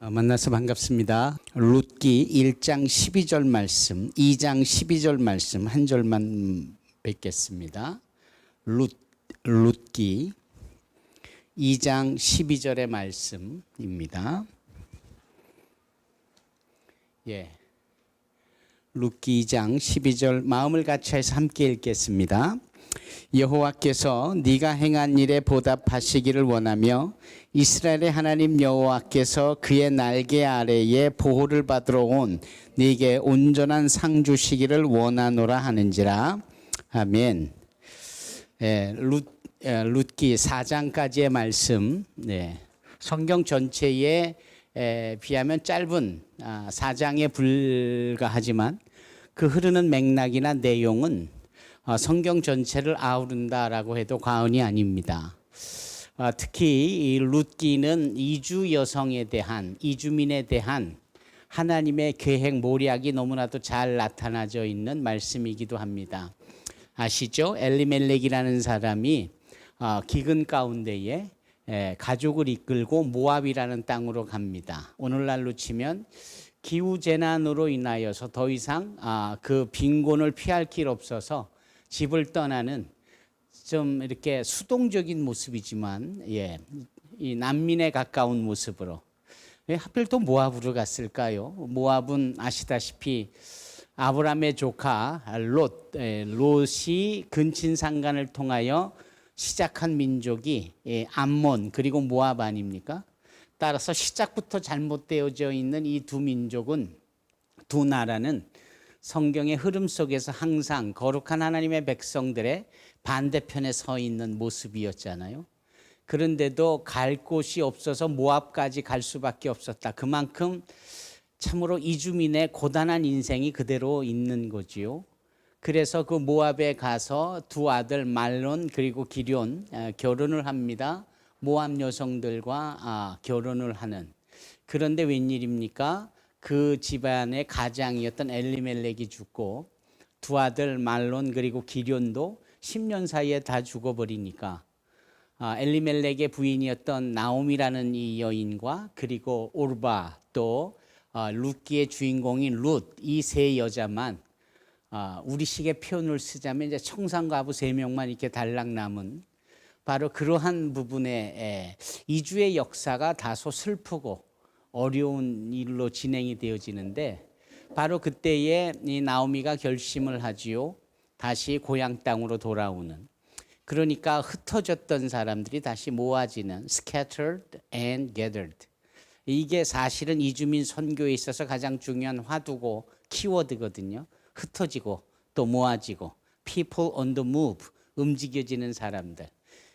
만나서 반갑습니다. 룻기 1장 12절 말씀, 2장 12절 말씀 한 절만 뵙겠습니다. 룻기 2장 12절의 말씀입니다. 룻기 2장 12절 마음을 같이해서 함께 읽겠습니다. 여호와께서 네가 행한 일에 보답하시기를 원하며 이스라엘의 하나님 여호와께서 그의 날개 아래에 보호를 받으러 온 네게 온전한 상 주시기를 원하노라 하는지라. 아멘. 룻기 4장까지의 말씀, 성경 전체에 비하면 짧은 4장에 불과하지만 그 흐르는 맥락이나 내용은 성경 전체를 아우른다라고 해도 과언이 아닙니다. 특히 이 룻기는 이주 여성에 대한, 이주민에 대한 하나님의 계획 모략이 너무나도 잘 나타나져 있는 말씀이기도 합니다. 아시죠? 엘리멜렉이라는 사람이 기근 가운데에 가족을 이끌고 모압이라는 땅으로 갑니다. 오늘날로 치면 기후재난으로 인하여서 더 이상 그 빈곤을 피할 길 없어서 집을 떠나는 좀 이렇게 수동적인 모습이지만 이 난민에 가까운 모습으로. 왜 하필 또 모압으로 갔을까요? 모압은 아시다시피 아브라함의 조카 롯이 근친상간을 통하여 시작한 민족이 암몬 그리고 모압 아닙니까? 따라서 시작부터 잘못되어져 있는 이 두 민족은, 두 나라는 성경의 흐름 속에서 항상 거룩한 하나님의 백성들의 반대편에 서 있는 모습이었잖아요. 그런데도 갈 곳이 없어서 모압까지 갈 수밖에 없었다. 그만큼 참으로 이주민의 고단한 인생이 그대로 있는 거지요. 그래서 그 모압에 가서 두 아들 말론 그리고 기럧 결혼을 합니다. 모압 여성들과 결혼을 하는. 그런데 웬일입니까? 그 집안의 가장이었던 엘리멜렉이 죽고 두 아들 말론 그리고 기럧도 10년 사이에 다 죽어버리니까 엘리멜렉의 부인이었던 나옴이라는 이 여인과 그리고 오르바 또 룻기의 주인공인 룻, 이 세 여자만 우리식의 표현을 쓰자면 이제 청산가부 3명만 이렇게 달랑 남은 바로 그러한 부분에 이주의 역사가 다소 슬프고 어려운 일로 진행이 되어지는데, 바로 그때에 이 나오미가 결심을 하지요. 다시 고향 땅으로 돌아오는. 그러니까 흩어졌던 사람들이 다시 모아지는 scattered and gathered. 이게 사실은 이주민 선교에 있어서 가장 중요한 화두고 키워드거든요. 흩어지고 또 모아지고 people on the move, 움직여지는 사람들.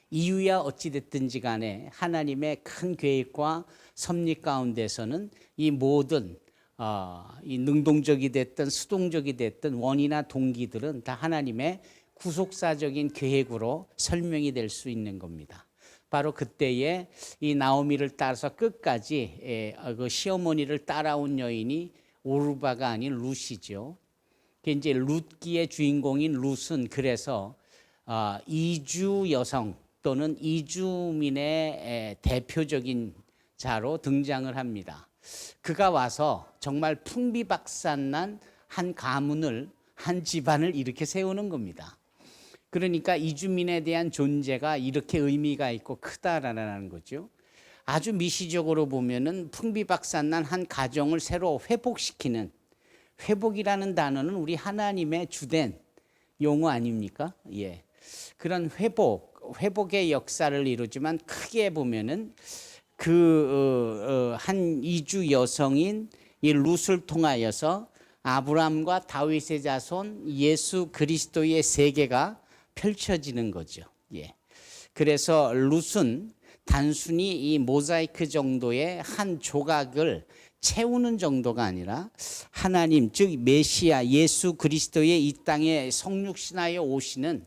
이유야 어찌됐든지 간에 하나님의 큰 계획과 섭리 가운데서는 이 모든 이 능동적이 됐든 수동적이 됐든 원이나 동기들은 다 하나님의 구속사적인 계획으로 설명이 될 수 있는 겁니다. 바로 그때에 이 나오미를 따라서 끝까지 그 시어머니를 따라온 여인이 오르바가 아닌 룻이죠. 이제 룻기의 주인공인 룻은 그래서 이주 여성 또는 이주민의 대표적인 자로 등장을 합니다. 그가 와서 정말 풍비박산난 한 가문을, 한 집안을 이렇게 세우는 겁니다. 그러니까 이주민에 대한 존재가 이렇게 의미가 있고 크다라는 거죠. 아주 미시적으로 보면은 풍비박산난 한 가정을 새로 회복시키는, 회복이라는 단어는 우리 하나님의 주된 용어 아닙니까? 그런 회복의 역사를 이루지만 크게 보면은 한 이주 여성인 이 룻을 통하여서 아브라함과 다윗의 자손 예수 그리스도의 세계가 펼쳐지는 거죠. 그래서 룻은 단순히 이 모자이크 정도의 한 조각을 채우는 정도가 아니라 하나님, 즉 메시아 예수 그리스도의 이 땅에 성육신하여 오시는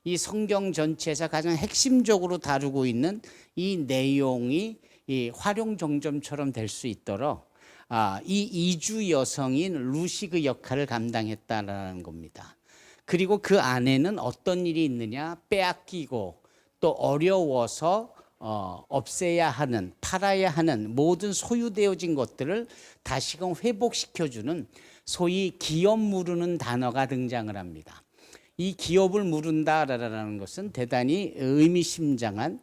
이 성경 전체에서 가장 핵심적으로 다루고 있는 이 내용이 이 활용정점처럼 될 수 있도록 이 이주 여성인 룻이 그 역할을 감당했다라는 겁니다. 그리고 그 안에는 어떤 일이 있느냐? 빼앗기고 또 어려워서 없애야 하는, 팔아야 하는 모든 소유되어진 것들을 다시금 회복시켜주는 소위 기업 무르는 단어가 등장을 합니다. 이 기업을 무른다라는 것은 대단히 의미심장한,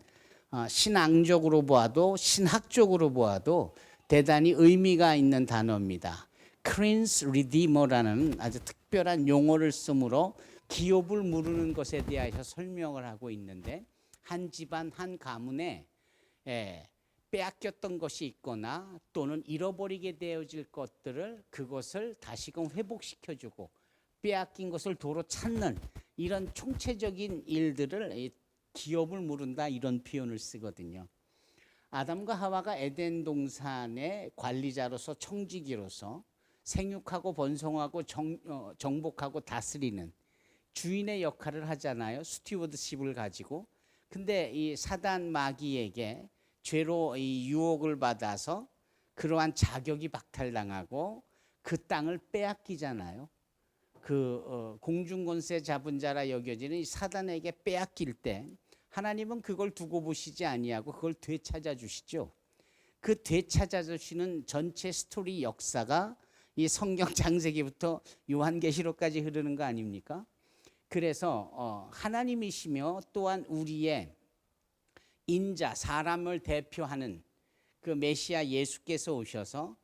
신앙적으로 보아도 신학적으로 보아도 대단히 의미가 있는 단어입니다. cleanse redeemer라는 아주 특별한 용어를 쓰므로 기업을 무르는 것에 대하여 설명을 하고 있는데, 한 집안 한 가문에 빼앗겼던 것이 있거나 또는 잃어버리게 되어질 것들을 그것을 다시금 회복시켜주고 빼앗긴 것을 도로 찾는 이런 총체적인 일들을 기업을 무른다, 이런 표현을 쓰거든요. 아담과 하와가 에덴 동산의 관리자로서, 청지기로서 생육하고 번성하고 정복하고 다스리는 주인의 역할을 하잖아요. 스튜어드십을 가지고. 근데 이 사단 마귀에게 죄로 이 유혹을 받아서 그러한 자격이 박탈당하고 그 땅을 빼앗기잖아요. 공중권세 잡은 자라 여겨지는 이 사단에게 빼앗길 때 하나님은 그걸 두고 보시지 아니하고 그걸 되찾아 주시죠. 그 되찾아 주시는 전체 스토리 역사가 이 성경 창세기부터 요한계시록까지 흐르는 거 아닙니까? 그래서 하나님이시며 또한 우리의 인자, 사람을 대표하는 그 메시아 예수께서 오셔서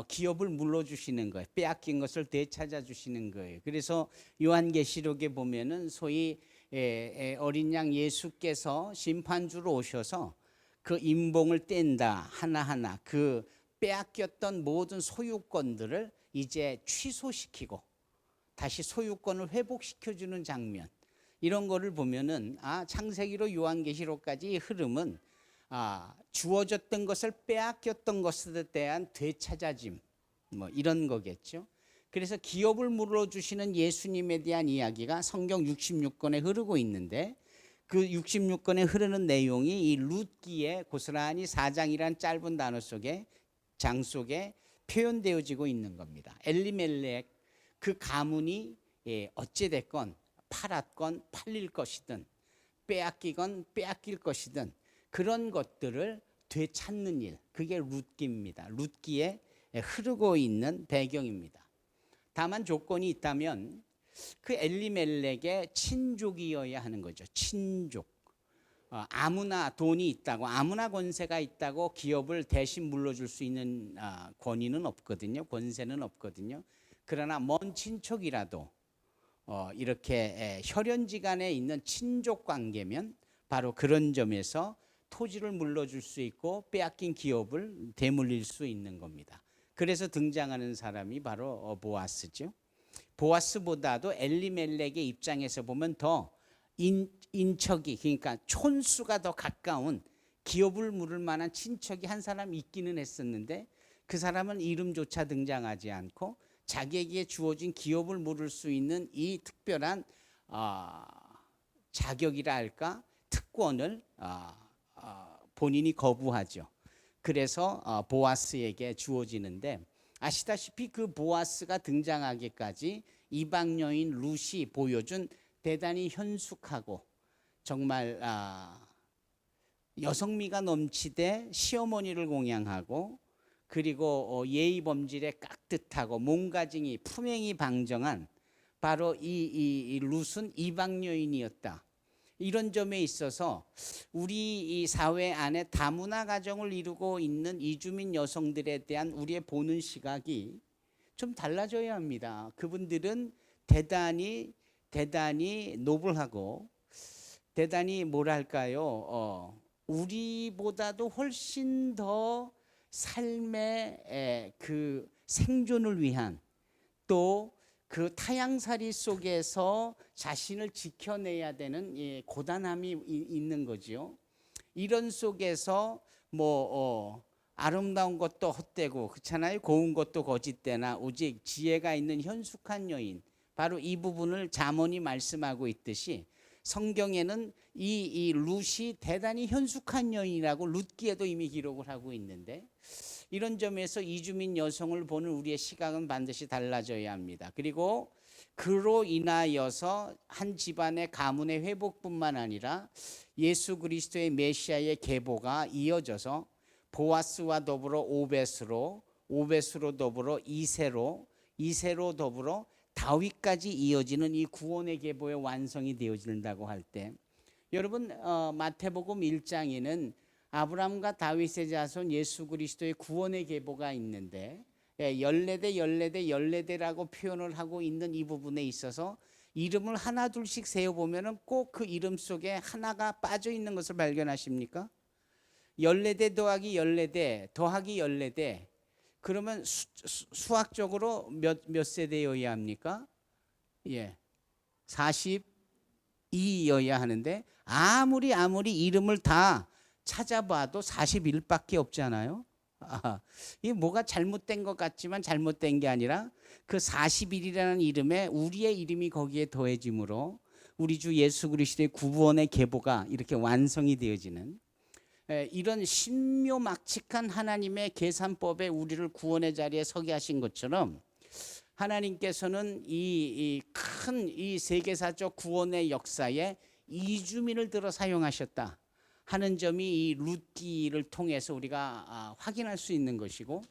기업을 물러주시는 거예요. 빼앗긴 것을 되찾아 주시는 거예요. 그래서 요한계시록에 보면은 소위 어린 양 예수께서 심판주로 오셔서 그 임봉을 뗀다 하나하나 그 빼앗겼던 모든 소유권들을 이제 취소시키고 다시 소유권을 회복시켜주는 장면, 이런 거를 보면은 창세기로 요한계시록까지 흐름은 주어졌던 것을 빼앗겼던 것에 대한 되찾아짐, 뭐 이런 거겠죠. 그래서 기업을 물어주시는 예수님에 대한 이야기가 성경 66권에 흐르고 있는데, 그 66권에 흐르는 내용이 이 룻기의 고스란히 4장이란 짧은 단어 속에 장 속에 표현되어지고 있는 겁니다. 엘리멜렉 그 가문이 어찌됐건 팔았건 팔릴 것이든 빼앗기건 빼앗길 것이든 그런 것들을 되찾는 일, 그게 룻기입니다. 룻기에 흐르고 있는 배경입니다. 다만 조건이 있다면 그 엘리멜렉의 친족이어야 하는 거죠. 친족. 아무나 돈이 있다고, 아무나 권세가 있다고 기업을 대신 물러줄 수 있는 권위는 없거든요. 권세는 없거든요. 그러나 먼 친척이라도 이렇게 혈연지간에 있는 친족 관계면 바로 그런 점에서 토지를 물러줄 수 있고 빼앗긴 기업을 되물릴 수 있는 겁니다. 그래서 등장하는 사람이 바로 보아스죠. 보아스보다도 엘리멜렉의 입장에서 보면 더 인척이, 그러니까 촌수가 더 가까운 기업을 물을 만한 친척이 한 사람 있기는 했었는데, 그 사람은 이름조차 등장하지 않고 자기에게 주어진 기업을 물을 수 있는 이 특별한 자격이라 할까, 특권을 본인이 거부하죠. 그래서 보아스에게 주어지는데, 아시다시피 그 보아스가 등장하기까지 이방 여인 룻이 보여준 대단히 현숙하고 정말 여성미가 넘치되 시어머니를 공양하고, 그리고 예의 범절에 깍듯하고 몸가짐이 품행이 방정한 바로 이 룻은 이방 여인이었다. 이런 점에 있어서 우리 이 사회 안에 다문화 가정을 이루고 있는 이주민 여성들에 대한 우리의 보는 시각이 좀 달라져야 합니다. 그분들은 대단히 노블하고 대단히 뭐랄까요, 우리보다도 훨씬 더 삶의 그 생존을 위한, 또 그 타향살이 속에서 자신을 지켜내야 되는 고단함이 있는 거지요. 이런 속에서 아름다운 것도 헛되고 그렇잖아요. 고운 것도 거짓되나 오직 지혜가 있는 현숙한 여인, 바로 이 부분을 잠언이 말씀하고 있듯이 성경에는 이 룻이 대단히 현숙한 여인이라고 룻기에도 이미 기록을 하고 있는데, 이런 점에서 이주민 여성을 보는 우리의 시각은 반드시 달라져야 합니다. 그리고 그로 인하여서 한 집안의 가문의 회복뿐만 아니라 예수 그리스도의 메시아의 계보가 이어져서 보아스와 더불어 오벳으로, 오벳으로 더불어 이새로, 이새로 더불어 다윗까지 이어지는 이 구원의 계보의 완성이 되어진다고 할 때, 여러분 마태복음 1장에는 아브라함과 다윗의 자손 예수 그리스도의 구원의 계보가 있는데, 14대 14대 14대라고 표현을 하고 있는 이 부분에 있어서 이름을 하나 둘씩 세어보면 꼭 그 이름 속에 하나가 빠져 있는 것을 발견하십니까? 14대 더하기 14대 더하기 14대, 그러면 수학적으로 몇 세대여야 합니까? 42여야 하는데, 아무리 이름을 다 찾아봐도 41밖에 없잖아요. 이 뭐가 잘못된 것 같지만 잘못된 게 아니라 그 41이라는 이름에 우리의 이름이 거기에 더해짐으로 우리 주 예수 그리스도의 구원의 계보가 이렇게 완성이 되어지는, 이런 신묘막측한 하나님의 계산법에 우리를 구원의 자리에 서게 하신 것처럼, 하나님께서는 이 큰 이 세계사적 구원의 역사에 이주민을 들어 사용하셨다 하는 점이 이 룻기를 통해서 우리가 확인할 수 있는 것이고,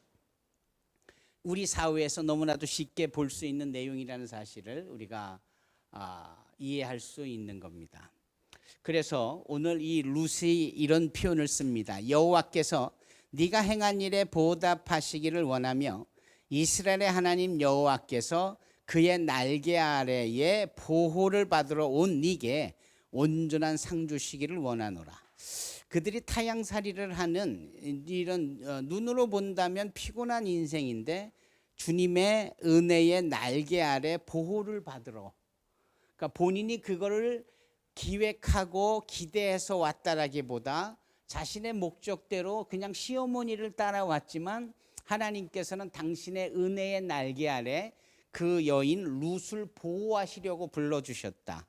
우리 사회에서 너무나도 쉽게 볼 수 있는 내용이라는 사실을 우리가 이해할 수 있는 겁니다. 그래서 오늘 이 룻이 이런 표현을 씁니다. 여호와께서 네가 행한 일에 보답하시기를 원하며 이스라엘의 하나님 여호와께서 그의 날개 아래에 보호를 받으러 온 네게 온전한 상 주시기를 원하노라. 그들이 타향살이를 하는 이런 눈으로 본다면 피곤한 인생인데 주님의 은혜의 날개 아래 보호를 받으러, 그러니까 본인이 그거를 기획하고 기대해서 왔다라기보다 자신의 목적대로 그냥 시어머니를 따라왔지만 하나님께서는 당신의 은혜의 날개 아래 그 여인 룻을 보호하시려고 불러주셨다.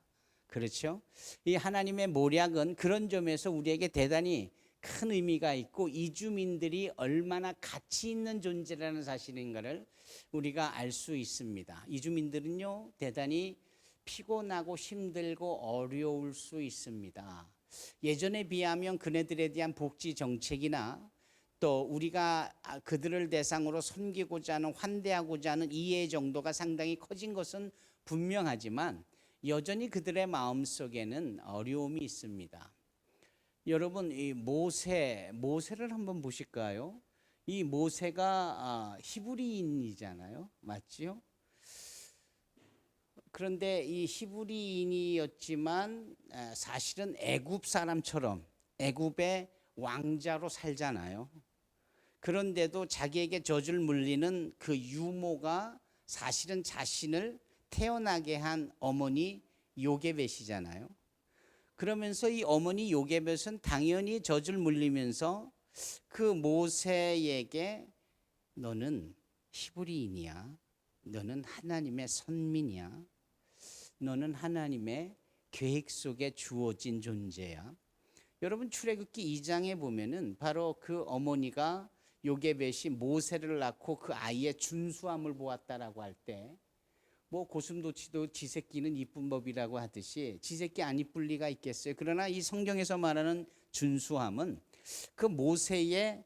그렇죠? 이 하나님의 모략은 그런 점에서 우리에게 대단히 큰 의미가 있고 이주민들이 얼마나 가치 있는 존재라는 사실인가를 우리가 알 수 있습니다. 이주민들은요 대단히 피곤하고 힘들고 어려울 수 있습니다. 예전에 비하면 그네들에 대한 복지 정책이나 또 우리가 그들을 대상으로 섬기고자 하는, 환대하고자 하는 이해 정도가 상당히 커진 것은 분명하지만 여전히 그들의 마음속에는 어려움이 있습니다. 여러분 이 모세를 한번 보실까요? 이 모세가 히브리인이잖아요, 맞지요? 그런데 이 히브리인이었지만 사실은 애굽 사람처럼 애굽의 왕자로 살잖아요. 그런데도 자기에게 젖을 물리는 그 유모가 사실은 자신을 태어나게 한 어머니 요게벳이잖아요. 그러면서 이 어머니 요게벳은 당연히 젖을 물리면서 그 모세에게 너는 히브리인이야, 너는 하나님의 선민이야, 너는 하나님의 계획 속에 주어진 존재야. 여러분 출애굽기 2장에 보면은 바로 그 어머니가 요게벳이 모세를 낳고 그 아이의 준수함을 보았다라고 할 때, 뭐 고슴도치도 지새끼는 이쁜 법이라고 하듯이 지새끼 안 이쁠 리가 있겠어요. 그러나 이 성경에서 말하는 준수함은 그 모세의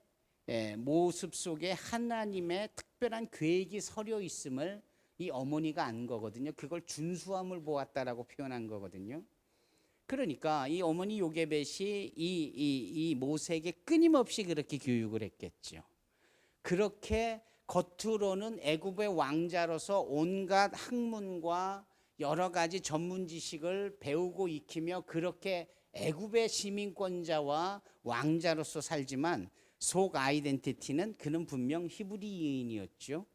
모습 속에 하나님의 특별한 계획이 서려 있음을 이 어머니가 안 거거든요. 그걸 준수함을 보았다라고 표현한 거거든요. 그러니까 이 어머니 요게벳이 이 모세에게 끊임없이 그렇게 교육을 했겠죠. 그렇게 겉으로는 애굽의 왕자로서 온갖 학문과 여러 가지 전문 지식을 배우고 익히며 그렇게 애굽의 시민권자와 왕자로서 살지만 속 아이덴티티는 그는 분명 히브리인이었죠.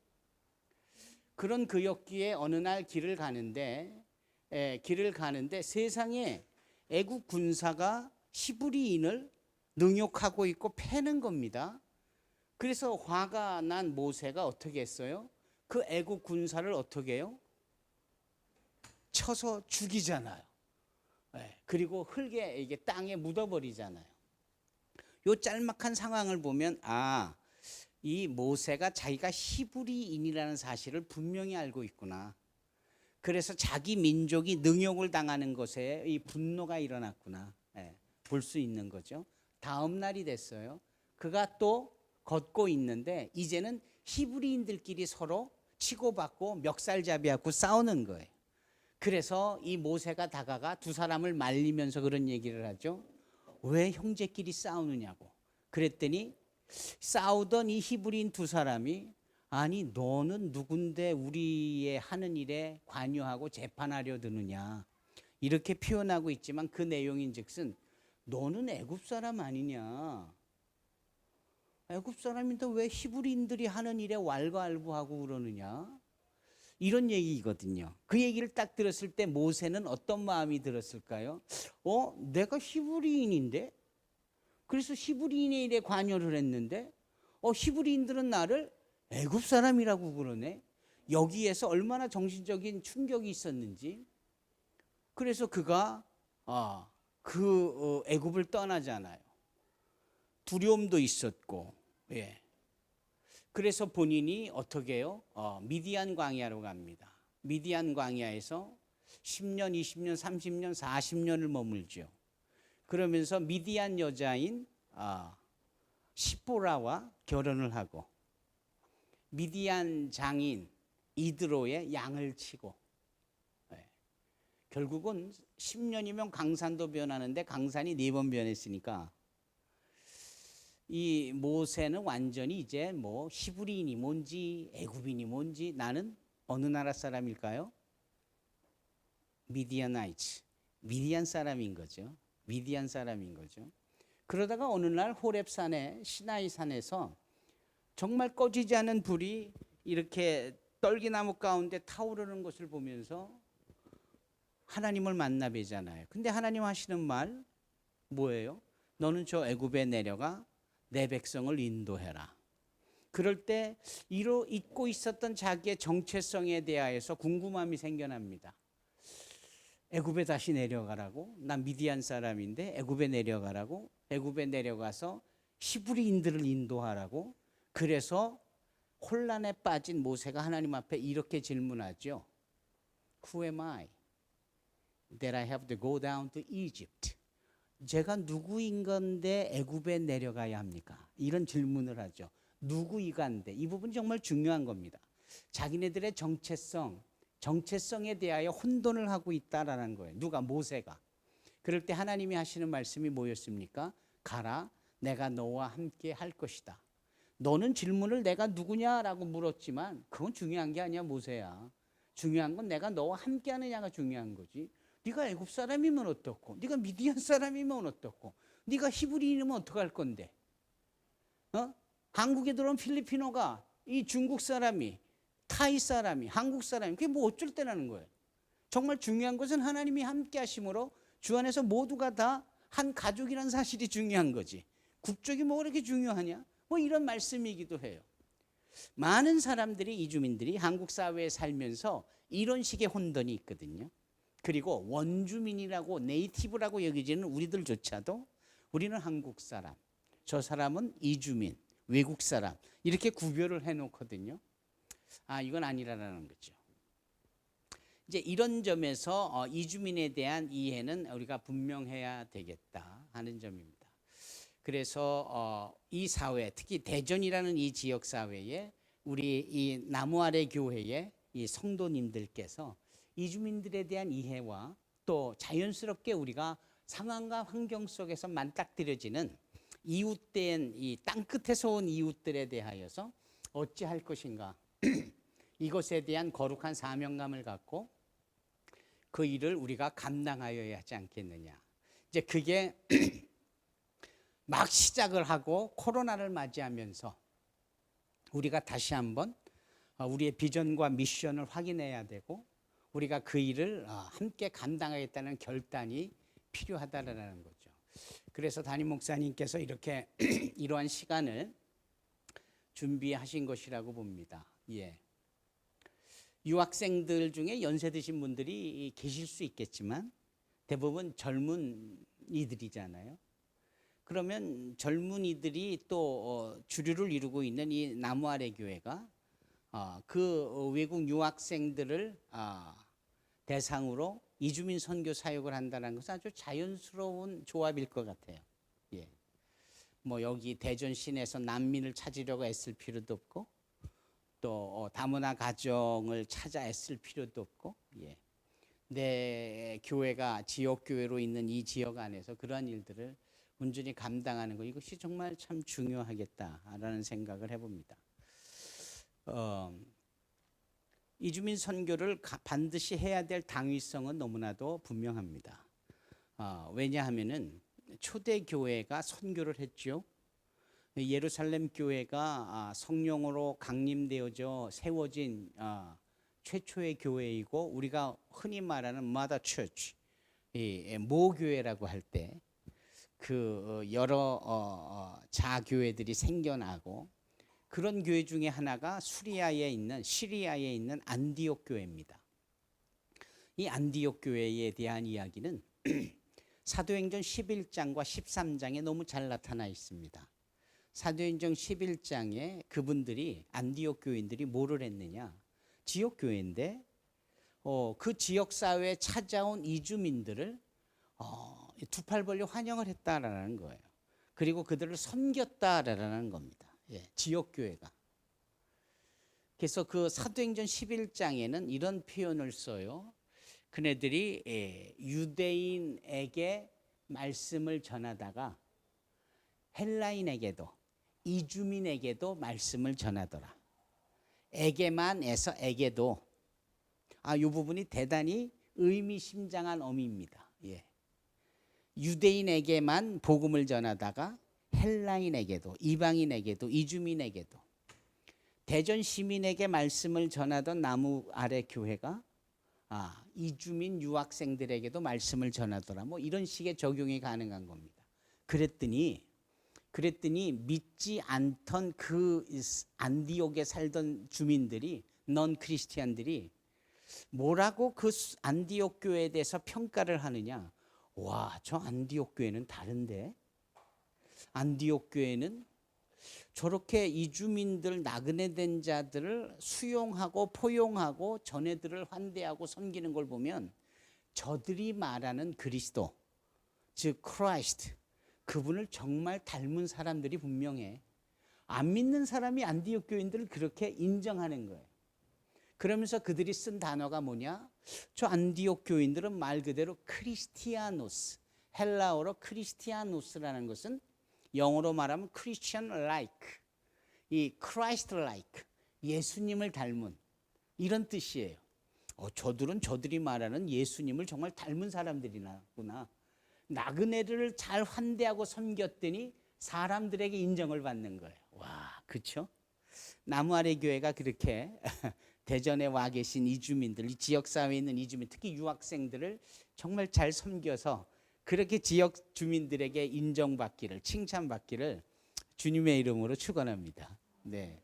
그런 그였기에 어느 날 길을 가는데 세상에 애국 군사가 히브리인을 능욕하고 있고 패는 겁니다. 그래서 화가 난 모세가 어떻게 했어요? 그 애국 군사를 어떻게 해요? 쳐서 죽이잖아요. 그리고 흙에 이게 땅에 묻어버리잖아요. 요 짤막한 상황을 보면 이 모세가 자기가 히브리인이라는 사실을 분명히 알고 있구나. 그래서 자기 민족이 능욕을 당하는 것에 이 분노가 일어났구나. 예, 볼 수 있는 거죠. 다음 날이 됐어요. 그가 또 걷고 있는데 이제는 히브리인들끼리 서로 치고받고 멱살잡이하고 싸우는 거예요. 그래서 이 모세가 다가가 두 사람을 말리면서 그런 얘기를 하죠. 왜 형제끼리 싸우느냐고. 그랬더니 싸우던 이 히브리인 두 사람이 아니 너는 누군데 우리의 하는 일에 관여하고 재판하려 드느냐 이렇게 표현하고 있지만 그 내용인즉슨 너는 애굽 사람 아니냐. 애굽 사람인데 왜 히브리인들이 하는 일에 왈가왈부하고 그러느냐. 이런 얘기거든요. 그 얘기를 딱 들었을 때 모세는 어떤 마음이 들었을까요? 내가 히브리인인데? 그래서 히브리인의 일에 관여를 했는데 히브리인들은 나를 애굽 사람이라고 그러네. 여기에서 얼마나 정신적인 충격이 있었는지. 그래서 그가 애굽을 떠나잖아요. 두려움도 있었고, 예. 그래서 본인이 어떻게 해요? 미디안 광야로 갑니다. 미디안 광야에서 10년, 20년, 30년, 40년을 머물죠. 그러면서 미디안 여자인 시보라와 결혼을 하고 미디안 장인 이드로의 양을 치고 결국은 10년이면 강산도 변하는데 강산이 4번 변했으니까 이 모세는 완전히 이제 뭐 히브리인이 뭔지 애굽인이 뭔지 나는 어느 나라 사람일까요? 미디안 사람인 거죠. 미디안 사람인 거죠. 그러다가 어느 날 호렙산에 시나이 산에서 정말 꺼지지 않은 불이 이렇게 떨기나무 가운데 타오르는 것을 보면서 하나님을 만나 뵈잖아요. 근데 하나님 하시는 말 뭐예요? 너는 저 애굽에 내려가 내 백성을 인도해라. 그럴 때 잊고 있었던 자기의 정체성에 대하여서 궁금함이 생겨납니다. 애굽에 다시 내려가라고? 난 미디안 사람인데 애굽에 내려가라고? 애굽에 내려가서 히브리인들을 인도하라고? 그래서 혼란에 빠진 모세가 하나님 앞에 이렇게 질문하죠. Who am I that I have to go down to Egypt? 제가 누구인 건데 애굽에 내려가야 합니까? 이런 질문을 하죠. 누구이간데 이 부분이 정말 중요한 겁니다. 자기네들의 정체성에 대하여 혼돈을 하고 있다라는 거예요. 누가? 모세가. 그럴 때 하나님이 하시는 말씀이 뭐였습니까? 가라, 내가 너와 함께 할 것이다. 너는 질문을 내가 누구냐라고 물었지만 그건 중요한 게 아니야, 모세야. 중요한 건 내가 너와 함께 하느냐가 중요한 거지. 네가 애굽 사람이면 어떻고, 네가 미디안 사람이면 어떻고, 네가 히브리인이면 어떡할 건데? 한국에 들어온 필리핀어가 이 중국 사람이, 타이 사람이, 한국 사람이 그게 뭐 어쩔 때라는 거예요. 정말 중요한 것은 하나님이 함께 하심으로 주 안에서 모두가 다 한 가족이라는 사실이 중요한 거지. 국적이 뭐 그렇게 중요하냐? 뭐 이런 말씀이기도 해요. 많은 사람들이, 이주민들이 한국 사회에 살면서 이런 식의 혼돈이 있거든요. 그리고 원주민이라고 네이티브라고 여기지는 우리들조차도 우리는 한국 사람, 저 사람은 이주민, 외국 사람 이렇게 구별을 해놓거든요. 이건 아니라는 거죠. 이제 이런 점에서 이주민에 대한 이해는 우리가 분명해야 되겠다 하는 점입니다. 그래서 이 사회, 특히 대전이라는 이 지역 사회에 우리 이 나무 아래 교회의 이 성도님들께서 이주민들에 대한 이해와 또 자연스럽게 우리가 상황과 환경 속에서 맞닥뜨려지는 이웃된 이 땅끝에서 온 이웃들에 대하여서 어찌할 것인가 이것에 대한 거룩한 사명감을 갖고 그 일을 우리가 감당하여야 하지 않겠느냐. 이제 그게 막 시작을 하고 코로나를 맞이하면서 우리가 다시 한번 우리의 비전과 미션을 확인해야 되고 우리가 그 일을 함께 감당하겠다는 결단이 필요하다라는 거죠. 그래서 담임 목사님께서 이렇게 이러한 시간을 준비하신 것이라고 봅니다. 예. 유학생들 중에 연세 드신 분들이 계실 수 있겠지만 대부분 젊은이들이잖아요. 그러면 젊은이들이 또 주류를 이루고 있는 이 나무 아래 교회가 그 외국 유학생들을 대상으로 이주민 선교 사역을 한다는 것은 아주 자연스러운 조합일 것 같아요. 예. 뭐 여기 대전 시내에서 난민을 찾으려고 애쓸 필요도 없고 또 다문화 가정을 찾아 애쓸 필요도 없고, 예. 내 교회가 지역 교회로 있는 이 지역 안에서 그러한 일들을 온전히 감당하는 것, 이것이 정말 참 중요하겠다라는 생각을 해봅니다. 이주민 선교를 반드시 해야 될 당위성은 너무나도 분명합니다. 왜냐하면은 초대 교회가 선교를 했죠. 예루살렘 교회가 성령으로 강림되어져 세워진 최초의 교회이고, 우리가 흔히 말하는 mother church, 모교회라고 할 때 그 여러 자교회들이 생겨나고, 그런 교회 중에 하나가 시리아에 있는 안디옥 교회입니다. 이 안디옥 교회에 대한 이야기는 사도행전 11장과 13장에 너무 잘 나타나 있습니다. 사도행전 11장에 그분들이, 안디옥 교인들이 뭐를 했느냐, 지역 교회인데 그 지역 사회에 찾아온 이주민들을 두 팔 벌려 환영을 했다라는 거예요. 그리고 그들을 섬겼다라는 겁니다. 예, 지역 교회가. 그래서 그 사도행전 11장에는 이런 표현을 써요. 그네들이 유대인에게 말씀을 전하다가 헬라인에게도, 이주민에게도 말씀을 전하더라. 에게만에서 에게도. 이 부분이 대단히 의미심장한 어미입니다. 예. 유대인에게만 복음을 전하다가 헬라인에게도, 이방인에게도, 이주민에게도. 대전 시민에게 말씀을 전하던 나무 아래 교회가 이주민 유학생들에게도 말씀을 전하더라. 뭐 이런 식의 적용이 가능한 겁니다. 그랬더니 믿지 않던 그 안디옥에 살던 주민들이, 넌 크리스티안들이 뭐라고 그 안디옥 교회에 대해서 평가를 하느냐. 와, 저 안디옥 교회는 다른데? 안디옥 교회는 저렇게 이주민들, 나그네 된 자들을 수용하고 포용하고 전애들을 환대하고 섬기는 걸 보면 저들이 말하는 그리스도, 즉 크라이스트, 그분을 정말 닮은 사람들이 분명해. 안 믿는 사람이 안디옥 교인들을 그렇게 인정하는 거예요. 그러면서 그들이 쓴 단어가 뭐냐? 저 안디옥 교인들은 말 그대로 크리스티아노스, 헬라어로 크리스티아노스라는 것은 영어로 말하면 Christian like, 이 Christ like, 예수님을 닮은, 이런 뜻이에요. 저들이 말하는 예수님을 정말 닮은 사람들이구나. 나그네를 잘 환대하고 섬겼더니 사람들에게 인정을 받는 거예요. 와, 그렇죠? 나무 아래 교회가 그렇게 대전에 와 계신 이주민들, 이 지역사회에 있는 이주민, 특히 유학생들을 정말 잘 섬겨서 그렇게 지역 주민들에게 인정받기를, 칭찬받기를 주님의 이름으로 축원합니다. 네.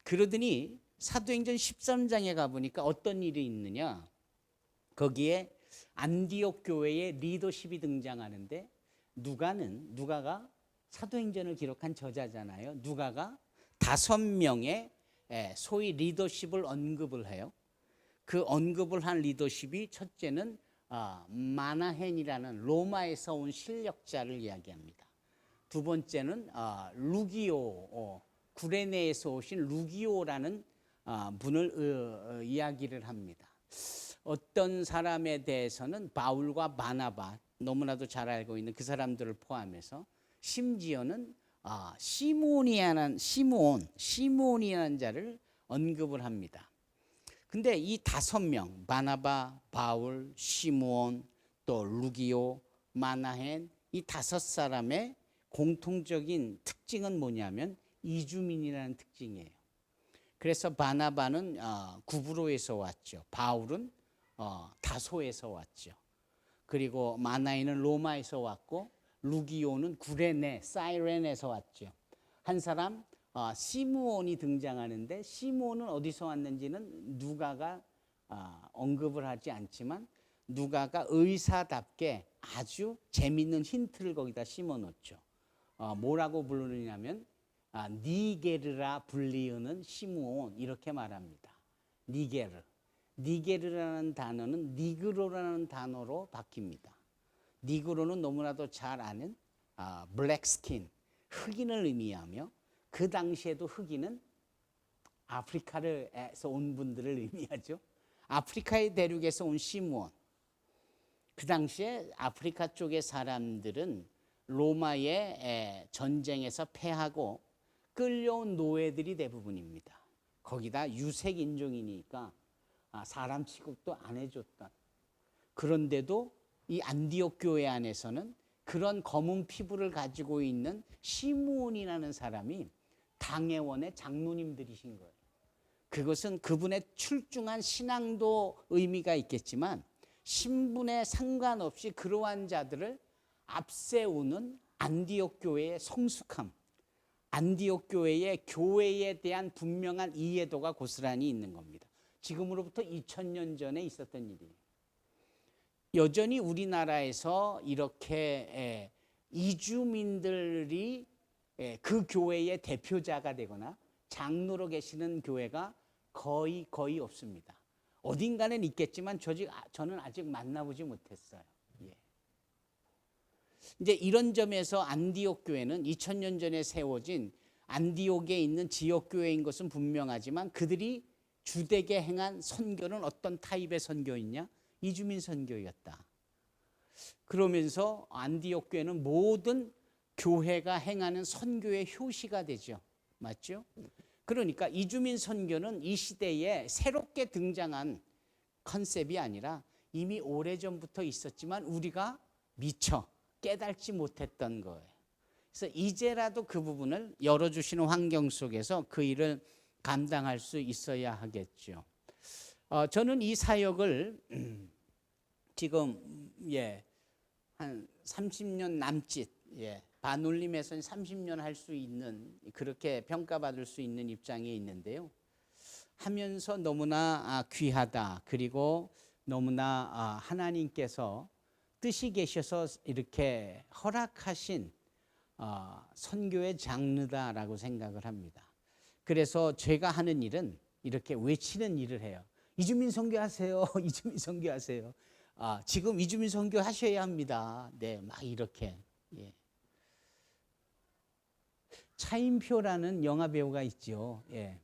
그러더니 사도행전 13장에 가보니까 어떤 일이 있느냐. 거기에 안디옥 교회의 리더십이 등장하는데, 누가가 사도행전을 기록한 저자잖아요. 누가가 5명의 소위 리더십을 언급을 해요. 그 언급을 한 리더십이, 첫째는 마나헨이라는 로마에서 온 실력자를 이야기합니다. 두 번째는 루기오, 구레네에서 오신 루기오라는 분을 이야기를 합니다. 어떤 사람에 대해서는 바울과 바나바, 너무나도 잘 알고 있는 그 사람들을 포함해서, 심지어는 시몬이라는 자를 언급을 합니다. 근데 이 5명, 바나바, 바울, 시몬, 또 루기오, 마나헨, 이 5사람의 공통적인 특징은 뭐냐면 이주민이라는 특징이에요. 그래서 바나바는 구브로에서 왔죠. 바울은 다소에서 왔죠. 그리고 마나인은 로마에서 왔고, 루기오는 구레네, 사이렌에서 왔죠. 한 사람 시므온이 등장하는데, 시므온은 어디서 왔는지는 누가가 언급을 하지 않지만, 누가가 의사답게 아주 재밌는 힌트를 거기다 심어놓죠. 뭐라고 부르느냐면 니게르라 불리우는 시므온, 이렇게 말합니다. 니게르. 니게르라는 단어는 니그로라는 단어로 바뀝니다. 니그로는 너무나도 잘 아는 블랙 스킨, 흑인을 의미하며 그 당시에도 흑인은 아프리카에서 온 분들을 의미하죠. 아프리카의 대륙에서 온 시므온. 그 당시에 아프리카 쪽의 사람들은 로마의 전쟁에서 패하고 끌려온 노예들이 대부분입니다. 거기다 유색 인종이니까 사람 취급도 안 해줬던. 그런데도 이 안디옥 교회 안에서는 그런 검은 피부를 가지고 있는 시므온이라는 사람이 당회원의 장로님들이신 거예요. 그것은 그분의 출중한 신앙도 의미가 있겠지만 신분에 상관없이 그러한 자들을 앞세우는 안디옥 교회의 성숙함, 안디옥 교회의 교회에 대한 분명한 이해도가 고스란히 있는 겁니다. 지금으로부터 2000년 전에 있었던 일이에요. 여전히 우리나라에서 이렇게 이주민들이 그 교회의 대표자가 되거나 장로로 계시는 교회가 거의 없습니다. 어딘가는 있겠지만 저는 아직 만나보지 못했어요. 예. 이제 이런 점에서 안디옥 교회는 2000년 전에 세워진 안디옥에 있는 지역 교회인 것은 분명하지만 그들이 주되게 행한 선교는 어떤 타입의 선교였냐? 이주민 선교였다. 그러면서 안디옥 교회는 모든 교회가 행하는 선교의 효시가 되죠. 맞죠? 그러니까 이주민 선교는 이 시대에 새롭게 등장한 컨셉이 아니라 이미 오래전부터 있었지만 우리가 미처 깨닫지 못했던 거예요. 그래서 이제라도 그 부분을 열어주시는 환경 속에서 그 일을 감당할 수 있어야 하겠죠. 저는 이 사역을 지금 한 30년 남짓 반올림에서는 30년 할 수 있는 그렇게 평가받을 수 있는 입장에 있는데요. 하면서 너무나 귀하다. 그리고 너무나 하나님께서 뜻이 계셔서 이렇게 허락하신 선교의 장르다라고 생각을 합니다. 그래서 제가 하는 일은 이렇게 외치는 일을 해요. 이주민 선교하세요. 이주민 선교하세요. 지금 이주민 선교하셔야 합니다. 네, 막 이렇게. 예. 차인표라는 영화 배우가 있죠. 예.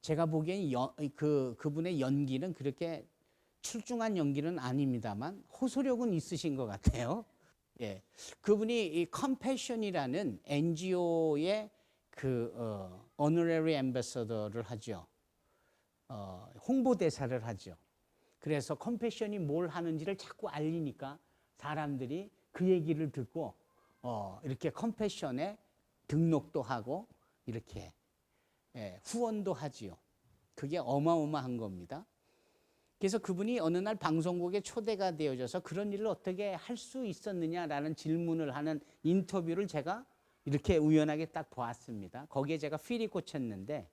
제가 보기엔 그분의 연기는 그렇게 출중한 연기는 아닙니다만 호소력은 있으신 것 같아요. 예. 그분이 이 컴패션이라는 NGO의 honorary ambassador를 하죠. 홍보대사를 하죠. 그래서 컴패션이 뭘 하는지를 자꾸 알리니까 사람들이 그 얘기를 듣고 이렇게 컴패션에 등록도 하고 이렇게 후원도 하지요. 그게 어마어마한 겁니다. 그래서 그분이 어느 날 방송국에 초대가 되어져서 그런 일을 어떻게 할 수 있었느냐라는 질문을 하는 인터뷰를 제가 이렇게 우연하게 딱 보았습니다. 거기에 제가 필이 꽂혔는데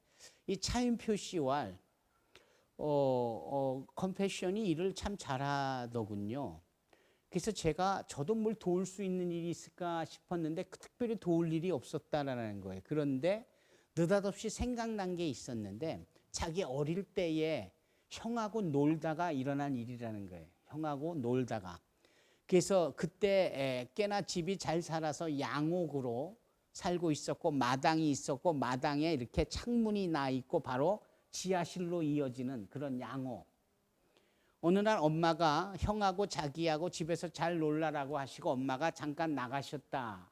이 차인표 씨와 컴패션이 일을 참 잘하더군요. 그래서 저도 뭘 도울 수 있는 일이 있을까 싶었는데 특별히 도울 일이 없었다라는 거예요. 그런데 느닷없이 생각난 게 있었는데 자기 어릴 때에 형하고 놀다가 일어난 일이라는 거예요. 형하고 놀다가. 그래서 그때 꽤나 집이 잘 살아서 양옥으로 살고 있었고 마당이 있었고 마당에 이렇게 창문이 나 있고 바로 지하실로 이어지는 그런 양옥. 어느 날 엄마가 형하고 자기하고 집에서 잘 놀라라고 하시고 엄마가 잠깐 나가셨다.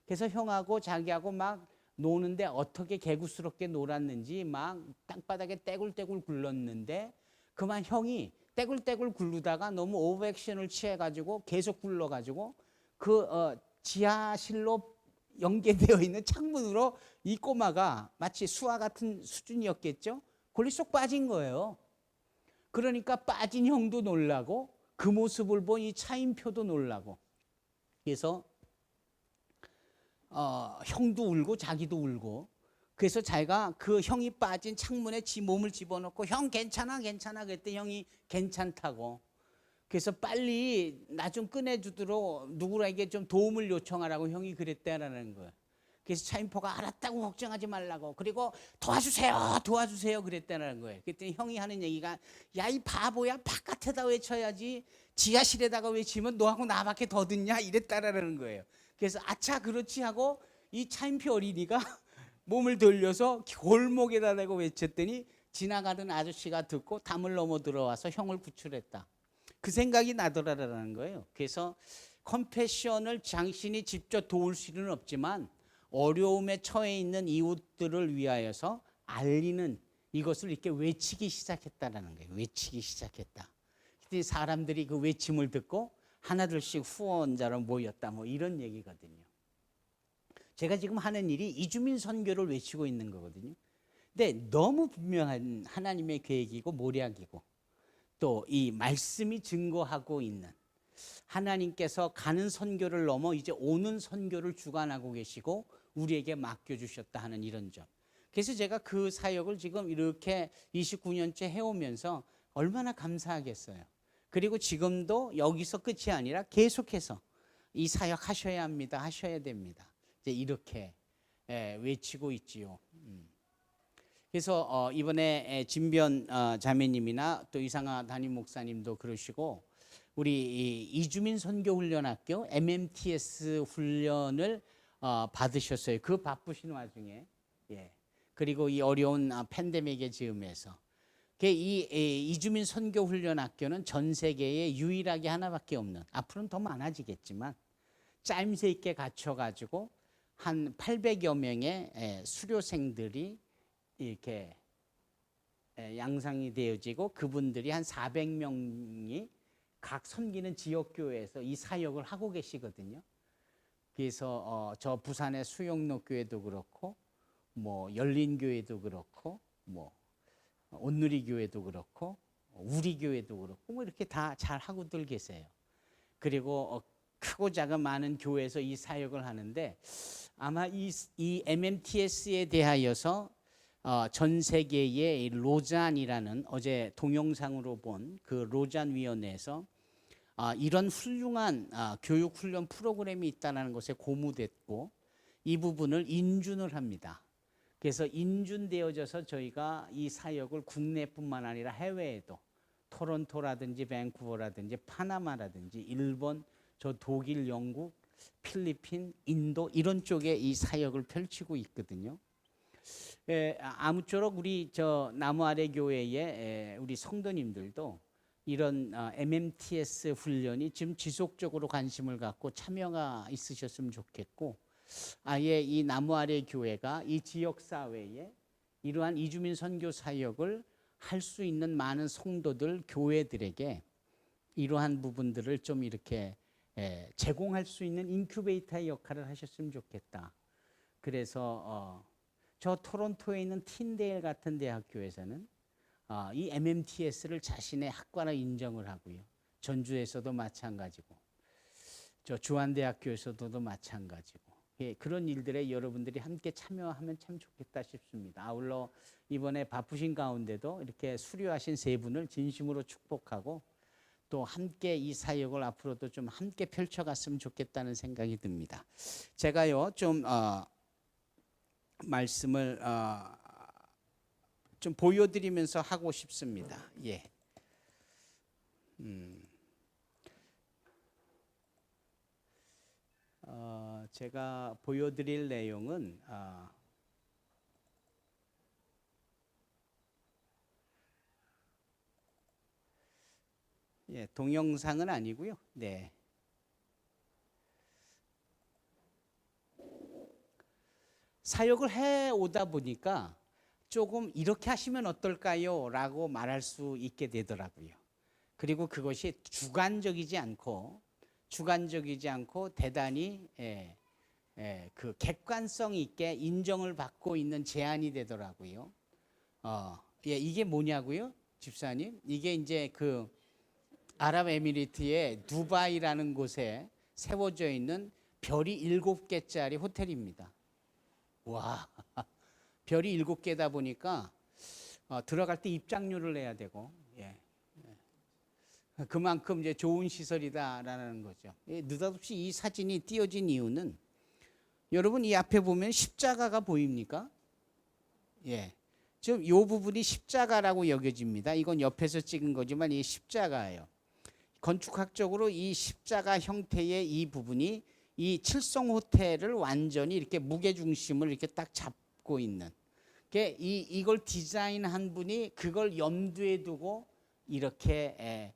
그래서 형하고 자기하고 막 노는데 어떻게 개구스럽게 놀았는지 막 땅바닥에 떼굴떼굴 굴렀는데 그만 형이 떼굴떼굴 굴르다가 너무 오버액션을 취해가지고 계속 굴러가지고 지하실로 연계되어 있는 창문으로 이 꼬마가 마치 수화 같은 수준이었겠죠? 골리 쏙 빠진 거예요. 그러니까 빠진 형도 놀라고 그 모습을 본 이 차인표도 놀라고. 그래서 형도 울고 자기도 울고. 그래서 자기가 그 형이 빠진 창문에 지 몸을 집어넣고 형 괜찮아 그랬더니 형이 괜찮다고. 그래서 빨리 나 좀 꺼내주도록 누구에게 좀 도움을 요청하라고 형이 그랬다라는 거예요. 그래서 차인포가 알았다고 걱정하지 말라고, 그리고 도와주세요 그랬다는 거예요. 그랬더니 형이 하는 얘기가, 야 이 바보야, 바깥에다 외쳐야지 지하실에다가 외치면 너하고 나밖에 더 듣냐 이랬다라는 거예요. 그래서 아차 그렇지 하고 이 차인표 어린이가 몸을 돌려서 골목에다 대고 외쳤더니 지나가던 아저씨가 듣고 담을 넘어 들어와서 형을 구출했다. 그 생각이 나더라라는 거예요. 그래서 컴패션을 당신이 직접 도울 수는 없지만 어려움에 처해 있는 이웃들을 위하여서 알리는, 이것을 이렇게 외치기 시작했다라는 거예요. 외치기 시작했다. 그때 사람들이 그 외침을 듣고 하나둘씩 후원자로 모였다, 뭐 이런 얘기거든요. 제가 지금 하는 일이 이주민 선교를 외치고 있는 거거든요. 근데 너무 분명한 하나님의 계획이고 모략이고 또 이 말씀이 증거하고 있는, 하나님께서 가는 선교를 넘어 이제 오는 선교를 주관하고 계시고 우리에게 맡겨주셨다 하는 이런 점. 그래서 제가 그 사역을 지금 이렇게 29년째 해오면서 얼마나 감사하겠어요. 그리고 지금도 여기서 끝이 아니라 계속해서 이 사역 하셔야 합니다, 하셔야 됩니다, 이제 이렇게 외치고 있지요. 그래서 이번에 진변 자매님이나 또 이상하 담임 목사님도 그러시고, 우리 이주민 선교훈련학교 MMTS 훈련을 받으셨어요. 그 바쁘신 와중에. 예. 그리고 이 어려운 팬데믹의 즈음에서. 이 이주민 선교훈련학교는 전 세계에 유일하게 하나밖에 없는, 앞으로는 더 많아지겠지만 짜임새 있게 갖춰가지고 한 800여 명의 수료생들이 이렇게 양상이 되어지고, 그분들이 한 400명이 각 섬기는 지역교회에서 이 사역을 하고 계시거든요. 그래서 저 부산의 수영로 교회도 그렇고, 뭐 열린교회도 그렇고, 뭐 온누리 교회도 그렇고, 우리 교회도 그렇고, 뭐 이렇게 다 잘 하고들 계세요. 그리고 크고 작은 많은 교회에서 이 사역을 하는데, 아마 이 MMTS에 대하여서 전 세계의 로잔이라는, 어제 동영상으로 본 그 로잔 위원회에서 이런 훌륭한 교육 훈련 프로그램이 있다는 것에 고무됐고, 이 부분을 인준을 합니다. 그래서 인준되어져서 저희가 이 사역을 국내뿐만 아니라 해외에도, 토론토라든지 밴쿠버라든지 파나마라든지 일본, 저 독일, 영국, 필리핀, 인도 이런 쪽에 이 사역을 펼치고 있거든요. 아무쪼록 우리 저 나무 아래 교회의 우리 성도님들도 이런 MMTS 훈련이 지금 지속적으로 관심을 갖고 참여가 있으셨으면 좋겠고, 아예 이 나무 아래 교회가 이 지역 사회에 이러한 이주민 선교 사역을 할 수 있는 많은 성도들, 교회들에게 이러한 부분들을 좀 이렇게 제공할 수 있는 인큐베이터의 역할을 하셨으면 좋겠다. 그래서 저 토론토에 있는 틴데일 같은 대학교에서는 이 MMTS를 자신의 학과로 인정을 하고요. 전주에서도 마찬가지고, 저 주한대학교에서도 마찬가지고, 그런 일들에 여러분들이 함께 참여하면 참 좋겠다 싶습니다. 아울러 이번에 바쁘신 가운데도 이렇게 수료하신 세 분을 진심으로 축복하고, 또 함께 이 사역을 앞으로도 좀 함께 펼쳐갔으면 좋겠다는 생각이 듭니다. 제가요 좀 말씀을 좀 보여드리면서 하고 싶습니다. 예. 제가 보여드릴 내용은 예, 동영상은 아니고요. 네. 사역을 해 오다 보니까 조금 이렇게 하시면 어떨까요? 라고 말할 수 있게 되더라고요. 그리고 그것이 주관적이지 않고 대단히 그 객관성 있게 인정을 받고 있는 제안이 되더라고요. 이게 뭐냐고요? 집사님? 이게 이제 그 아랍에미리트의 두바이라는 곳에 세워져 있는 별이 7개짜리 호텔입니다. 와, 별이 7개다 보니까 들어갈 때 입장료를 내야 되고, 그만큼 이제 좋은 시설이다라는 거죠. 느닷없이 이 사진이 띄어진 이유는 여러분 이 앞에 보면 십자가가 보입니까? 예. 지금 이 부분이 십자가라고 여겨집니다. 이건 옆에서 찍은 거지만 이 십자가예요. 건축학적으로 이 십자가 형태의 이 부분이 이 칠성 호텔을 완전히 이렇게 무게 중심을 이렇게 딱 잡고 있는. 이걸 디자인한 분이 그걸 염두에 두고 이렇게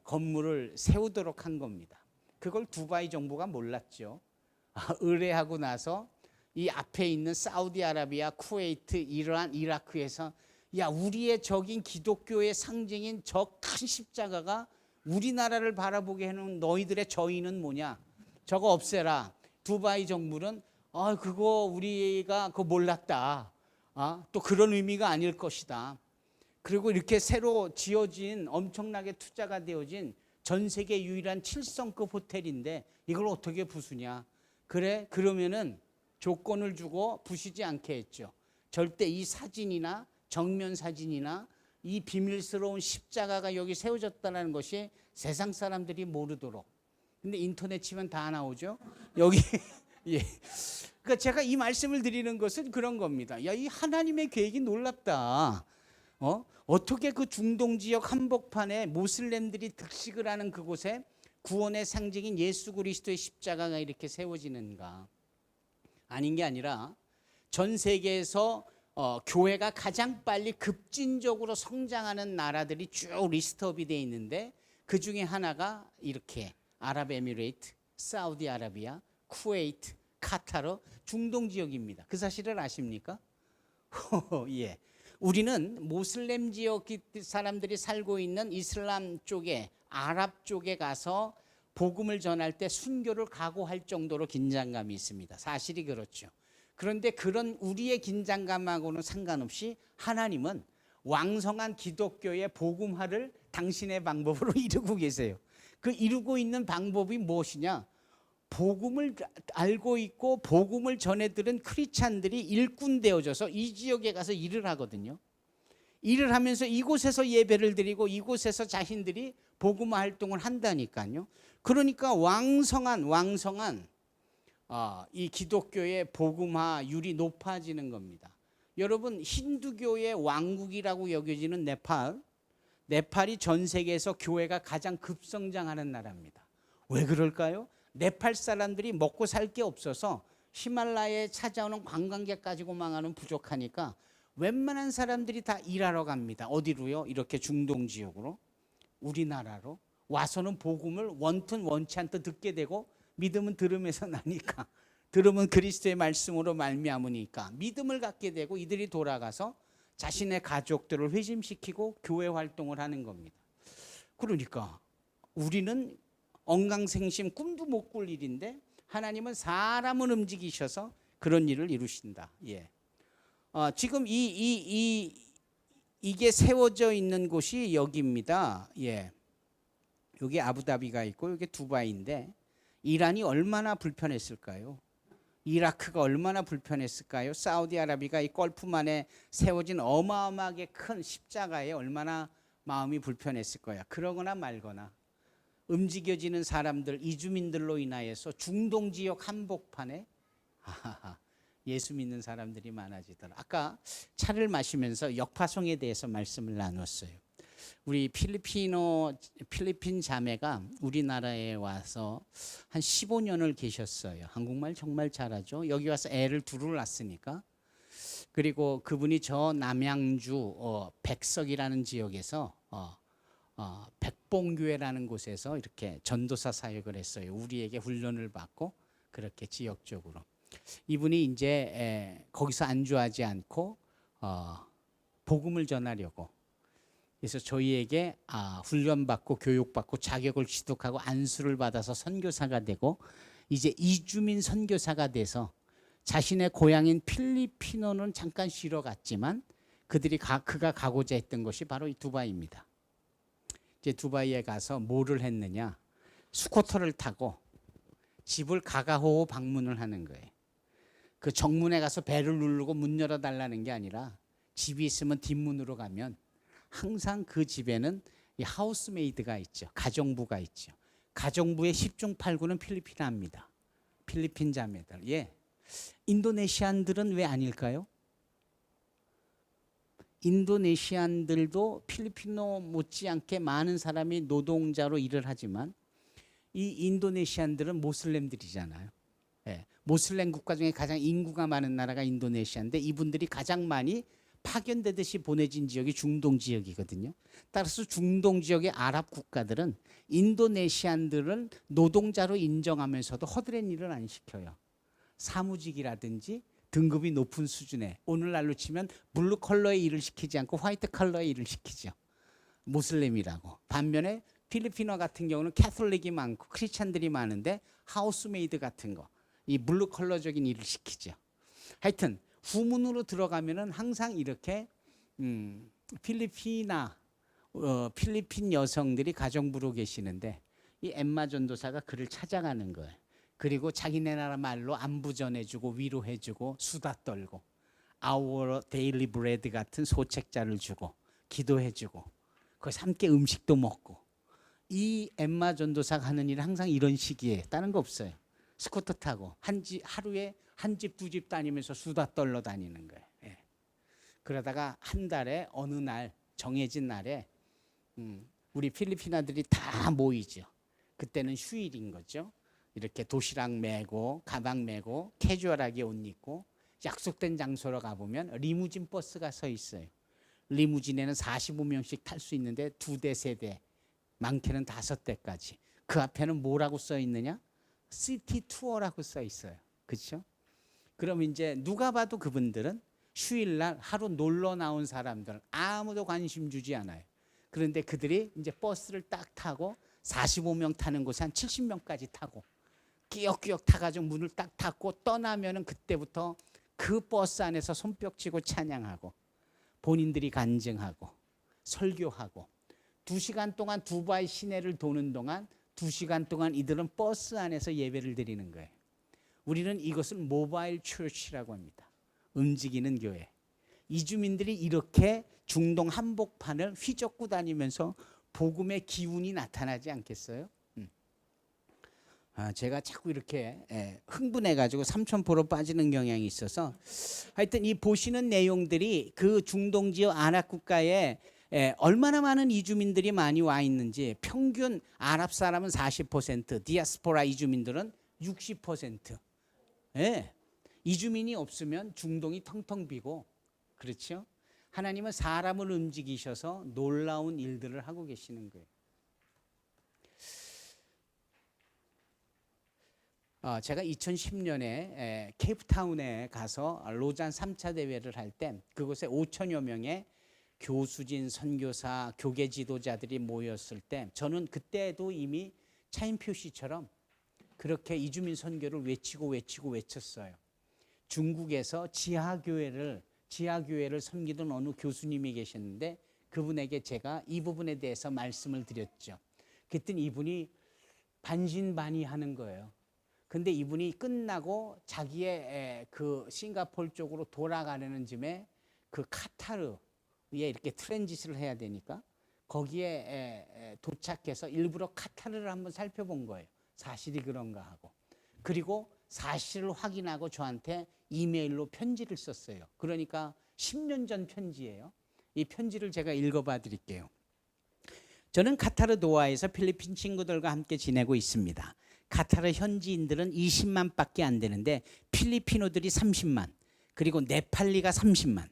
건물을 세우도록 한 겁니다. 그걸 두바이 정부가 몰랐죠. 의뢰하고 나서 이 앞에 있는 사우디아라비아, 쿠웨이트, 이란, 이라크에서 야, 우리의 적인 기독교의 상징인 저 큰 십자가가 우리나라를 바라보게 해놓은 너희들의 저희는 뭐냐? 저거 없애라. 두바이 정부는 그거 우리가 그거 몰랐다. 또 그런 의미가 아닐 것이다. 그리고 이렇게 새로 지어진 엄청나게 투자가 되어진 전 세계 유일한 7성급 호텔인데 이걸 어떻게 부수냐? 그래? 그러면은 조건을 주고 부수지 않게 했죠. 절대 이 사진이나 정면 사진이나 이 비밀스러운 십자가가 여기 세워졌다는 것이 세상 사람들이 모르도록. 근데 인터넷 치면 다 나오죠. 여기 예. 그러니까 제가 이 말씀을 드리는 것은 그런 겁니다. 야, 이 하나님의 계획이 놀랍다. 어떻게 그 중동 지역 한복판에 모슬렘들이 득식을 하는 그곳에 구원의 상징인 예수 그리스도의 십자가가 이렇게 세워지는가? 아닌 게 아니라 전 세계에서 교회가 가장 빨리 급진적으로 성장하는 나라들이 쭉 리스트업이 되어 있는데 그 중에 하나가 이렇게 아랍에미레이트, 사우디아라비아, 쿠웨이트, 카타르, 중동 지역입니다. 그 사실을 아십니까? 예. 우리는 모슬렘 지역 사람들이 살고 있는 이슬람 쪽에, 아랍 쪽에 가서 복음을 전할 때 순교를 각오할 정도로 긴장감이 있습니다. 사실이 그렇죠. 그런데 그런 우리의 긴장감하고는 상관없이 하나님은 왕성한 기독교의 복음화를 당신의 방법으로 이루고 계세요. 그 이루고 있는 방법이 무엇이냐? 복음을 알고 있고 복음을 전해들은 크리스찬들이 일꾼 되어져서 이 지역에 가서 일을 하거든요. 일을 하면서 이곳에서 예배를 드리고 이곳에서 자신들이 복음화 활동을 한다니까요. 그러니까 왕성한 이 기독교의 복음화율이 높아지는 겁니다. 여러분 힌두교의 왕국이라고 여겨지는 네팔이 전 세계에서 교회가 가장 급성장하는 나라입니다. 왜 그럴까요? 네팔 사람들이 먹고 살 게 없어서 히말라야에 찾아오는 관광객 가지고 망하는 부족하니까 웬만한 사람들이 다 일하러 갑니다. 어디로요? 이렇게 중동 지역으로, 우리나라로 와서는 복음을 원튼 원치 않든 듣게 되고 믿음은 들음에서 나니까 들음은 그리스도의 말씀으로 말미암으니까 믿음을 갖게 되고 이들이 돌아가서 자신의 가족들을 회심시키고 교회 활동을 하는 겁니다. 그러니까 우리는 엉강생심 꿈도 못 꿀 일인데 하나님은 사람을 움직이셔서 그런 일을 이루신다. 예. 지금 이게 세워져 있는 곳이 여기입니다. 예. 여기 아부다비가 있고 여기 두바이인데 이란이 얼마나 불편했을까요? 이라크가 얼마나 불편했을까요? 사우디아라비아가 이 걸프만에 세워진 어마어마하게 큰 십자가에 얼마나 마음이 불편했을 거야. 그러거나 말거나 움직여지는 사람들, 이주민들로 인하여서 중동 지역 한복판에 예수 믿는 사람들이 많아지더라. 아까 차를 마시면서 역파송에 대해서 말씀을 나눴어요. 우리 필리핀 자매가 우리나라에 와서 한 15년을 계셨어요. 한국말 정말 잘하죠. 여기 와서 애를 둘을 낳았으니까. 그리고 그분이 저 남양주 백석이라는 지역에서 백봉교회라는 곳에서 이렇게 전도사 사역을 했어요. 우리에게 훈련을 받고 그렇게 지역적으로. 이분이 이제 거기서 안주하지 않고 복음을 전하려고. 그래서 저희에게 훈련받고 교육받고 자격을 취득하고 안수를 받아서 선교사가 되고 이제 이주민 선교사가 돼서 자신의 고향인 필리핀어는 잠깐 쉬러 갔지만 그가 가고자 했던 것이 바로 이 두바이입니다. 이제 두바이에 가서 뭐를 했느냐? 스쿠터를 타고 집을 가가호호 방문을 하는 거예요. 그 정문에 가서 벨을 누르고 문 열어달라는 게 아니라 집이 있으면 뒷문으로 가면 항상 그 집에는 이 하우스메이드가 있죠. 가정부가 있죠. 가정부의 10중 8구는 필리핀어입니다. 필리핀 자매들. 예. 인도네시안들은 왜 아닐까요? 인도네시안들도 필리핀노 못지않게 많은 사람이 노동자로 일을 하지만 이 인도네시안들은 모슬렘들이잖아요. 예, 모슬렘 국가 중에 가장 인구가 많은 나라가 인도네시아인데 이분들이 가장 많이 파견되듯이 보내진 지역이 중동 지역이거든요. 따라서 중동 지역의 아랍 국가들은 인도네시안들은 노동자로 인정하면서도 허드렛 일을 안 시켜요. 사무직이라든지 등급이 높은 수준의, 오늘날로 치면 블루 컬러의 일을 시키지 않고 화이트 컬러의 일을 시키죠. 모슬렘이라고. 반면에 필리핀어 같은 경우는 캐톨릭이 많고 크리스찬들이 많은데 하우스메이드 같은 거, 이 블루 컬러적인 일을 시키죠. 하여튼 후문으로 들어가면은 항상 이렇게 필리핀 여성들이 가정부로 계시는데 이 엠마 전도사가 그를 찾아가는 거예요. 그리고 자기네 나라 말로 안부 전해주고 위로해주고 수다 떨고 Our Daily Bread 같은 소책자를 주고 기도해주고 거기서 함께 음식도 먹고, 이 엠마 전도사가 하는 일은 항상 이런 식이에요. 다른 거 없어요. 스쿠터 타고 하루에 한 집 두 집 다니면서 수다 떨러 다니는 거예요. 예. 그러다가 한 달에 어느 날 정해진 날에 우리 필리핀아들이 다 모이죠. 그때는 휴일인 거죠. 이렇게 도시락 메고 가방 메고 캐주얼하게 옷 입고 약속된 장소로 가보면 리무진 버스가 서 있어요. 리무진에는 45명씩 탈 수 있는데 2대, 3대, 많게는 5대까지. 그 앞에는 뭐라고 써 있느냐? 시티 투어라고 써 있어요. 그렇죠? 그럼 이제 누가 봐도 그분들은 휴일날 하루 놀러 나온 사람들, 아무도 관심 주지 않아요. 그런데 그들이 이제 버스를 딱 타고 45명 타는 곳에 한 70명까지 타고 끼역끼역 타가지고 문을 딱 닫고 떠나면은 그때부터 그 버스 안에서 손뼉치고 찬양하고 본인들이 간증하고 설교하고 2시간 동안 두바이 시내를 도는 동안 2시간 동안 이들은 버스 안에서 예배를 드리는 거예요. 우리는 이것을 모바일 처치라고 합니다. 움직이는 교회. 이주민들이 이렇게 중동 한복판을 휘젓고 다니면서 복음의 기운이 나타나지 않겠어요? 제가 자꾸 이렇게 흥분해가지고 삼천포로 빠지는 경향이 있어서 하여튼 이 보시는 내용들이 그 중동 지역 아랍 국가에 얼마나 많은 이주민들이 많이 와 있는지, 평균 아랍 사람은 40%, 디아스포라 이주민들은 60%. 예. 이주민이 없으면 중동이 텅텅 비고, 그렇죠? 하나님은 사람을 움직이셔서 놀라운 일들을 하고 계시는 거예요. 제가 2010년에 케이프타운에 가서 로잔 3차 대회를 할 때 그곳에 5천여 명의 교수진, 선교사, 교계 지도자들이 모였을 때 저는 그때도 이미 차인표 씨처럼 그렇게 이주민 선교를 외쳤어요. 중국에서 지하교회를 섬기던 어느 교수님이 계셨는데 그분에게 제가 이 부분에 대해서 말씀을 드렸죠. 그랬더니 이분이 반신반의하는 거예요. 근데 이분이 끝나고 자기의 그 싱가포르 쪽으로 돌아가려는 쯤에 그 카타르에 이렇게 트랜짓을 해야 되니까 거기에 도착해서 일부러 카타르를 한번 살펴본 거예요. 사실이 그런가 하고. 그리고 사실을 확인하고 저한테 이메일로 편지를 썼어요. 그러니까 10년 전 편지예요. 이 편지를 제가 읽어봐 드릴게요. 저는 카타르 도하에서 필리핀 친구들과 함께 지내고 있습니다. 카타르 현지인들은 20만 밖에 안 되는데 필리피노들이 30만, 그리고 네팔리가 30만,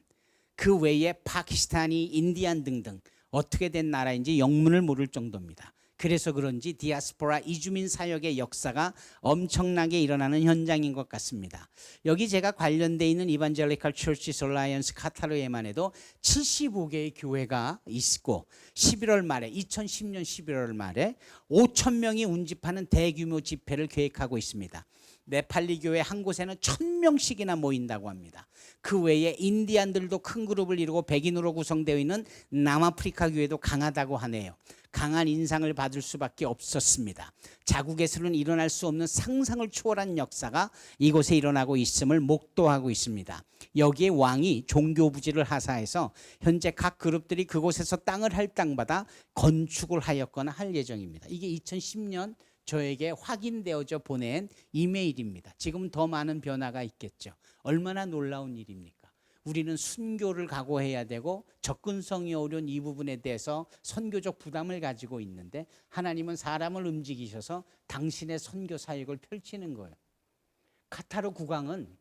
그 외에 파키스탄이, 인디안 등등 어떻게 된 나라인지 영문을 모를 정도입니다. 그래서 그런지 디아스포라 이주민 사역의 역사가 엄청나게 일어나는 현장인 것 같습니다. 여기 제가 관련되어 있는 이반젤리컬 처치스 얼라이언스 카타르에만 해도 75개의 교회가 있고 11월 말에 2010년 11월 말에 5천 명이 운집하는 대규모 집회를 계획하고 있습니다. 네팔리 교회 한 곳에는 1,000명씩이나 모인다고 합니다. 그 외에 인디안들도 큰 그룹을 이루고 백인으로 구성되어 있는 남아프리카 교회도 강하다고 하네요. 강한 인상을 받을 수밖에 없었습니다. 자국에서는 일어날 수 없는 상상을 초월한 역사가 이곳에 일어나고 있음을 목도하고 있습니다. 여기에 왕이 종교부지를 하사해서 현재 각 그룹들이 그곳에서 땅을 할당받아 건축을 하였거나 할 예정입니다. 이게 2010년 저에게 확인되어져 보낸 이메일입니다. 지금 더 많은 변화가 있겠죠. 얼마나 놀라운 일입니까? 우리는 순교를 각오해야 되고 접근성이 어려운 이 부분에 대해서 선교적 부담을 가지고 있는데 하나님은 사람을 움직이셔서 당신의 선교 사역을 펼치는 거예요. 카타르 국왕은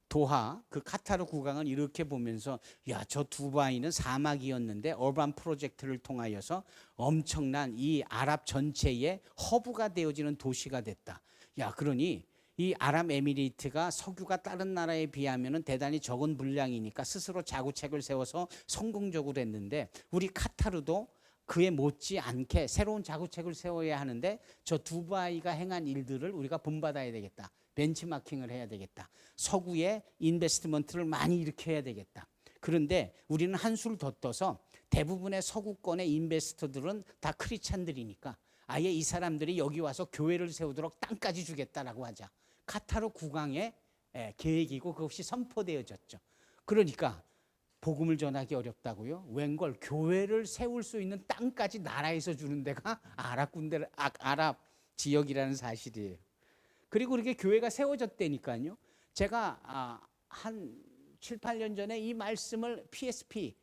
도하 그 카타르 국왕은 이렇게 보면서 야, 저 두바이는 사막이었는데 어반 프로젝트를 통하여서 엄청난 이 아랍 전체의 허브가 되어지는 도시가 됐다. 야, 그러니 이 아랍에미리트가 석유가 다른 나라에 비하면 대단히 적은 분량이니까 스스로 자구책을 세워서 성공적으로 했는데 우리 카타르도 그에 못지않게 새로운 자구책을 세워야 하는데 저 두바이가 행한 일들을 우리가 본받아야 되겠다. 벤치마킹을 해야 되겠다. 서구에 인베스트먼트를 많이 일으켜야 되겠다. 그런데 우리는 한술 더 떠서 대부분의 서구권의 인베스터들은 다 크리스찬들이니까 아예 이 사람들이 여기 와서 교회를 세우도록 땅까지 주겠다라고 하자. 카타르 국왕의 계획이고 그것이 선포되어졌죠. 그러니까 복음을 전하기 어렵다고요? 웬걸 교회를 세울 수 있는 땅까지 나라에서 주는 데가 아랍 지역이라는 사실이에요. 그리고 이렇게 교회가 세워졌다니까요. 제가 한 7, 8년 전에 이 말씀을 PSP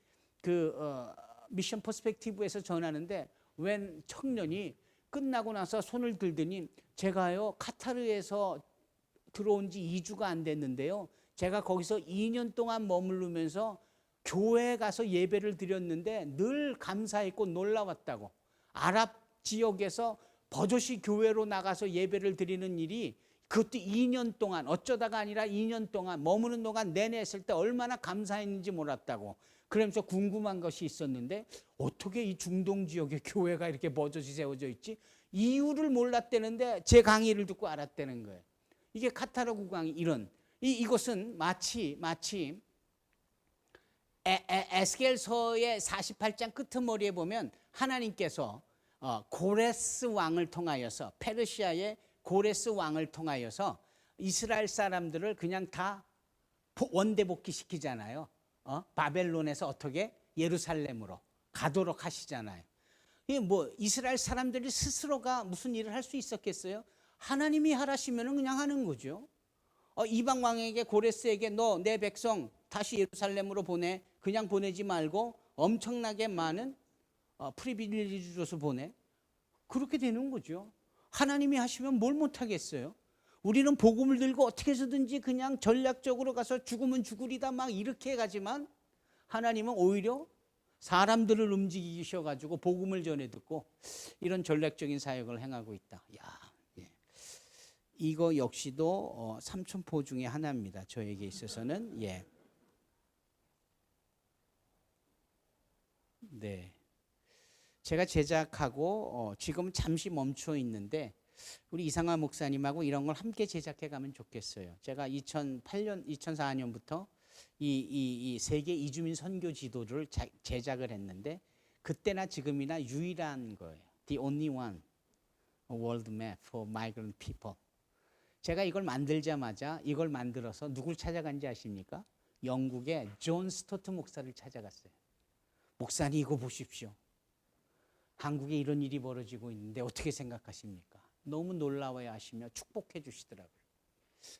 미션 퍼스펙티브에서 전하는데 웬 청년이 끝나고 나서 손을 들더니 제가요 카타르에서 들어온 지 2주가 안 됐는데요. 제가 거기서 2년 동안 머무르면서 교회에 가서 예배를 드렸는데 늘 감사했고 놀라웠다고. 아랍 지역에서 버젓이 교회로 나가서 예배를 드리는 일이 그것도 2년 동안 어쩌다가 아니라 2년 동안 머무는 동안 내내 했을 때 얼마나 감사했는지 몰랐다고. 그러면서 궁금한 것이 있었는데 어떻게 이 중동 지역에 교회가 이렇게 버젓이 세워져 있지? 이유를 몰랐다는데 제 강의를 듣고 알았다는 거예요. 이게 카타르 국왕이 이것은 마치 에스겔서의 48장 끄트머리에 보면 하나님께서 고레스 왕을 통하여서 페르시아의 고레스 왕을 통하여서 이스라엘 사람들을 그냥 다 원대복귀 시키잖아요. 바벨론에서 어떻게 예루살렘으로 가도록 하시잖아요. 이게 뭐 이스라엘 사람들이 스스로가 무슨 일을 할 수 있었겠어요? 하나님이 하라시면 그냥 하는 거죠. 이방 왕에게 고레스에게 너 내 백성 다시 예루살렘으로 보내. 그냥 보내지 말고 엄청나게 많은 프리빌리지 줘서 보내. 그렇게 되는 거죠. 하나님이 하시면 뭘 못하겠어요. 우리는 복음을 들고 어떻게 해서든지 그냥 전략적으로 가서 죽으면 죽으리다 막 이렇게 가지만 하나님은 오히려 사람들을 움직이셔가지고 복음을 전해 듣고 이런 전략적인 사역을 행하고 있다. 야, 예. 이거 역시도 삼천포 중에 하나입니다. 저에게 있어서는 예. 네. 제가 제작하고 지금 잠시 멈춰 있는데 우리 이상화 목사님하고 이런 걸 함께 제작해 가면 좋겠어요. 제가 2008년, 2004년부터 이 세계 이주민 선교 지도를 제작을 했는데 그때나 지금이나 유일한 거예요. The only one world map for migrant people. 제가 이걸 만들자마자 이걸 만들어서 누굴 찾아간지 아십니까? 영국의 존 스토트 목사를 찾아갔어요. 목사님 이거 보십시오. 한국에 이런 일이 벌어지고 있는데 어떻게 생각하십니까? 너무 놀라워야 하시며 축복해 주시더라고요.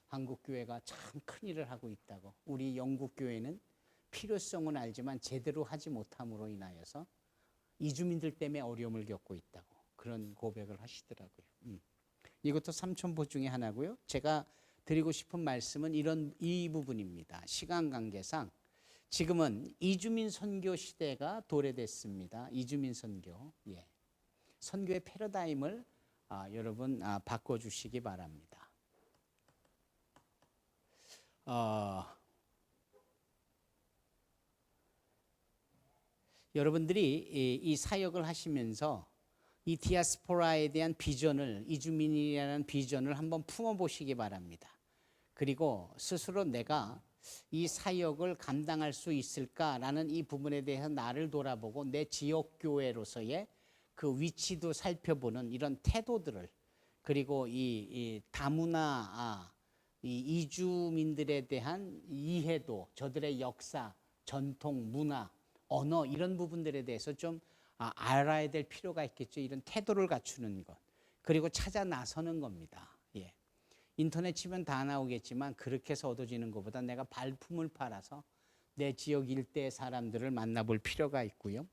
한국 교회가 참 큰 일을 하고 있다고. 우리 영국 교회는 필요성은 알지만 제대로 하지 못함으로 인하여서 이주민들 때문에 어려움을 겪고 있다고. 그런 고백을 하시더라고요. 이것도 삼천포 중에 하나고요. 제가 드리고 싶은 말씀은 이 부분입니다. 시간 관계상 지금은 이주민 선교 시대가 도래됐습니다. 이주민 선교, 예. 선교의 패러다임을 여러분 바꿔주시기 바랍니다. 여러분들이 이 사역을 하시면서 이 디아스포라에 대한 비전을 이주민이라는 비전을 한번 품어보시기 바랍니다. 그리고 스스로 내가 이 사역을 감당할 수 있을까라는 이 부분에 대해서 나를 돌아보고 내 지역교회로서의 그 위치도 살펴보는 이런 태도들을 그리고 이 다문화 이 이주민들에 대한 이해도 저들의 역사, 전통, 문화, 언어 이런 부분들에 대해서 좀 알아야 될 필요가 있겠죠. 이런 태도를 갖추는 것. 그리고 찾아 나서는 겁니다. 예. 인터넷 치면 다 나오겠지만 그렇게 해서 얻어지는 것보다 내가 발품을 팔아서 내 지역 일대의 사람들을 만나볼 필요가 있고요.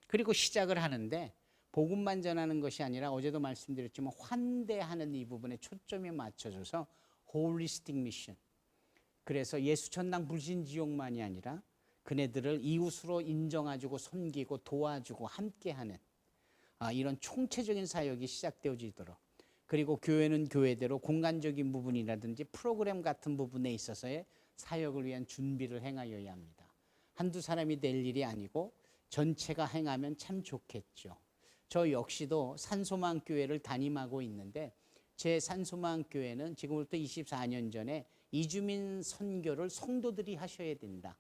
그리고 시작을 하는데 복음만 전하는 것이 아니라 어제도 말씀드렸지만 환대하는 이 부분에 초점이 맞춰져서 홀리스틱 미션. 그래서 예수 천당 불신 지옥만이 아니라 그네들을 이웃으로 인정해주고 섬기고 도와주고 함께하는 이런 총체적인 사역이 시작되어지도록, 그리고 교회는 교회대로 공간적인 부분이라든지 프로그램 같은 부분에 있어서의 사역을 위한 준비를 행하여야 합니다. 한두 사람이 될 일이 아니고 전체가 행하면 참 좋겠죠. 저 역시도 산소망 교회를 담임하고 있는데 제 산소망 교회는 지금부터 24년 전에 이주민 선교를 성도들이 하셔야 된다.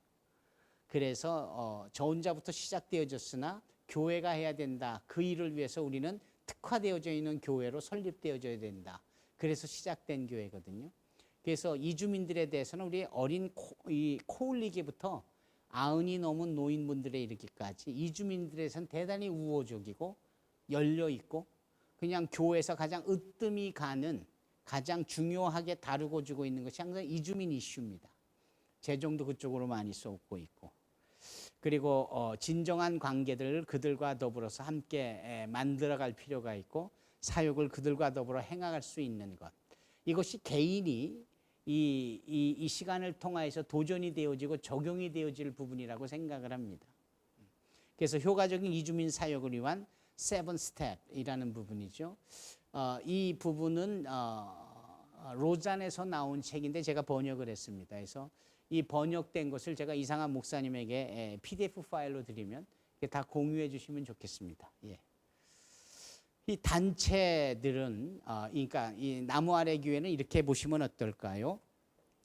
그래서 저 혼자부터 시작되어졌으나 교회가 해야 된다. 그 일을 위해서 우리는 특화되어져 있는 교회로 설립되어져야 된다. 그래서 시작된 교회거든요. 그래서 이주민들에 대해서는 우리 어린 코올리기부터 90이 넘은 노인분들에 이르기까지 이주민들에서는 대단히 우호적이고 열려있고 그냥 교회에서 가장 으뜸이 가는, 가장 중요하게 다루고 주고 있는 것이 항상 이주민 이슈입니다. 재정도 그쪽으로 많이 쏟고 있고, 그리고 진정한 관계들을 그들과 더불어서 함께 만들어갈 필요가 있고 사역을 그들과 더불어 행할 수 있는 것, 이것이 개인이 이 시간을 통하여서 도전이 되어지고 적용이 되어질 부분이라고 생각을 합니다. 그래서 효과적인 이주민 사역을 위한 세븐 스텝이라는 부분이죠. 이 부분은 로잔에서 나온 책인데 제가 번역을 했습니다. 그래서 이 번역된 것을 제가 이상한 목사님에게 PDF 파일로 드리면 다 공유해 주시면 좋겠습니다. 예. 이 단체들은 그러니까 이 나무 아래 교회는 이렇게 보시면 어떨까요?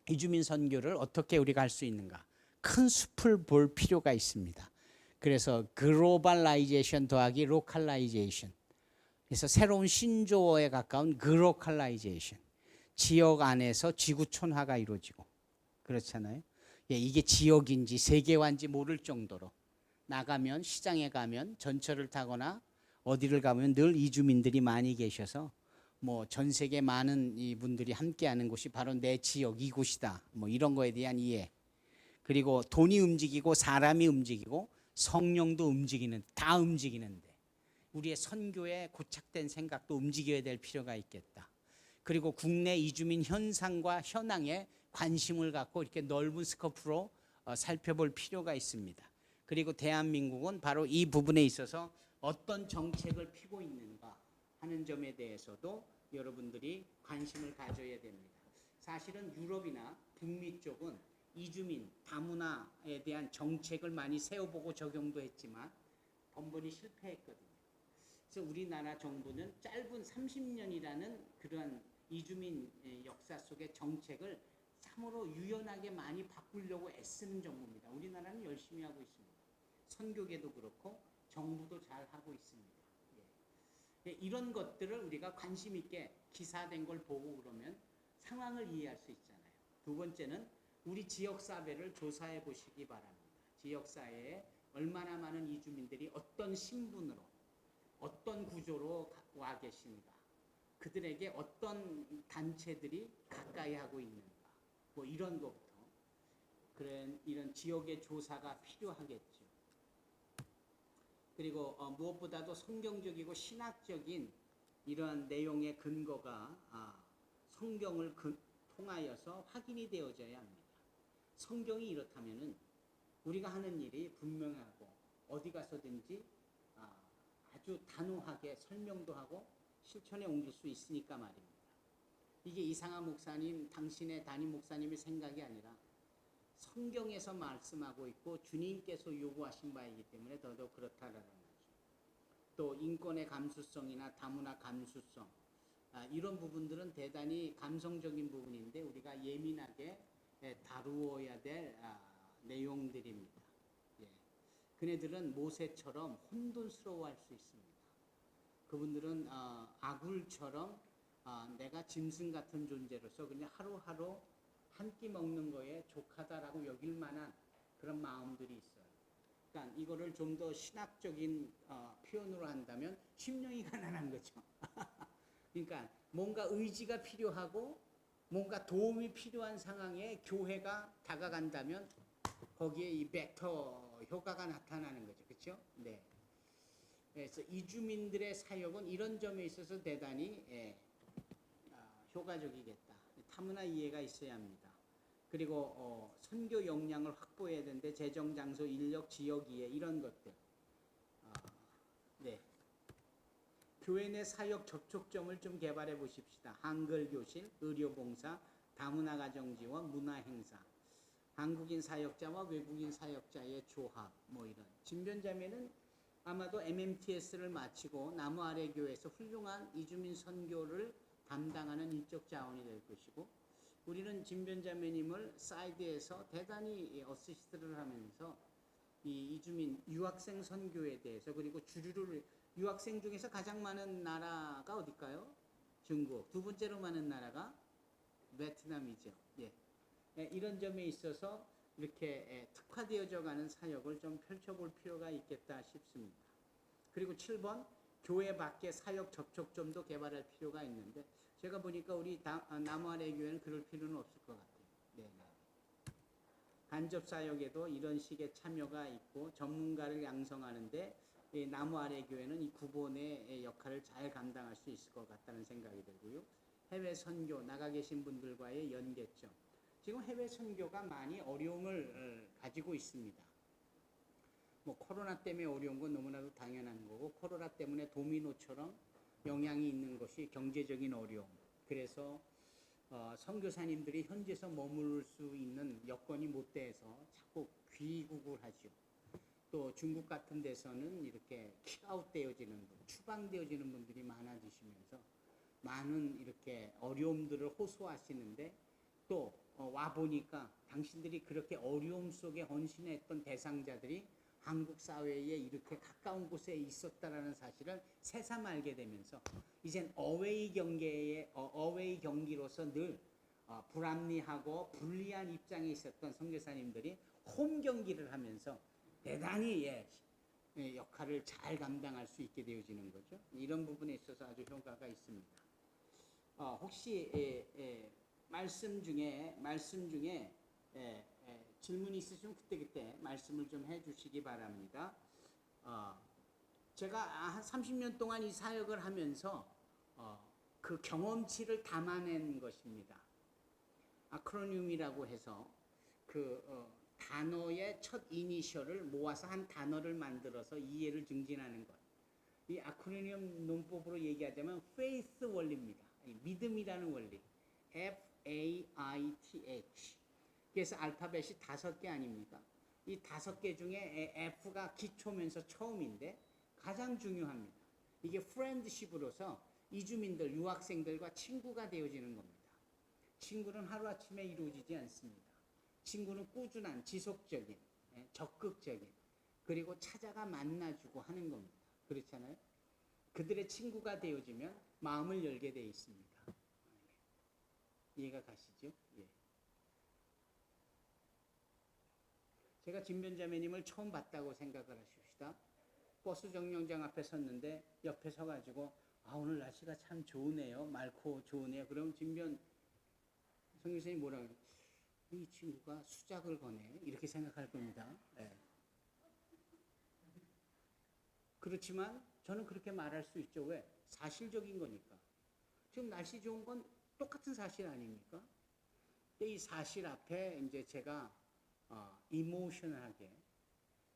이주민 선교를 어떻게 우리가 할 수 있는가? 큰 숲을 볼 필요가 있습니다. 그래서 글로벌라이제이션 더하기 로컬라이제이션. 그래서 새로운 신조어에 가까운 글로컬라이제이션. 지역 안에서 지구촌화가 이루어지고 그렇잖아요. 예, 이게 지역인지 세계화인지 모를 정도로 나가면, 시장에 가면, 전철을 타거나 어디를 가면 늘 이주민들이 많이 계셔서 뭐 전 세계 많은 이분들이 함께하는 곳이 바로 내 지역 이곳이다. 뭐 이런 거에 대한 이해. 그리고 돈이 움직이고 사람이 움직이고 성령도 움직이는, 다 움직이는데 우리의 선교에 고착된 생각도 움직여야 될 필요가 있겠다. 그리고 국내 이주민 현상과 현황에 관심을 갖고 이렇게 넓은 스코프로 살펴볼 필요가 있습니다. 그리고 대한민국은 바로 이 부분에 있어서 어떤 정책을 피고 있는가 하는 점에 대해서도 여러분들이 관심을 가져야 됩니다. 사실은 유럽이나 북미 쪽은 이주민, 다문화에 대한 정책을 많이 세워보고 적용도 했지만 번번이 실패했거든요. 그래서 우리나라 정부는 짧은 30년이라는 그런 이주민 역사 속의 정책을 참으로 유연하게 많이 바꾸려고 애쓰는 정부입니다. 우리나라는 열심히 하고 있습니다. 선교계도 그렇고 정부도 잘 하고 있습니다. 예. 이런 것들을 우리가 관심 있게 기사된 걸 보고 그러면 상황을 이해할 수 있잖아요. 두 번째는 우리 지역사회를 조사해 보시기 바랍니다. 지역사회에 얼마나 많은 이주민들이 어떤 신분으로 어떤 구조로 와 계신가, 그들에게 어떤 단체들이 가까이 하고 있는가, 뭐 이런 것부터 그런 이런 지역의 조사가 필요하겠죠. 그리고 무엇보다도 성경적이고 신학적인 이러한 내용의 근거가 성경을 통하여서 확인이 되어져야 합니다. 성경이 이렇다면은 우리가 하는 일이 분명하고 어디 가서든지 아주 단호하게 설명도 하고 실천에 옮길 수 있으니까 말입니다. 이게 이상한 목사님, 당신의 담임 목사님의 생각이 아니라 성경에서 말씀하고 있고 주님께서 요구하신 바이기 때문에 더더욱 그렇다라는 거죠. 또 인권의 감수성이나 다문화 감수성, 이런 부분들은 대단히 감성적인 부분인데 우리가 예민하게 다루어야 될 내용들입니다. 예. 그네들은 모세처럼 혼돈스러워할 수 있습니다. 그분들은 아굴처럼 내가 짐승 같은 존재로서 그냥 하루하루 한 끼 먹는 거에 족하다라고 여길 만한 그런 마음들이 있어요. 그러니까 이거를 좀 더 신학적인 표현으로 한다면 심령이 가난한 거죠. 그러니까 뭔가 의지가 필요하고 뭔가 도움이 필요한 상황에 교회가 다가간다면 거기에 이 벡터 효과가 나타나는 거죠. 그렇죠? 네. 그래서 이주민들의 사역은 이런 점에 있어서 대단히 효과적이겠다. 타문화 이해가 있어야 합니다. 그리고 선교 역량을 확보해야 되는데 재정, 장소, 인력, 지역 이해 이런 것들. 네. 교회 내 사역 접촉점을 좀 개발해 보십시다. 한글 교실, 의료 봉사, 다문화 가정 지원, 문화 행사. 한국인 사역자와 외국인 사역자의 조합 뭐 이런. 진변자매는 아마도 MMTS를 마치고 나무 아래 교회에서 훌륭한 이주민 선교를 담당하는 인적 자원이 될 것이고, 우리는 진변자매님을 사이드에서 대단히 어시스트를 하면서 이 이주민 유학생 선교에 대해서, 그리고 주류를 유학생 중에서 가장 많은 나라가 어딜까요? 중국. 두 번째로 많은 나라가 베트남이죠. 예. 이런 점에 있어서 이렇게 특화되어져 가는 사역을 좀 펼쳐볼 필요가 있겠다 싶습니다. 그리고 7번 교회 밖에 사역 접촉점도 개발할 필요가 있는데, 제가 보니까 우리 나무 아래 교회는 그럴 필요는 없을 것 같아요. 네. 간접 사역에도 이런 식의 참여가 있고 전문가를 양성하는데 나무 아래 교회는 이 구본의 역할을 잘 감당할 수 있을 것 같다는 생각이 들고요. 해외 선교 나가 계신 분들과의 연계점. 지금 해외 선교가 많이 어려움을 가지고 있습니다. 뭐 코로나 때문에 어려운 건 너무나도 당연한 거고, 코로나 때문에 도미노처럼 영향이 있는 것이 경제적인 어려움. 그래서 선교사님들이 현지에서 머물 수 있는 여건이 못 돼서 자꾸 귀국을 하죠. 또 중국 같은 데서는 이렇게 킥아웃 되어지는 분, 추방되어지는 분들이 많아지시면서 많은 이렇게 어려움들을 호소하시는데, 또 와 보니까 당신들이 그렇게 어려움 속에 헌신했던 대상자들이 한국 사회에 이렇게 가까운 곳에 있었다라는 사실을 새삼 알게 되면서 이젠 어웨이 경기로서 늘 불합리하고 불리한 입장에 있었던 선교사님들이 홈 경기를 하면서 대단히 역할을 잘 감당할 수 있게 되어지는 거죠. 이런 부분에 있어서 아주 효과가 있습니다. 혹시 말씀 중에 질문이 있으시면 그때 말씀을 좀 해주시기 바랍니다. 제가 한 30년 동안 이 사역을 하면서 그 경험치를 담아낸 것입니다. 아크로늄이라고 해서 그 단어의 첫 이니셜을 모아서 한 단어를 만들어서 이해를 증진하는 것. 이 아크로늄 논법으로 얘기하자면 faith 원리입니다. 믿음이라는 원리. FAITH. 그래서 알파벳이 5개 아닙니까? 이 5개 중에 F가 기초면서 처음인데 가장 중요합니다. 이게 프렌드십으로서 이주민들, 유학생들과 친구가 되어지는 겁니다. 친구는 하루아침에 이루어지지 않습니다. 친구는 꾸준한, 지속적인, 적극적인, 그리고 찾아가 만나주고 하는 겁니다. 그렇잖아요? 그들의 친구가 되어지면 마음을 열게 되어 있습니다. 이해가 가시죠? 예. 제가 진변자매님을 처음 봤다고 생각을 하십시다. 버스 정류장 앞에 섰는데 옆에 서가지고 오늘 날씨가 참 좋으네요. 맑고 좋으네요. 그럼 진변 성교사님 뭐라 그래요? 이 친구가 수작을 거네. 이렇게 생각할 겁니다. 예. 그렇지만 저는 그렇게 말할 수 있죠. 왜? 사실적인 거니까. 지금 날씨 좋은 건 똑같은 사실 아닙니까? 이 사실 앞에 이제 제가 이모셔널하게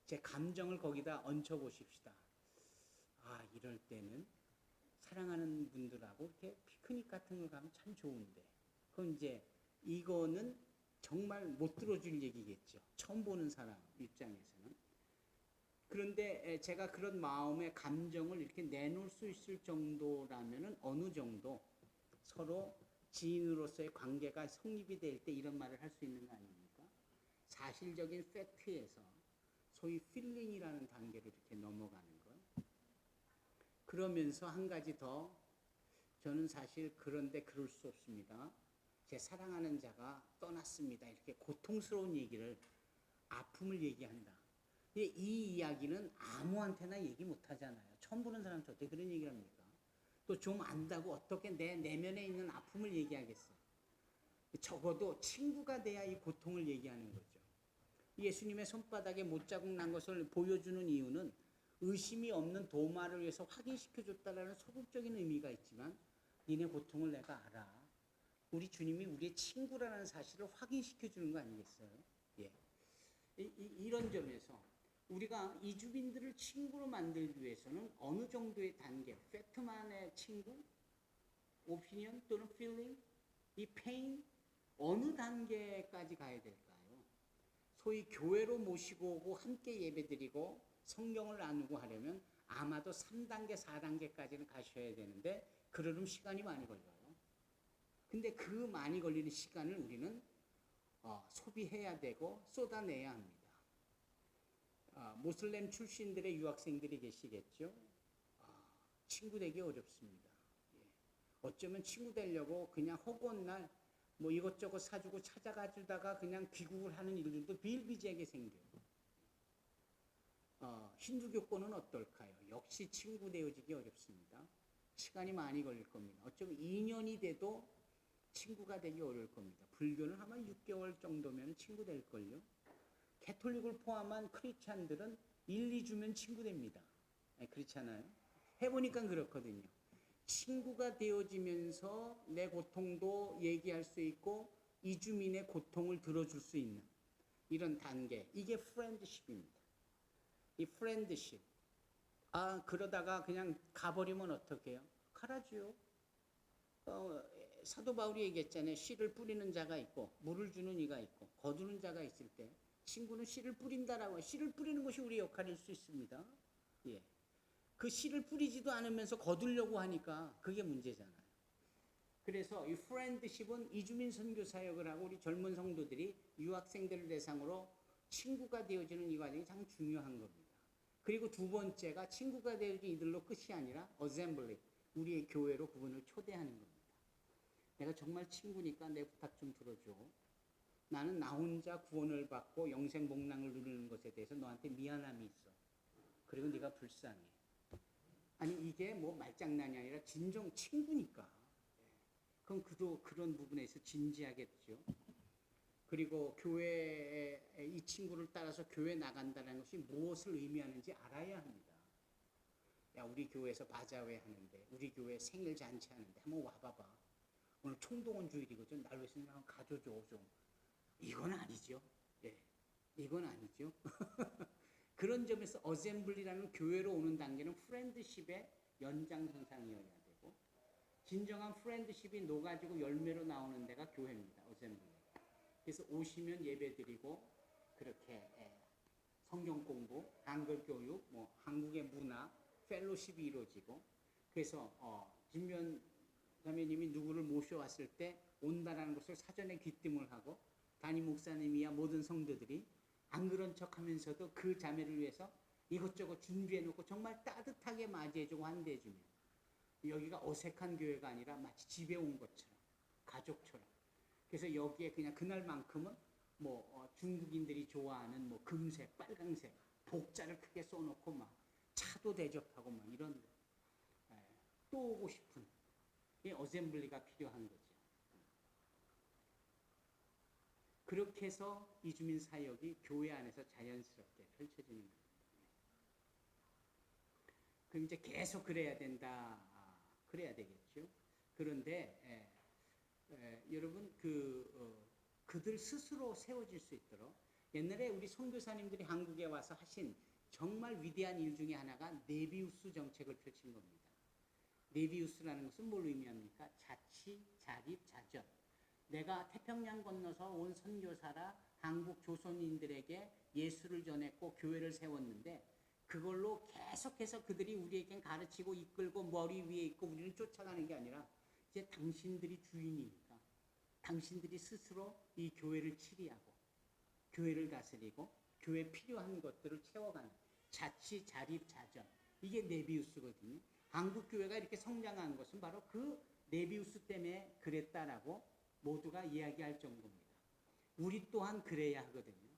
제 감정을 거기다 얹혀 보십시다. 이럴 때는 사랑하는 분들하고 이렇게 피크닉 같은 거 가면 참 좋은데. 그럼 이제 이거는 정말 못 들어줄 얘기겠죠. 처음 보는 사람 입장에서는. 그런데 제가 그런 마음의 감정을 이렇게 내놓을 수 있을 정도라면은 어느 정도 서로 지인으로서의 관계가 성립이 될 때 이런 말을 할 수 있는 거 아닙니까? 사실적인 팩트에서 소위 필링이라는 단계로 이렇게 넘어가는 것. 그러면서 한 가지 더, 저는 사실 그런데 그럴 수 없습니다. 제 사랑하는 자가 떠났습니다. 이렇게 고통스러운 얘기를, 아픔을 얘기한다. 이 이야기는 아무한테나 얘기 못 하잖아요. 처음 보는 사람한테 어떻게 그런 얘기를 합니까? 또 좀 안다고 어떻게 내 내면에 있는 아픔을 얘기하겠어요. 적어도 친구가 돼야 이 고통을 얘기하는 거죠. 예수님의 손바닥에 못자국 난 것을 보여주는 이유는 의심이 없는 도마를 위해서 확인시켜줬다라는 소극적인 의미가 있지만 니네 고통을 내가 알아. 우리 주님이 우리의 친구라는 사실을 확인시켜주는 거 아니겠어요? 예. 이런 점에서 우리가 이주민들을 친구로 만들기 위해서는 어느 정도의 단계, 팩트만의 친구, 오피니언 또는 필링, 이 페인, 어느 단계까지 가야 될까요? 소위 교회로 모시고 오고 함께 예배드리고 성경을 나누고 하려면 아마도 3단계, 4단계까지는 가셔야 되는데 그러려면 시간이 많이 걸려요. 근데 그 많이 걸리는 시간을 우리는 소비해야 되고 쏟아내야 합니다. 모슬렘 출신들의 유학생들이 계시겠죠. 친구 되기 어렵습니다. 예. 어쩌면 친구 되려고 그냥 허구한 날 뭐 이것저것 사주고 찾아가 주다가 그냥 귀국을 하는 일들도 비일비재하게 생겨요. 힌두교권은 어떨까요? 역시 친구 되어지기 어렵습니다. 시간이 많이 걸릴 겁니다. 어쩌면 2년이 돼도 친구가 되기 어려울 겁니다. 불교는 아마 6개월 정도면 친구 될걸요. 캐톨릭을 포함한 크리스찬들은 1, 2주면 친구 됩니다. 그렇잖아요. 해보니까 그렇거든요. 친구가 되어지면서 내 고통도 얘기할 수 있고 이주민의 고통을 들어줄 수 있는 이런 단계, 이게 프렌드십입니다. 이 프렌드십. 그러다가 그냥 가버리면 어떡해요? 가라지요. 사도 바울이 얘기했잖아요. 씨를 뿌리는 자가 있고 물을 주는 이가 있고 거두는 자가 있을 때 친구는 씨를 뿌린다라고. 씨를 뿌리는 것이 우리 역할일 수 있습니다. 예. 그 씨를 뿌리지도 않으면서 거두려고 하니까 그게 문제잖아요. 그래서 이 프렌드십은 이주민 선교 사역을 하고 우리 젊은 성도들이 유학생들을 대상으로 친구가 되어지는 이 과정이 참 중요한 겁니다. 그리고 두 번째가 친구가 되어진 이들로 끝이 아니라 어셈블리, 우리의 교회로 그분을 초대하는 겁니다. 내가 정말 친구니까 내 부탁 좀 들어줘. 나는 나 혼자 구원을 받고 영생 복락을 누리는 것에 대해서 너한테 미안함이 있어. 그리고 네가 불쌍해. 아니 이게 뭐 말장난이 아니라 진정 친구니까. 그럼 그도 그런 부분에서 진지하겠죠. 그리고 교회에 이 친구를 따라서 교회 나간다는 것이 무엇을 의미하는지 알아야 합니다. 야, 우리 교회에서 바자회 하는데, 우리 교회 생일 잔치 하는데 한번 와봐봐. 오늘 총동원 주일이거든. 날 위해서 그냥 가져줘 좀. 이건 아니죠. 예, 이건 아니죠. 그런 점에서 어셈블리라는 교회로 오는 단계는 프렌드십의 연장선상이어야 되고, 진정한 프렌드십이 녹아지고 열매로 나오는 데가 교회입니다. 어셈블리. 그래서 오시면 예배드리고 그렇게 성경 공부, 한글 교육, 뭐 한국의 문화, 펠로십이 이루어지고, 그래서 진면 자매님이 누구를 모셔왔을 때 온다라는 것을 사전에 귀띔을 하고 담임 목사님이야 모든 성도들이 안 그런 척하면서도 그 자매를 위해서 이것저것 준비해놓고 정말 따뜻하게 맞이해주고 환대해주며, 여기가 어색한 교회가 아니라 마치 집에 온 것처럼 가족처럼. 그래서 여기에 그냥 그날만큼은 뭐 중국인들이 좋아하는 뭐 금색, 빨강색 복자를 크게 써놓고 막 차도 대접하고 막 이런 또 오고 싶은 이 어셈블리가 필요한 거죠. 그렇게 해서 이주민 사역이 교회 안에서 자연스럽게 펼쳐지는 겁니다. 그럼 이제 계속 그래야 된다. 그래야 되겠죠. 그런데 여러분 그들 스스로 세워질 수 있도록 옛날에 우리 선교사님들이 한국에 와서 하신 정말 위대한 일 중에 하나가 네비우스 정책을 펼친 겁니다. 네비우스라는 것은 뭘 의미합니까? 자치, 자립, 자전. 내가 태평양 건너서 온 선교사라 한국 조선인들에게 예수를 전했고 교회를 세웠는데 그걸로 계속해서 그들이 우리에겐 가르치고 이끌고 머리 위에 있고 우리는 쫓아가는 게 아니라 이제 당신들이 주인이니까 당신들이 스스로 이 교회를 치리하고 교회를 다스리고 교회에 필요한 것들을 채워가는 자치, 자립, 자전. 이게 네비우스거든요. 한국 교회가 이렇게 성장한 것은 바로 그 네비우스 때문에 그랬다라고 모두가 이야기할 정도입니다. 우리 또한 그래야 하거든요.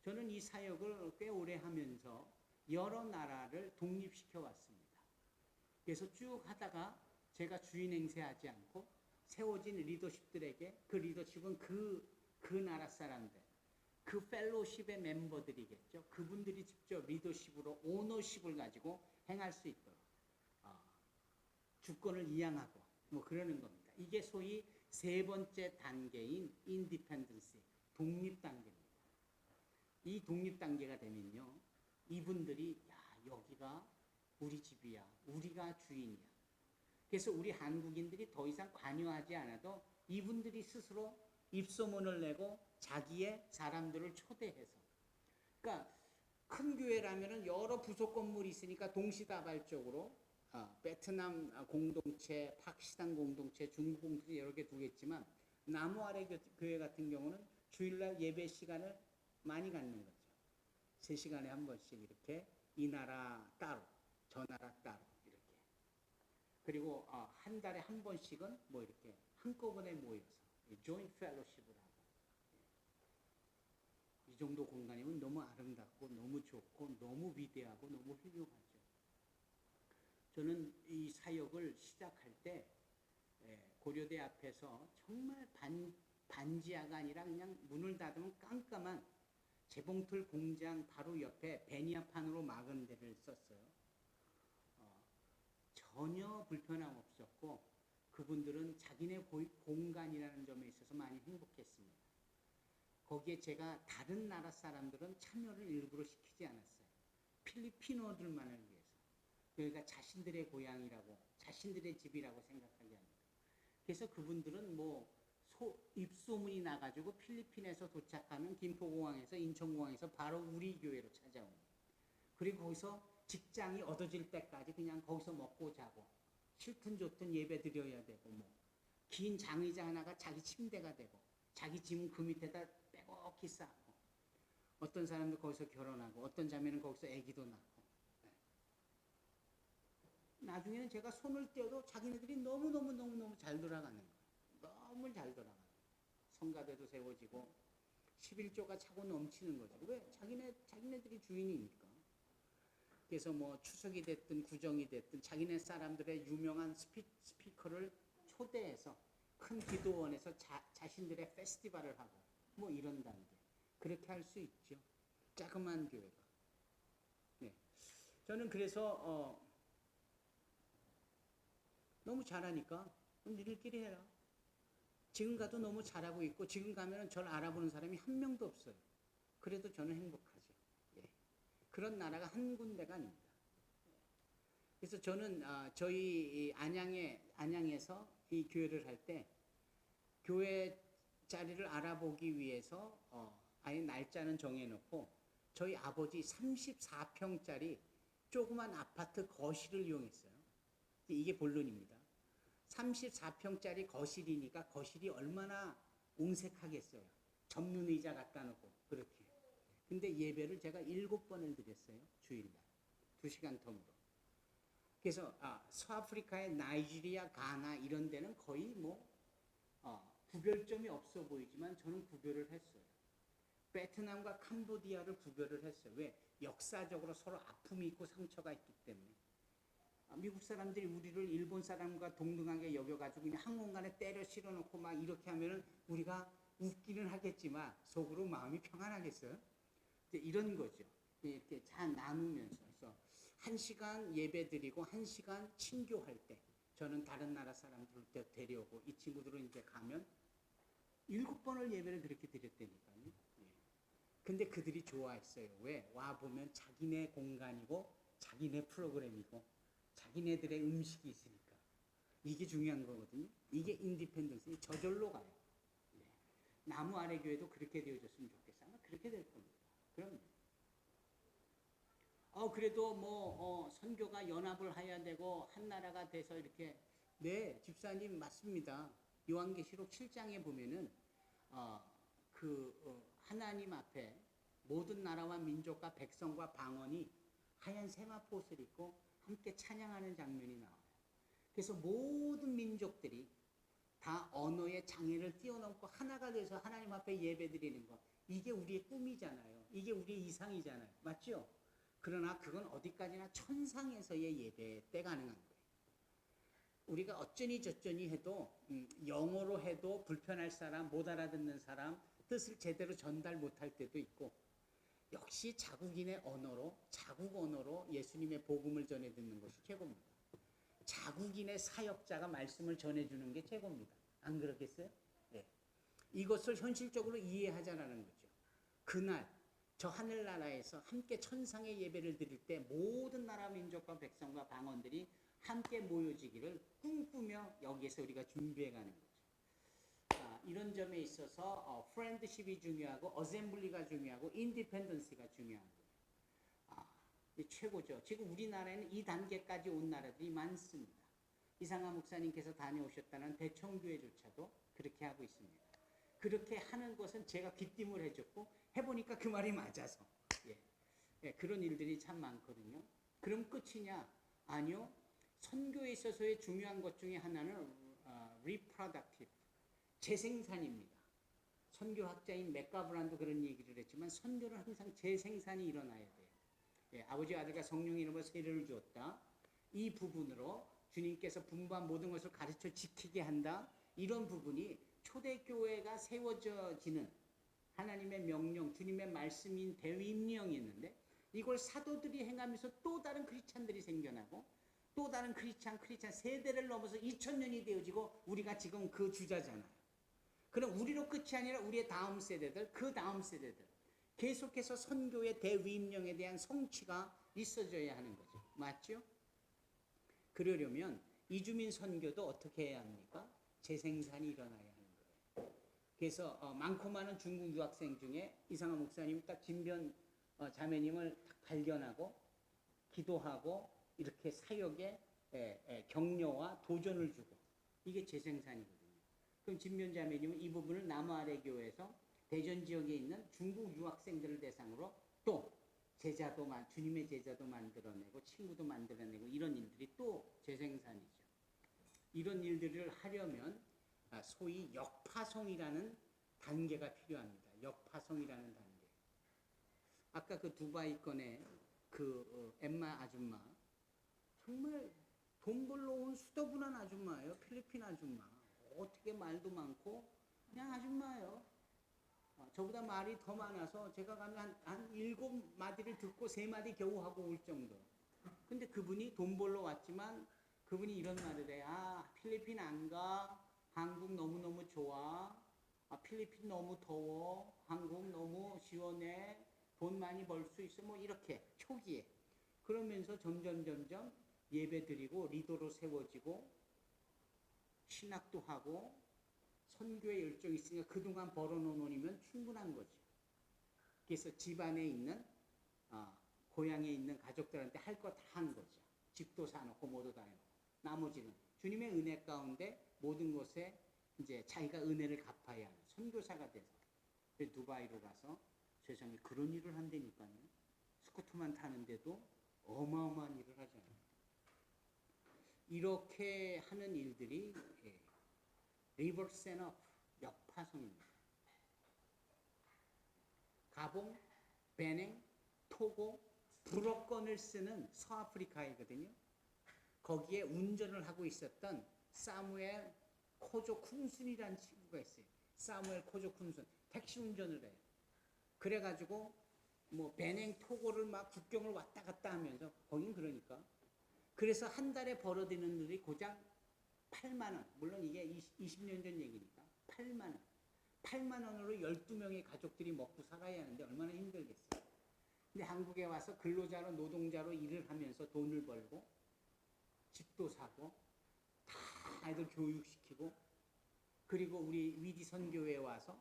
저는 이 사역을 꽤 오래 하면서 여러 나라를 독립시켜 왔습니다. 그래서 쭉 하다가 제가 주인 행세하지 않고 세워진 리더십들에게 그 리더십은 그 나라 사람들, 그 펠로십의 멤버들이겠죠. 그분들이 직접 리더십으로 오너십을 가지고 행할 수 있도록 주권을 이양하고 뭐 그러는 겁니다. 이게 소위 세 번째 단계인 인디펜던시, 독립 단계입니다. 이 독립 단계가 되면요, 이분들이 야, 여기가 우리 집이야, 우리가 주인이야. 그래서 우리 한국인들이 더 이상 관여하지 않아도 이분들이 스스로 입소문을 내고 자기의 사람들을 초대해서, 그러니까 큰 교회라면은 여러 부속 건물이 있으니까 동시다발적으로 베트남 공동체, 파키스탄 공동체, 중국 공동체 여러 개 두겠지만 나무 아래 교회 같은 경우는 주일날 예배 시간을 많이 갖는 거죠. 3시간에 한 번씩 이렇게 이 나라 따로, 저 나라 따로 이렇게. 그리고 한 달에 한 번씩은 뭐 이렇게 한꺼번에 모여서 joint fellowship을 하고. 이 정도 공간이면 너무 아름답고 너무 좋고 너무 위대하고 너무 훌륭하죠. 저는 이 사역을 시작할 때 고려대 앞에서 정말 반지하가 아니라 그냥 문을 닫으면 깜깜한 재봉틀 공장 바로 옆에 베니아판으로 막은 데를 썼어요. 전혀 불편함 없었고 그분들은 자기네 공간이라는 점에 있어서 많이 행복했습니다. 거기에 제가 다른 나라 사람들은 참여를 일부러 시키지 않았어요. 필리핀어들만을 위해서. 여기가 자신들의 고향이라고, 자신들의 집이라고 생각하게 합니다. 그래서 그분들은 뭐 입소문이 나가지고 필리핀에서 도착하면 김포공항에서 인천공항에서 바로 우리 교회로 찾아옵니다. 그리고 거기서 직장이 얻어질 때까지 그냥 거기서 먹고 자고 싫든 좋든 예배 드려야 되고 뭐 긴 장의자 하나가 자기 침대가 되고 자기 짐은 그 밑에다 빼곡히 쌓고 어떤 사람도 거기서 결혼하고 어떤 자매는 거기서 아기도 낳고 나중에는 제가 손을 떼어도 자기네들이 너무너무 잘 돌아가는 거예요. 너무 잘 돌아가요. 성가대도 세워지고 11조가 차고 넘치는 거죠. 왜? 자기네들이 주인이니까. 그래서 뭐 추석이 됐든 구정이 됐든 자기네 사람들의 유명한 스피커를 초대해서 큰 기도원에서 자신들의 페스티벌을 하고 뭐 이런 단계. 그렇게 할 수 있죠. 자그마한 교회가. 네. 저는 그래서 너무 잘하니까 니들끼리 해라. 지금 가도 너무 잘하고 있고 지금 가면은 저를 알아보는 사람이 한 명도 없어요. 그래도 저는 행복하죠. 예. 그런 나라가 한 군데가 아닙니다. 그래서 저는 저희 안양에서 이 교회를 할 때 교회 자리를 알아보기 위해서 아예 날짜는 정해놓고 저희 아버지 34평짜리 조그만 아파트 거실을 이용했어요. 이게 본론입니다. 34평짜리 거실이니까 거실이 얼마나 옹색하겠어요. 접는 의자 갖다 놓고 그렇게. 근데 예배를 제가 7번을 드렸어요. 주일날. 2시간 텀으로. 그래서 서아프리카의 나이지리아, 가나 이런 데는 거의 뭐 구별점이 없어 보이지만 저는 구별을 했어요. 베트남과 캄보디아를 구별을 했어요. 왜? 역사적으로 서로 아픔이 있고 상처가 있기 때문에. 미국 사람들이 우리를 일본 사람과 동등하게 여겨가지고 그냥 한 공간에 때려 실어놓고 막 이렇게 하면은 우리가 웃기는 하겠지만 속으로 마음이 평안하겠어요? 이런 거죠. 이렇게 잘 나누면서. 그래서 1시간 예배 드리고 1시간 친교할 때 저는 다른 나라 사람들을 데려오고 이 친구들은 이제 가면 7번을 예배를 그렇게 드렸다니까요. 예. 근데 그들이 좋아했어요. 왜? 와보면 자기네 공간이고 자기네 프로그램이고 자기네들의 음식이 있으니까. 이게 중요한 거거든요. 이게 인디펜던스. 저절로 가요. 예. 나무 아래 교회도 그렇게 되어졌으면 좋겠어요. 아마 그렇게 될 겁니다. 그럼요. 그래도 뭐 선교가 연합을 해야 되고 한 나라가 돼서 이렇게. 네, 집사님 맞습니다. 요한계시록 7장에 보면은 하나님 앞에 모든 나라와 민족과 백성과 방언이 하얀 세마포 옷을 입고 함께 찬양하는 장면이 나와요. 그래서 모든 민족들이 다 언어의 장애를 뛰어넘고 하나가 돼서 하나님 앞에 예배드리는 것. 이게 우리의 꿈이잖아요. 이게 우리의 이상이잖아요. 맞죠? 그러나 그건 어디까지나 천상에서의 예배 때 가능한 거예요. 우리가 어쩌니 저쩌니 해도 영어로 해도 불편할 사람, 못 알아듣는 사람, 뜻을 제대로 전달 못할 때도 있고, 역시 자국인의 언어로, 자국 언어로 예수님의 복음을 전해 듣는 것이 최고입니다. 자국인의 사역자가 말씀을 전해주는 게 최고입니다. 안 그렇겠어요? 네. 이것을 현실적으로 이해하자라는 거죠. 그날 저 하늘나라에서 함께 천상의 예배를 드릴 때 모든 나라 민족과 백성과 방언들이 함께 모여지기를 꿈꾸며 여기에서 우리가 준비해가는 거죠. 이런 점에 있어서 프렌드십이 중요하고 어셈블리가 중요하고 인디펜던스가 중요한 거예요. 최고죠. 지금 우리나라에는 이 단계까지 온 나라들이 많습니다. 이상하 목사님께서 다녀오셨다는 대청교회조차도 그렇게 하고 있습니다. 그렇게 하는 것은 제가 귀띔을 해줬고 해보니까 그 말이 맞아서 그런 일들이 참 많거든요. 그럼 끝이냐? 아니요. 선교에 있어서의 중요한 것 중에 하나는 reproductive, 재생산입니다. 선교학자인 맥가브란도 그런 얘기를 했지만 선교는 항상 재생산이 일어나야 돼요. 아버지 아들과 성령의 이름으로 세례를 주었다. 이 부분으로 주님께서 분부한 모든 것을 가르쳐 지키게 한다. 이런 부분이 초대교회가 세워지는 하나님의 명령, 주님의 말씀인 대위임령이 있는데 이걸 사도들이 행하면서 또 다른 크리스찬들이 생겨나고 또 다른 크리스찬 세대를 넘어서 2000년이 되어지고 우리가 지금 그 주자잖아요. 그럼 우리로 끝이 아니라 우리의 다음 세대들, 그 다음 세대들 계속해서 선교의 대위임령에 대한 성취가 있어져야 하는 거죠. 맞죠? 그러려면 이주민 선교도 어떻게 해야 합니까? 재생산이 일어나야 하는 거예요. 그래서 많고 많은 중국 유학생 중에 이상하 목사님이 딱 진변 자매님을 딱 발견하고 기도하고 이렇게 사역에 격려와 도전을 주고 이게 재생산이거든요. 그럼 진변 자매님은 이 부분을 남아래 교회에서 대전 지역에 있는 중국 유학생들을 대상으로 또 주님의 제자도 만들어내고 친구도 만들어내고 이런 일들이 또 재생산이죠. 이런 일들을 하려면 소위 역파송이라는 단계가 필요합니다. 역파송이라는 단계. 아까 그 두바이 건에 그 엠마 아줌마 정말 돈 벌러 온 수더분한 아줌마예요. 필리핀 아줌마. 어떻게 말도 많고 그냥 아줌마예요. 저보다 말이 더 많아서 제가 가면 한 7마디를 듣고 3마디 겨우 하고 올 정도. 근데 그분이 돈 벌러 왔지만 그분이 이런 말을 해. 필리핀 안 가. 한국 너무너무 좋아. 필리핀 너무 더워. 한국 너무 시원해. 돈 많이 벌 수 있어. 뭐 이렇게 초기에. 그러면서 점점 예배 드리고 리더로 세워지고 신학도 하고 선교의 열정이 있으니까 그동안 벌어놓은 돈이면 충분한 거죠. 그래서 집안에 있는 고향에 있는 가족들한테 할 거 다 한 거죠. 집도 사놓고 뭐도 다 해놓고 나머지는 주님의 은혜 가운데 모든 것에 이제 자기가 은혜를 갚아야 하는 선교사가 돼서 두바이로 가서 세상에 그런 일을 한다니까요. 스쿠터만 타는데도 어마어마한 일을 하잖아요. 이렇게 하는 일들이 리버스 앤업 역파송입니다. 가봉, 베냉, 토고, 불어권을 쓰는 서아프리카이거든요. 거기에 운전을 하고 있었던 사무엘 코조 쿤순이라는 친구가 있어요. 사무엘 코조 쿤순 택시 운전을 해요. 그래가지고 뭐 베냉, 토고를 막 국경을 왔다 갔다 하면서 거긴 그러니까 그래서 한 달에 벌어들이는 일이 고작 8만 원. 물론 이게 20년 전 얘기니까 8만 원. 8만 원으로 12명의 가족들이 먹고 살아야 하는데 얼마나 힘들겠어요. 근데 한국에 와서 근로자로 노동자로 일을 하면서 돈을 벌고 집도 사고 다 아이들 교육시키고 그리고 우리 위디 선교회에 와서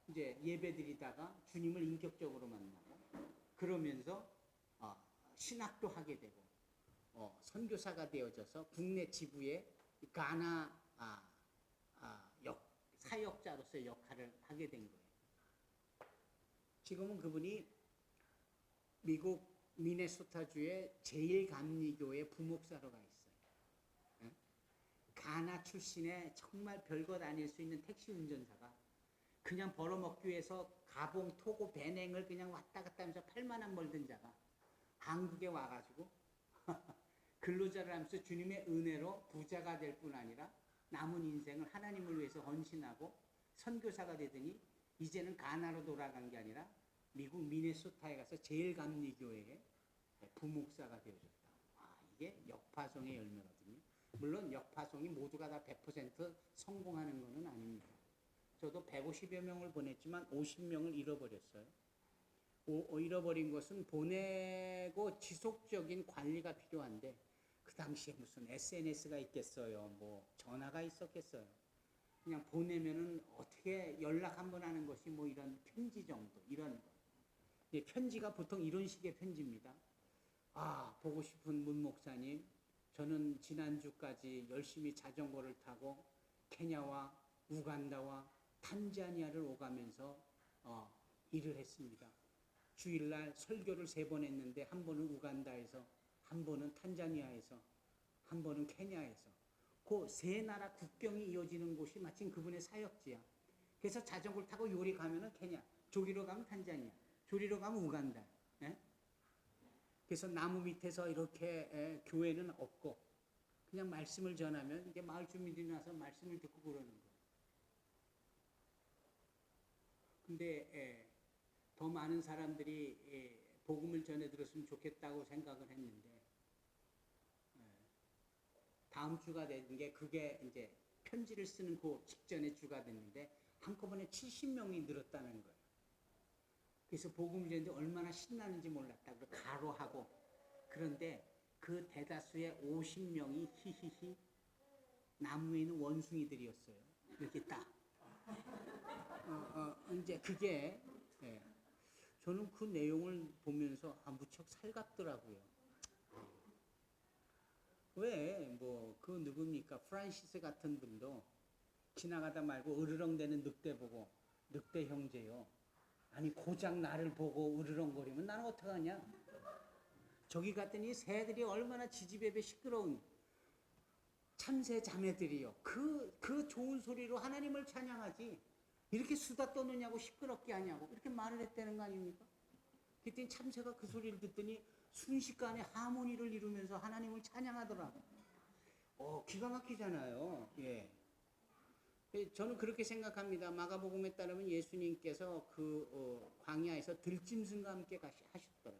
이제 예배드리다가 주님을 인격적으로 만나고 그러면서 신학도 하게 되고 선교사가 되어져서 국내 지부의 가나 사역자로서의 역할을 하게 된 거예요. 지금은 그분이 미국 미네소타주의 제1감리교회 부목사로 가 있어요. 가나 출신의 정말 별것 아닐 수 있는 택시 운전사가 그냥 벌어먹기 위해서 가봉, 토고, 베냉을 그냥 왔다 갔다 하면서 8만 원 벌던 자가 한국에 와가지고 근로자를 하면서 주님의 은혜로 부자가 될 뿐 아니라 남은 인생을 하나님을 위해서 헌신하고 선교사가 되더니 이제는 가나로 돌아간 게 아니라 미국 미네소타에 가서 제일감리교회의 부목사가 되어졌다. 이게 역파송의 열매거든요. 물론 역파송이 모두가 다 100% 성공하는 것은 아닙니다. 저도 150여 명을 보냈지만 50명을 잃어버렸어요. 잃어버린 것은 보내고 지속적인 관리가 필요한데 그 당시에 무슨 SNS가 있겠어요. 뭐 전화가 있었겠어요. 그냥 보내면은 어떻게 연락 한번 하는 것이 뭐 이런 편지 정도 이런 거. 편지가 보통 이런 식의 편지입니다. 보고 싶은 문 목사님, 저는 지난주까지 열심히 자전거를 타고 케냐와 우간다와 탄자니아를 오가면서 일을 했습니다. 주일날 설교를 3번 했는데 한 번은 우간다에서, 한 번은 탄자니아에서, 한 번은 케냐에서 그 세 나라 국경이 이어지는 곳이 마침 그분의 사역지야. 그래서 자전거를 타고 요리 가면은 케냐, 저기로 가면 탄자니아, 저리로 가면 우간다. 예? 그래서 나무 밑에서 이렇게 교회는 없고 그냥 말씀을 전하면 이제 마을 주민들이 나서 말씀을 듣고 그러는 거예요. 근데 더 많은 사람들이 복음을 전해 들었으면 좋겠다고 생각을 했는데 다음 주가 된 게 그게 이제 편지를 쓰는 그 직전의 주가 됐는데 한꺼번에 70명이 늘었다는 거예요. 그래서 복음을 전했는데 얼마나 신나는지 몰랐다. 가로하고 그런데 그 대다수의 50명이 히히히 나무에 있는 원숭이들이었어요. 이렇게 딱. 이제 그게 저는 그 내용을 보면서 무척 살갑더라고요. 왜 뭐 그 누굽니까 프란시스 같은 분도 지나가다 말고 으르렁대는 늑대 보고 늑대 형제요. 아니 고작 나를 보고 으르렁거리면 나는 어떡하냐. 저기 갔더니 새들이 얼마나 지지배배 시끄러운 참새 자매들이요. 그 좋은 소리로 하나님을 찬양하지. 이렇게 수다 떠느냐고 시끄럽게 하냐고. 이렇게 말을 했다는 거 아닙니까? 그랬더니 참새가 그 소리를 듣더니 순식간에 하모니를 이루면서 하나님을 찬양하더라고. 기가 막히잖아요. 예. 저는 그렇게 생각합니다. 마가복음에 따르면 예수님께서 광야에서 들짐승과 함께 하셨더라.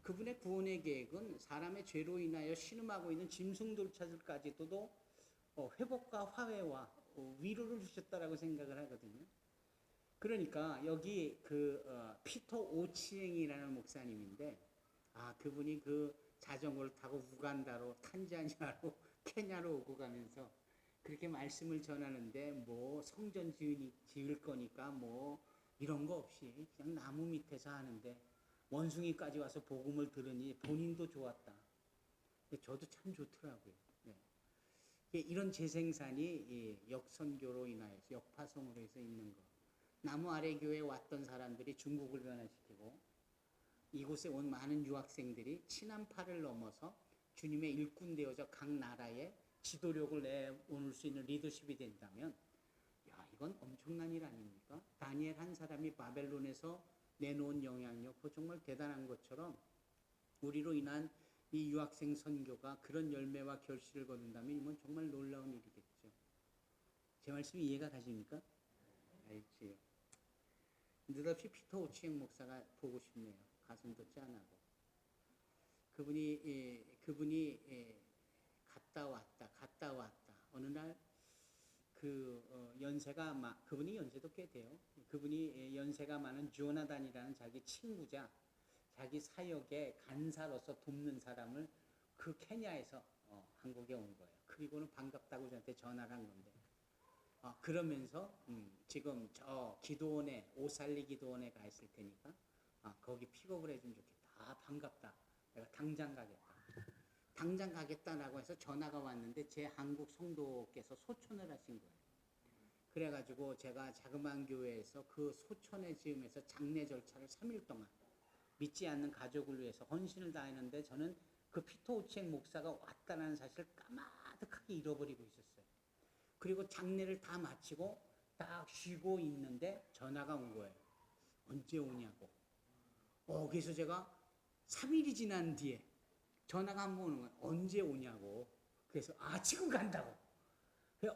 그분의 구원의 계획은 사람의 죄로 인하여 신음하고 있는 짐승들까지도 회복과 화해와 위로를 주셨다라고 생각을 하거든요. 그러니까 여기 피터 오치eng이라는 목사님인데 그분이 그 자전거를 타고 우간다로 탄자니아로 케냐로 오고 가면서 그렇게 말씀을 전하는데 뭐 성전 지을 거니까 뭐 이런 거 없이 그냥 나무 밑에서 하는데 원숭이까지 와서 복음을 들으니 본인도 좋았다. 저도 참 좋더라고요. 네. 이런 재생산이 역선교로 인하여서 역파송으로 해서 있는 거. 나무 아래 교회에 왔던 사람들이 중국을 변화시키고 이곳에 온 많은 유학생들이 친한파를 넘어서 주님의 일꾼 되어서 각 나라에 지도력을 내놓을 수 있는 리더십이 된다면 이건 엄청난 일 아닙니까? 다니엘 한 사람이 바벨론에서 내놓은 영향력 그거 정말 대단한 것처럼 우리로 인한 이 유학생 선교가 그런 열매와 결실을 거둔다면 이건 정말 놀라운 일이겠죠. 제 말씀이 이해가 가십니까? 알지요. 느닷없이 피터 오치eng 목사가 보고 싶네요. 가슴도 짠하고. 그분이 갔다 왔다. 어느 날 그분이 연세도 꽤 돼요. 그분이 연세가 많은 조나단이라는 자기 친구자, 자기 사역의 간사로서 돕는 사람을 그 케냐에서 한국에 온 거예요. 그리고는 반갑다고 저한테 전화를 한 건데. 그러면서 지금 저 기도원에 오살리 기도원에 가 있을 테니까 거기 픽업을 해주면 좋겠다. 반갑다. 내가 당장 가겠다라고 해서 전화가 왔는데 제 한국 성도께서 소천을 하신 거예요. 그래가지고 제가 자그마한 교회에서 그 소천의 즈음에서 장례 절차를 3일 동안 믿지 않는 가족을 위해서 헌신을 다했는데 저는 그 피터 오치eng 목사가 왔다는 사실을 까마득하게 잃어버리고 있었어요. 그리고 장례를 다 마치고 딱 쉬고 있는데 전화가 온 거예요. 언제 오냐고. 그래서 제가 3일이 지난 뒤에 전화가 한 번 오는 거예요. 언제 오냐고. 그래서 지금 간다고.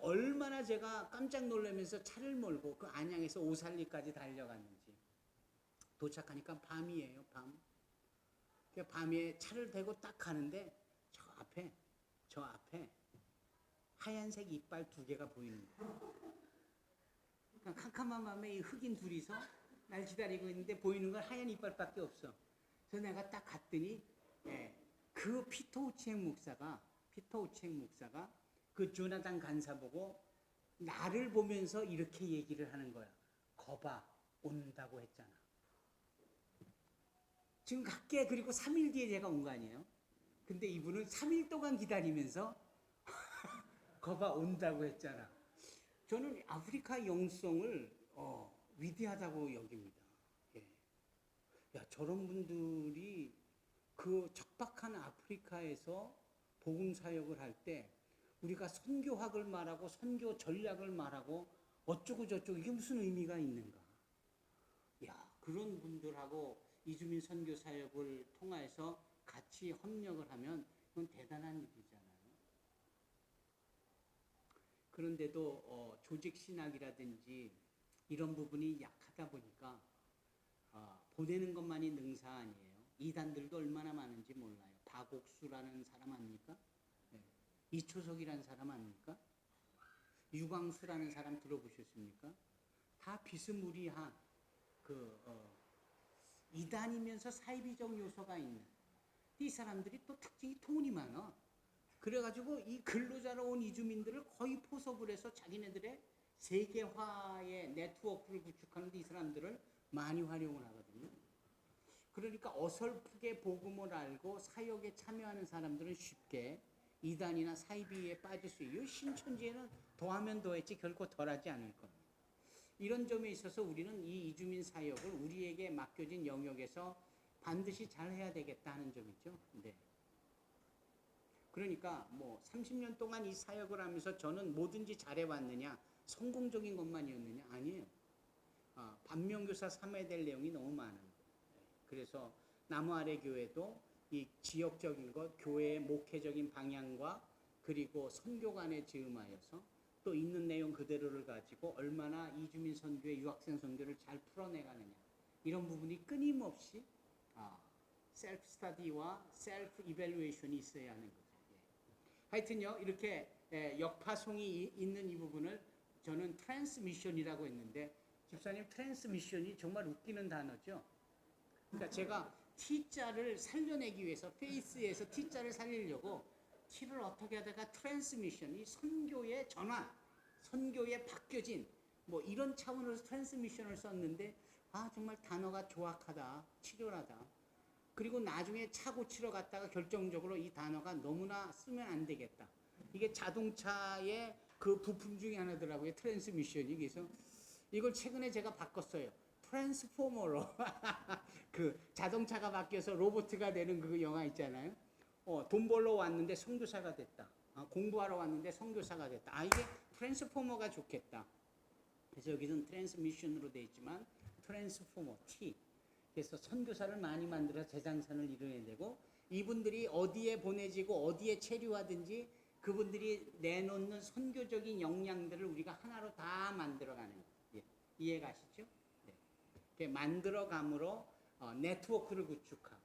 얼마나 제가 깜짝 놀라면서 차를 몰고 그 안양에서 오살리까지 달려갔는지. 도착하니까 밤이에요. 밤에 차를 대고 딱 가는데 저 앞에 하얀색 이빨 2개가 보이는 거예요. 그러니까 캄캄한 밤에 이 흑인 둘이서 날 기다리고 있는데 보이는 건 하얀 이빨밖에 없어. 그래서 내가 딱 갔더니 그 피터 우치행 목사가 그 조나단 간사 보고 나를 보면서 이렇게 얘기를 하는 거야. 거봐, 온다고 했잖아. 지금 갈게. 그리고 3일 뒤에 제가 온 거 아니에요? 근데 이분은 3일 동안 기다리면서 거봐, 온다고 했잖아. 저는 아프리카 영성을 위대하다고 여깁니다. 예. 야, 저런 분들이 그 적박한 아프리카에서 복음 사역을 할 때 우리가 선교학을 말하고 선교 전략을 말하고 어쩌고 저쩌고 이게 무슨 의미가 있는가? 야, 그런 분들하고 이주민 선교 사역을 통해서 같이 협력을 하면 그건 대단한 일이잖아요. 그런데도 조직 신학이라든지 이런 부분이 약하다 보니까 보내는 것만이 능사 아니에요. 이단들도 얼마나 많은지 몰라요. 박옥수라는 사람 아닙니까? 네. 이초석이라는 사람 아닙니까? 유광수라는 사람 들어보셨습니까? 다 비스무리한 이단이면서 사이비적 요소가 있는 이 사람들이 또 특징이 돈이 많아. 그래가지고 이 근로자로 온 이주민들을 거의 포섭을 해서 자기네들의 세계화의 네트워크를 구축하는데 이 사람들을 많이 활용을 하거든요. 그러니까 어설프게 복음을 알고 사역에 참여하는 사람들은 쉽게 이단이나 사이비에 빠질 수 있어요. 신천지에는 더하면 더했지 결코 덜하지 않을 겁니다. 이런 점에 있어서 우리는 이 이주민 사역을 우리에게 맡겨진 영역에서 반드시 잘 해야 되겠다 하는 점이죠. 네. 그러니까 30년 동안 이 사역을 하면서 저는 뭐든지 잘해왔느냐, 성공적인 것만이었느냐? 아니에요. 반면교사 삼아야 될 내용이 너무 많은 거예요. 그래서 나무아래 교회도 이 지역적인 것, 교회의 목회적인 방향과 그리고 선교관에 즈음하여서 또 있는 내용 그대로를 가지고 얼마나 이주민 선교의 유학생 선교를 잘 풀어내가느냐. 이런 부분이 끊임없이 셀프 스터디와 셀프 이밸루에이션이 있어야 하는 거죠. 하여튼요, 이렇게 역파송이 있는 이 부분을 저는 트랜스미션이라고 했는데, 집사님 트랜스미션이 정말 웃기는 단어죠. 그러니까 제가 T자를 살려내기 위해서 페이스에서 T자를 살리려고 T를 어떻게 하다가 트랜스미션, 이 선교의 전환, 선교의 바뀌어진 이런 차원으로 트랜스미션을 썼는데 정말 단어가 조악하다, 치졸하다. 그리고 나중에 차 고치러 갔다가 결정적으로 이 단어가 너무나 쓰면 안 되겠다. 이게 자동차의 그 부품 중에 하나더라고요. 트랜스미션이. 그래서 이걸 최근에 제가 바꿨어요. 트랜스포머로. 그 자동차가 바뀌어서 로봇가 되는 그 영화 있잖아요. 돈 벌러 왔는데 선교사가 됐다. 공부하러 왔는데 선교사가 됐다. 이게 트랜스포머가 좋겠다. 그래서 여기는 트랜스미션으로 되어 있지만 트랜스포머, T. 그래서 선교사를 많이 만들어 재장산을 이루어내고 이분들이 어디에 보내지고 어디에 체류하든지 그분들이 내놓는 선교적인 역량들을 우리가 하나로 다 만들어가는 거예요. 예. 이해가시죠? 네. 만들어감으로 네트워크를 구축하고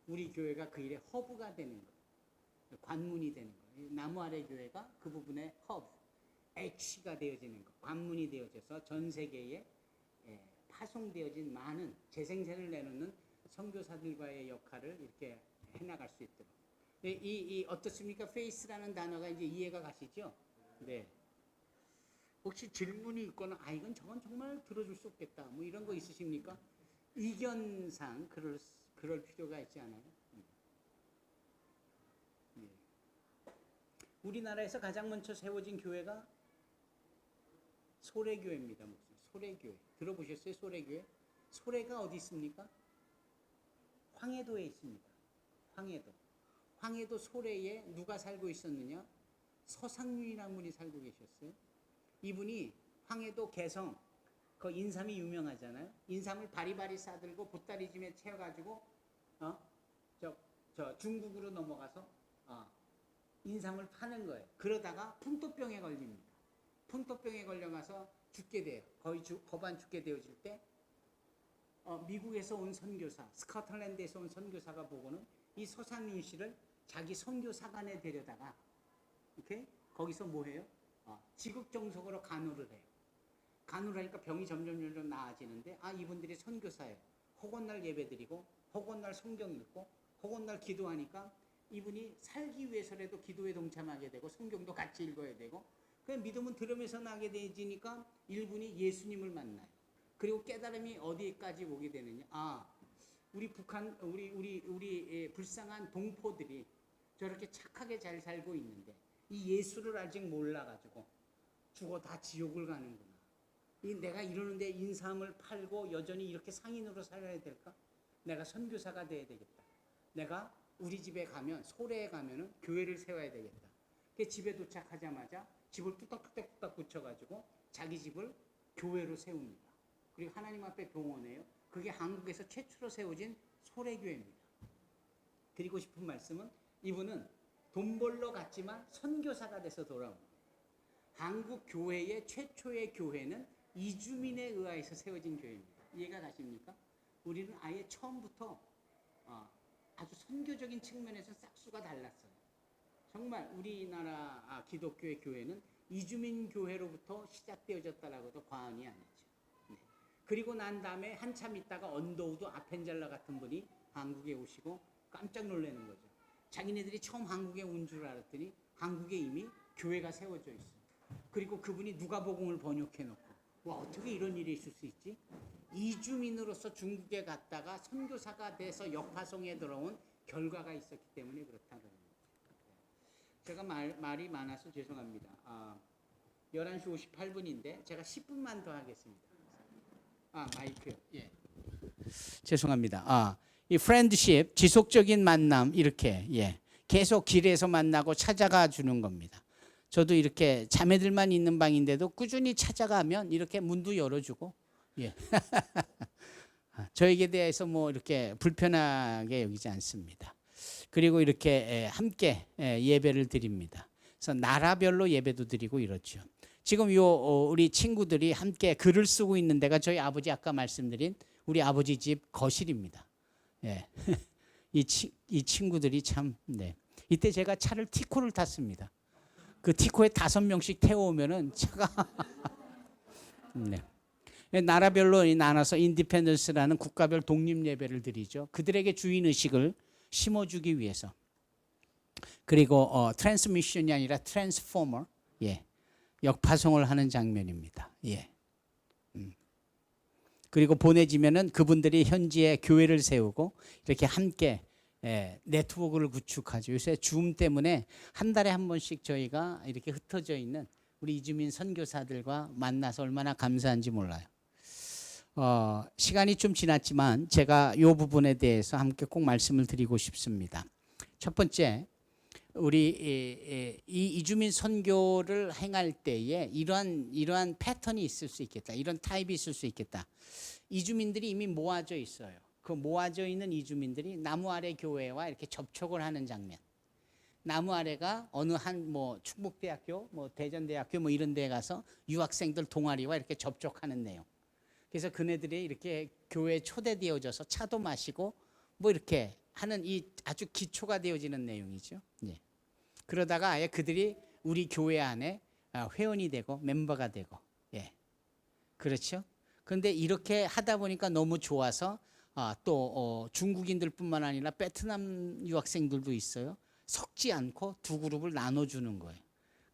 우리 교회가 그 일의 허브가 되는 거예요. 관문이 되는 거예요. 나무아래 교회가 그 부분의 허브, H가 되어지는 거, 관문이 되어져서 전 세계에 파송되어진 많은 재생산을 내놓는 선교사들과의 역할을 이렇게 해나갈 수 있도록. 어떻습니까? 페이스라는 단어가 이제 이해가 가시죠? 네. 혹시 질문이 있거나, 이건 저건 정말 들어줄 수 없겠다. 이런 거 있으십니까? 의견상 그럴 필요가 있지 않아요? 네. 우리나라에서 가장 먼저 세워진 교회가 소래교회입니다. 소래교회. 들어보셨어요? 소래교회? 소래가 어디 있습니까? 황해도에 있습니다. 황해도 소래에 누가 살고 있었느냐? 서상윤이라는 분이 살고 계셨어요. 이분이 황해도 개성, 그 인삼이 유명하잖아요. 인삼을 바리바리 싸들고 보따리짐에 채워가지고 저 중국으로 넘어가서 인삼을 파는 거예요. 그러다가 풍토병에 걸립니다. 풍토병에 걸려가서 죽게 돼요. 거의 거반 죽게 되어질 때 미국에서 온 선교사, 스코틀랜드에서 온 선교사가 보고는 이 서상윤 씨를 자기 선교사관에 데려다가 오케이? 거기서 뭐 해요? 지극정석으로 간호를 해요. 간호를 하니까 병이 점점 나아지는데 이분들이 선교사예요. 혹은날 예배드리고 혹은날 성경 읽고 혹은날 기도하니까 이분이 살기 위해서라도 기도에 동참하게 되고 성경도 같이 읽어야 되고 그 믿음은 들으면서 나게 되지니까 일분이 예수님을 만나요. 그리고 깨달음이 어디까지 오게 되느냐? 우리 북한 우리 불쌍한 동포들이 저렇게 착하게 잘 살고 있는데 이 예수를 아직 몰라가지고 죽어 다 지옥을 가는구나. 내가 이러는데 인삼을 팔고 여전히 이렇게 상인으로 살아야 될까? 내가 선교사가 돼야 되겠다. 내가 우리 집에 가면 소래에 가면은 교회를 세워야 되겠다. 그 집에 도착하자마자 집을 뚝딱뚝딱 붙여가지고 자기 집을 교회로 세웁니다. 그리고 하나님 앞에 동원해요. 그게 한국에서 최초로 세워진 소래교회입니다. 드리고 싶은 말씀은 이분은 돈 벌러 갔지만 선교사가 돼서 돌아옵니다. 한국 교회의 최초의 교회는 이주민에 의해서 세워진 교회입니다. 이해가 가십니까? 우리는 아예 처음부터 아주 선교적인 측면에서 싹수가 달랐어요. 정말 우리나라 기독교의 교회는 이주민 교회로부터 시작되어졌다라고 해도 과언이 아니죠. 네. 그리고 난 다음에 한참 있다가 언더우드 아펜젤러 같은 분이 한국에 오시고 깜짝 놀라는 거죠. 자기네들이 처음 한국에 온 줄 알았더니 한국에 이미 교회가 세워져 있어요. 그리고 그분이 누가복음을 번역해 놓고 어떻게 이런 일이 있을 수 있지? 이주민으로서 중국에 갔다가 선교사가 돼서 역파송에 들어온 결과가 있었기 때문에 그렇다는 거예요. 제가 말이 많아서 죄송합니다. 11시 58분인데 제가 10분만 더 하겠습니다. 마이크요. 예. 죄송합니다. 이 프렌드십, 지속적인 만남 이렇게 계속 길에서 만나고 찾아가 주는 겁니다. 저도 이렇게 자매들만 있는 방인데도 꾸준히 찾아가면 이렇게 문도 열어주고 저에게 대해서 뭐 이렇게 불편하게 여기지 않습니다. 그리고 이렇게 함께 예배를 드립니다. 그래서 나라별로 예배도 드리고 이렇죠. 지금 우리 친구들이 함께 글을 쓰고 있는 데가 저희 아버지 아까 말씀드린 우리 아버지 집 거실입니다. 이 친구들이 참 이때 제가 차를 티코를 탔습니다. 그 티코에 5명씩 태워오면은 차가 나라별로 나눠서 인디펜던스라는 국가별 독립 예배를 드리죠. 그들에게 주인 의식을 심어주기 위해서. 그리고 트랜스미션이 아니라 트랜스포머, 역파송을 하는 장면입니다. 그리고 보내지면은 그분들이 현지에 교회를 세우고 이렇게 함께 네트워크를 구축하죠. 요새 줌 때문에 한 달에 한 번씩 저희가 이렇게 흩어져 있는 우리 이주민 선교사들과 만나서 얼마나 감사한지 몰라요. 시간이 좀 지났지만 제가 이 부분에 대해서 함께 꼭 말씀을 드리고 싶습니다. 첫 번째, 우리 이 이주민 선교를 행할 때에 이러한 패턴이 있을 수 있겠다. 이런 타입이 있을 수 있겠다. 이주민들이 이미 모아져 있어요. 그 모아져 있는 이주민들이 나무 아래 교회와 이렇게 접촉을 하는 장면. 나무 아래가 어느 한 충북대학교, 대전대학교 이런 데에 가서 유학생들 동아리와 이렇게 접촉하는 내용. 그래서 그네들이 이렇게 교회에 초대되어져서 차도 마시고 이렇게 하는 이 아주 기초가 되어지는 내용이죠. 그러다가 아예 그들이 우리 교회 안에 회원이 되고 멤버가 되고, 그렇죠. 그런데 이렇게 하다 보니까 너무 좋아서 또 중국인들뿐만 아니라 베트남 유학생들도 있어요. 섞지 않고 두 그룹을 나눠주는 거예요.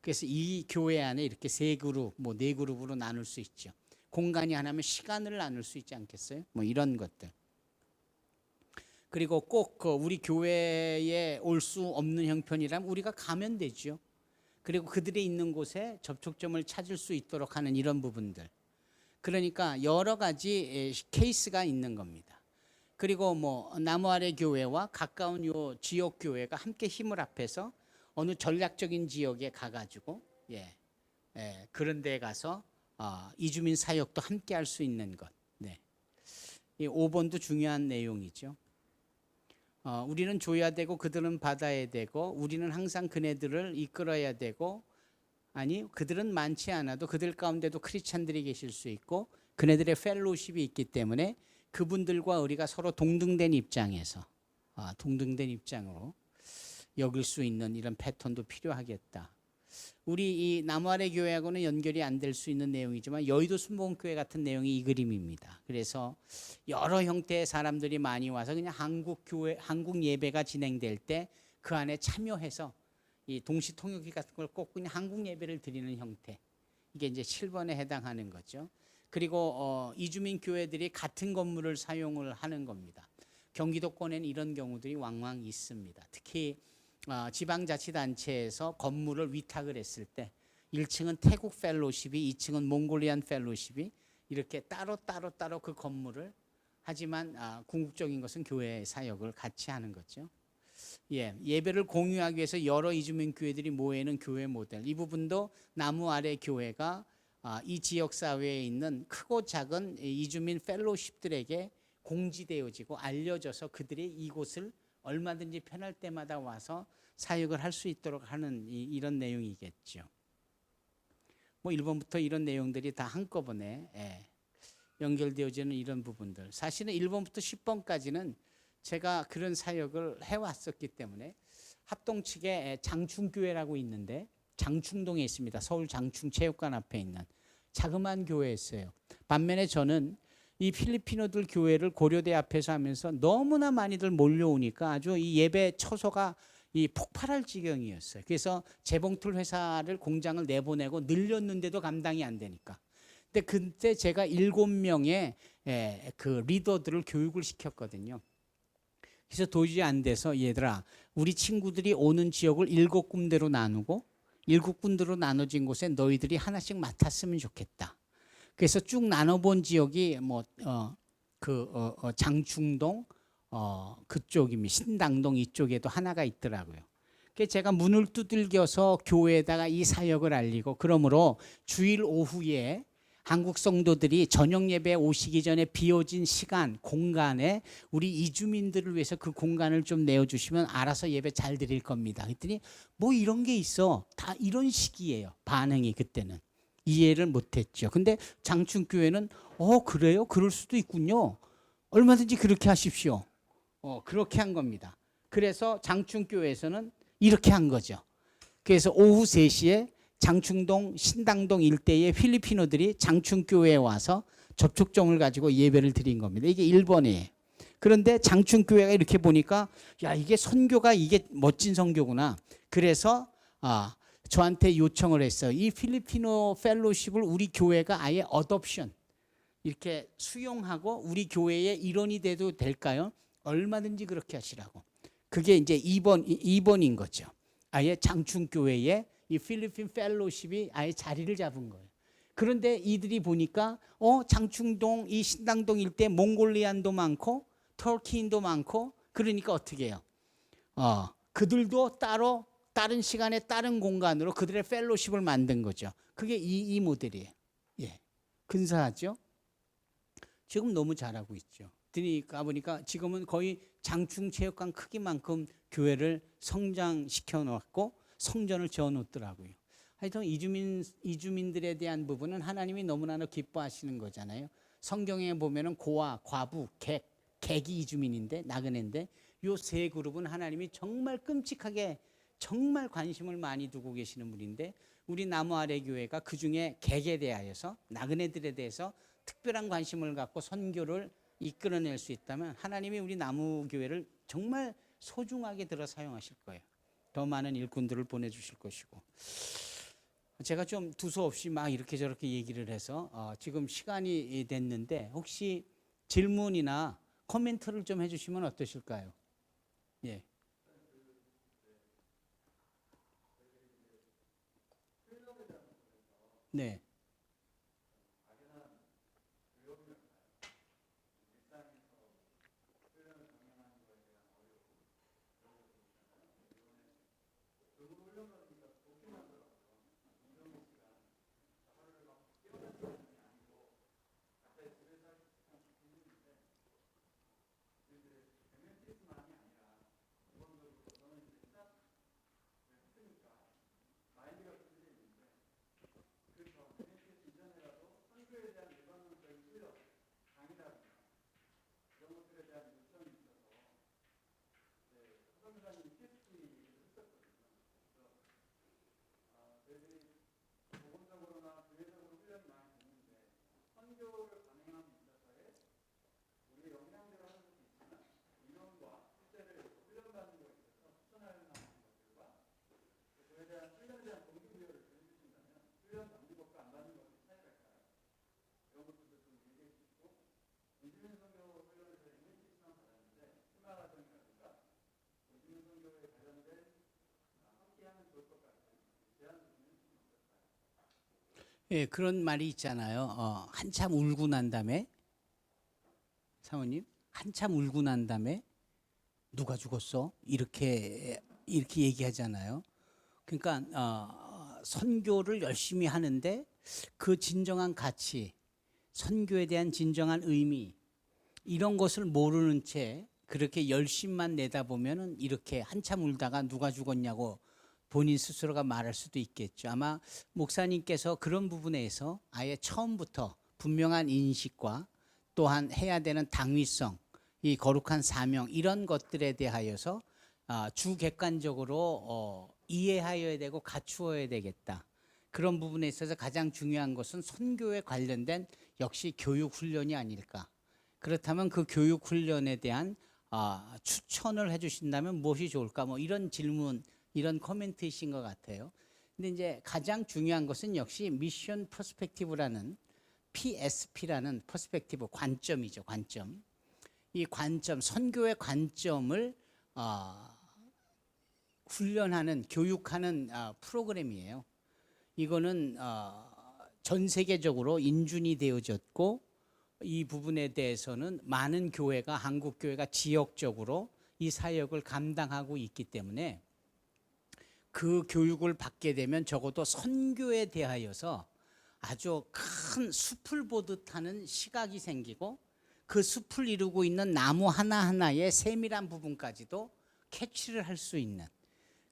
그래서 이 교회 안에 이렇게 3그룹, 4그룹으로 나눌 수 있죠. 공간이 하나면 시간을 나눌 수 있지 않겠어요? 이런 것들. 그리고 꼭 우리 교회에 올 수 없는 형편이라면 우리가 가면 되죠. 그리고 그들이 있는 곳에 접촉점을 찾을 수 있도록 하는 이런 부분들. 그러니까 여러 가지 케이스가 있는 겁니다. 그리고 나무 아래 교회와 가까운 요 지역 교회가 함께 힘을 합해서 어느 전략적인 지역에 가가지고 그런 데에 가서 이주민 사역도 함께 할 수 있는 것. 이 5번도 중요한 내용이죠. 우리는 줘야 되고 그들은 받아야 되고 우리는 항상 그네들을 이끌어야 되고 아니 그들은 많지 않아도 그들 가운데도 크리스찬들이 계실 수 있고 그네들의 펠로우십이 있기 때문에 그분들과 우리가 서로 동등된 입장에서 동등된 입장으로 여길 수 있는 이런 패턴도 필요하겠다. 우리 이 나무 아래 교회하고는 연결이 안 될 수 있는 내용이지만 여의도 순복음교회 같은 내용이 이 그림입니다. 그래서 여러 형태의 사람들이 많이 와서 그냥 한국 예배가 진행될 때 그 안에 참여해서 이 동시 통역기 같은 걸 꼭 그냥 한국 예배를 드리는 형태. 이게 이제 7번에 해당하는 거죠. 그리고 이주민 교회들이 같은 건물을 사용을 하는 겁니다. 경기도권에는 이런 경우들이 왕왕 있습니다. 특히 지방자치단체에서 건물을 위탁을 했을 때 1층은 태국 펠로십이 2층은 몽골리안 펠로십이 이렇게 따로 그 건물을 하지만 궁극적인 것은 교회의 사역을 같이 하는 거죠. 예배를 공유하기 위해서 여러 이주민 교회들이 모이는 교회 모델 이 부분도 나무 아래 교회가 이 지역 사회에 있는 크고 작은 이주민 펠로십들에게 공지되어지고 알려져서 그들이 이곳을 얼마든지 편할 때마다 와서 사역을 할 수 있도록 하는 이런 내용이겠죠. 뭐 1번부터 이런 내용들이 다 한꺼번에 연결되어지는 이런 부분들. 사실은 1번부터 10번까지는 제가 그런 사역을 해왔었기 때문에 합동 측에 장충교회라고 있는데 장충동에 있습니다. 서울 장충체육관 앞에 있는 자그마한 교회였어요. 반면에 저는 이 필리피노들 교회를 고려대 앞에서 하면서 너무나 많이들 몰려오니까 아주 이 예배 처소가 이 폭발할 지경이었어요. 그래서 재봉틀 회사를 공장을 내보내고 늘렸는데도 감당이 안 되니까. 근데 그때 제가 7명의 그 리더들을 교육을 시켰거든요. 그래서 도저히 안 돼서 얘들아 우리 친구들이 오는 지역을 7군데로 나누고 7군데로 나눠진 곳에 너희들이 하나씩 맡았으면 좋겠다. 그래서 쭉 나눠본 지역이 장충동 그쪽입니다. 신당동 이쪽에도 하나가 있더라고요. 그래서 제가 문을 두들겨서 교회에다가 이 사역을 알리고 그러므로 주일 오후에 한국 성도들이 저녁 예배에 오시기 전에 비어진 시간, 공간에 우리 이주민들을 위해서 그 공간을 좀 내어주시면 알아서 예배 잘 드릴 겁니다. 그랬더니 뭐 이런 게 있어. 다 이런 식이에요. 반응이 그때는. 이해를 못했죠. 근데 장충교회는 그래요? 그럴 수도 있군요. 얼마든지 그렇게 하십시오. 그렇게 한 겁니다. 그래서 장충교회에서는 이렇게 한 거죠. 그래서 오후 3시에 장충동 신당동 일대의 필리피노들이 장충교회에 와서 접촉점을 가지고 예배를 드린 겁니다. 이게 1번이에요. 그런데 장충교회가 이렇게 보니까 야 이게 선교가 이게 멋진 선교구나. 그래서 저한테 요청을 했어요. 이 필리피노 펠로십을 우리 교회가 아예 어덥션 이렇게 수용하고 우리 교회의 일원이 돼도 될까요? 얼마든지 그렇게 하시라고. 그게 이제 2번인 거죠. 아예 장충교회에 이 필리핀 펠로십이 아예 자리를 잡은 거예요. 그런데 이들이 보니까 장충동 이 신당동 일대 몽골리안도 많고 터키인도 많고 그러니까 어떻게 해요? 그들도 따로 다른 시간에 다른 공간으로 그들의 펠로십을 만든 거죠. 그게 이 모델이에요. 근사하죠? 지금 너무 잘하고 있죠. 그러니까 보니까 지금은 거의 장충체육관 크기만큼 교회를 성장시켜 놓았고 성전을 지어 놓더라고요. 하여튼 이주민들에 대한 부분은 하나님이 너무나 기뻐하시는 거잖아요. 성경에 보면은 고아, 과부, 객이 이주민인데 나그네인데 요 세 그룹은 하나님이 정말 끔찍하게 정말 관심을 많이 두고 계시는 분인데 우리 나무 아래 교회가 그중에 객에 대하여서 나그네들에 대해서 특별한 관심을 갖고 선교를 이끌어낼 수 있다면 하나님이 우리 나무 교회를 정말 소중하게 들어 사용하실 거예요. 더 많은 일꾼들을 보내주실 것이고. 제가 좀 두서없이 막 이렇게 저렇게 얘기를 해서 지금 시간이 됐는데 혹시 질문이나 코멘트를 좀 해주시면 어떠실까요? 예. 네. 예, 그런 말이 있잖아요. 한참 울고 난 다음에 사모님, 한참 울고 난 다음에 누가 죽었어? 이렇게 얘기하잖아요. 그러니까 선교를 열심히 하는데 그 진정한 가치, 선교에 대한 진정한 의미 이런 것을 모르는 채 그렇게 열심만 내다보면은 이렇게 한참 울다가 누가 죽었냐고 본인 스스로가 말할 수도 있겠죠. 아마 목사님께서 그런 부분에서 아예 처음부터 분명한 인식과 또한 해야 되는 당위성, 이 거룩한 사명 이런 것들에 대하여서 주객관적으로 이해하여야 되고 갖추어야 되겠다. 그런 부분에 있어서 가장 중요한 것은 선교에 관련된 역시 교육 훈련이 아닐까. 그렇다면 그 교육 훈련에 대한 추천을 해주신다면 무엇이 좋을까? 뭐 이런 질문, 이런 코멘트이신 것 같아요. 근데 이제 가장 중요한 것은 역시 미션 퍼스펙티브라는 PSP라는 퍼스펙티브 관점이죠. 관점. 이 관점, 선교의 관점을 훈련하는, 교육하는 프로그램이에요. 이거는 전 세계적으로 인준이 되어졌고 이 부분에 대해서는 많은 교회가, 한국 교회가 지역적으로 이 사역을 감당하고 있기 때문에 그 교육을 받게 되면 적어도 선교에 대하여서 아주 큰 숲을 보듯 하는 시각이 생기고 그 숲을 이루고 있는 나무 하나하나의 세밀한 부분까지도 캐치를 할 수 있는,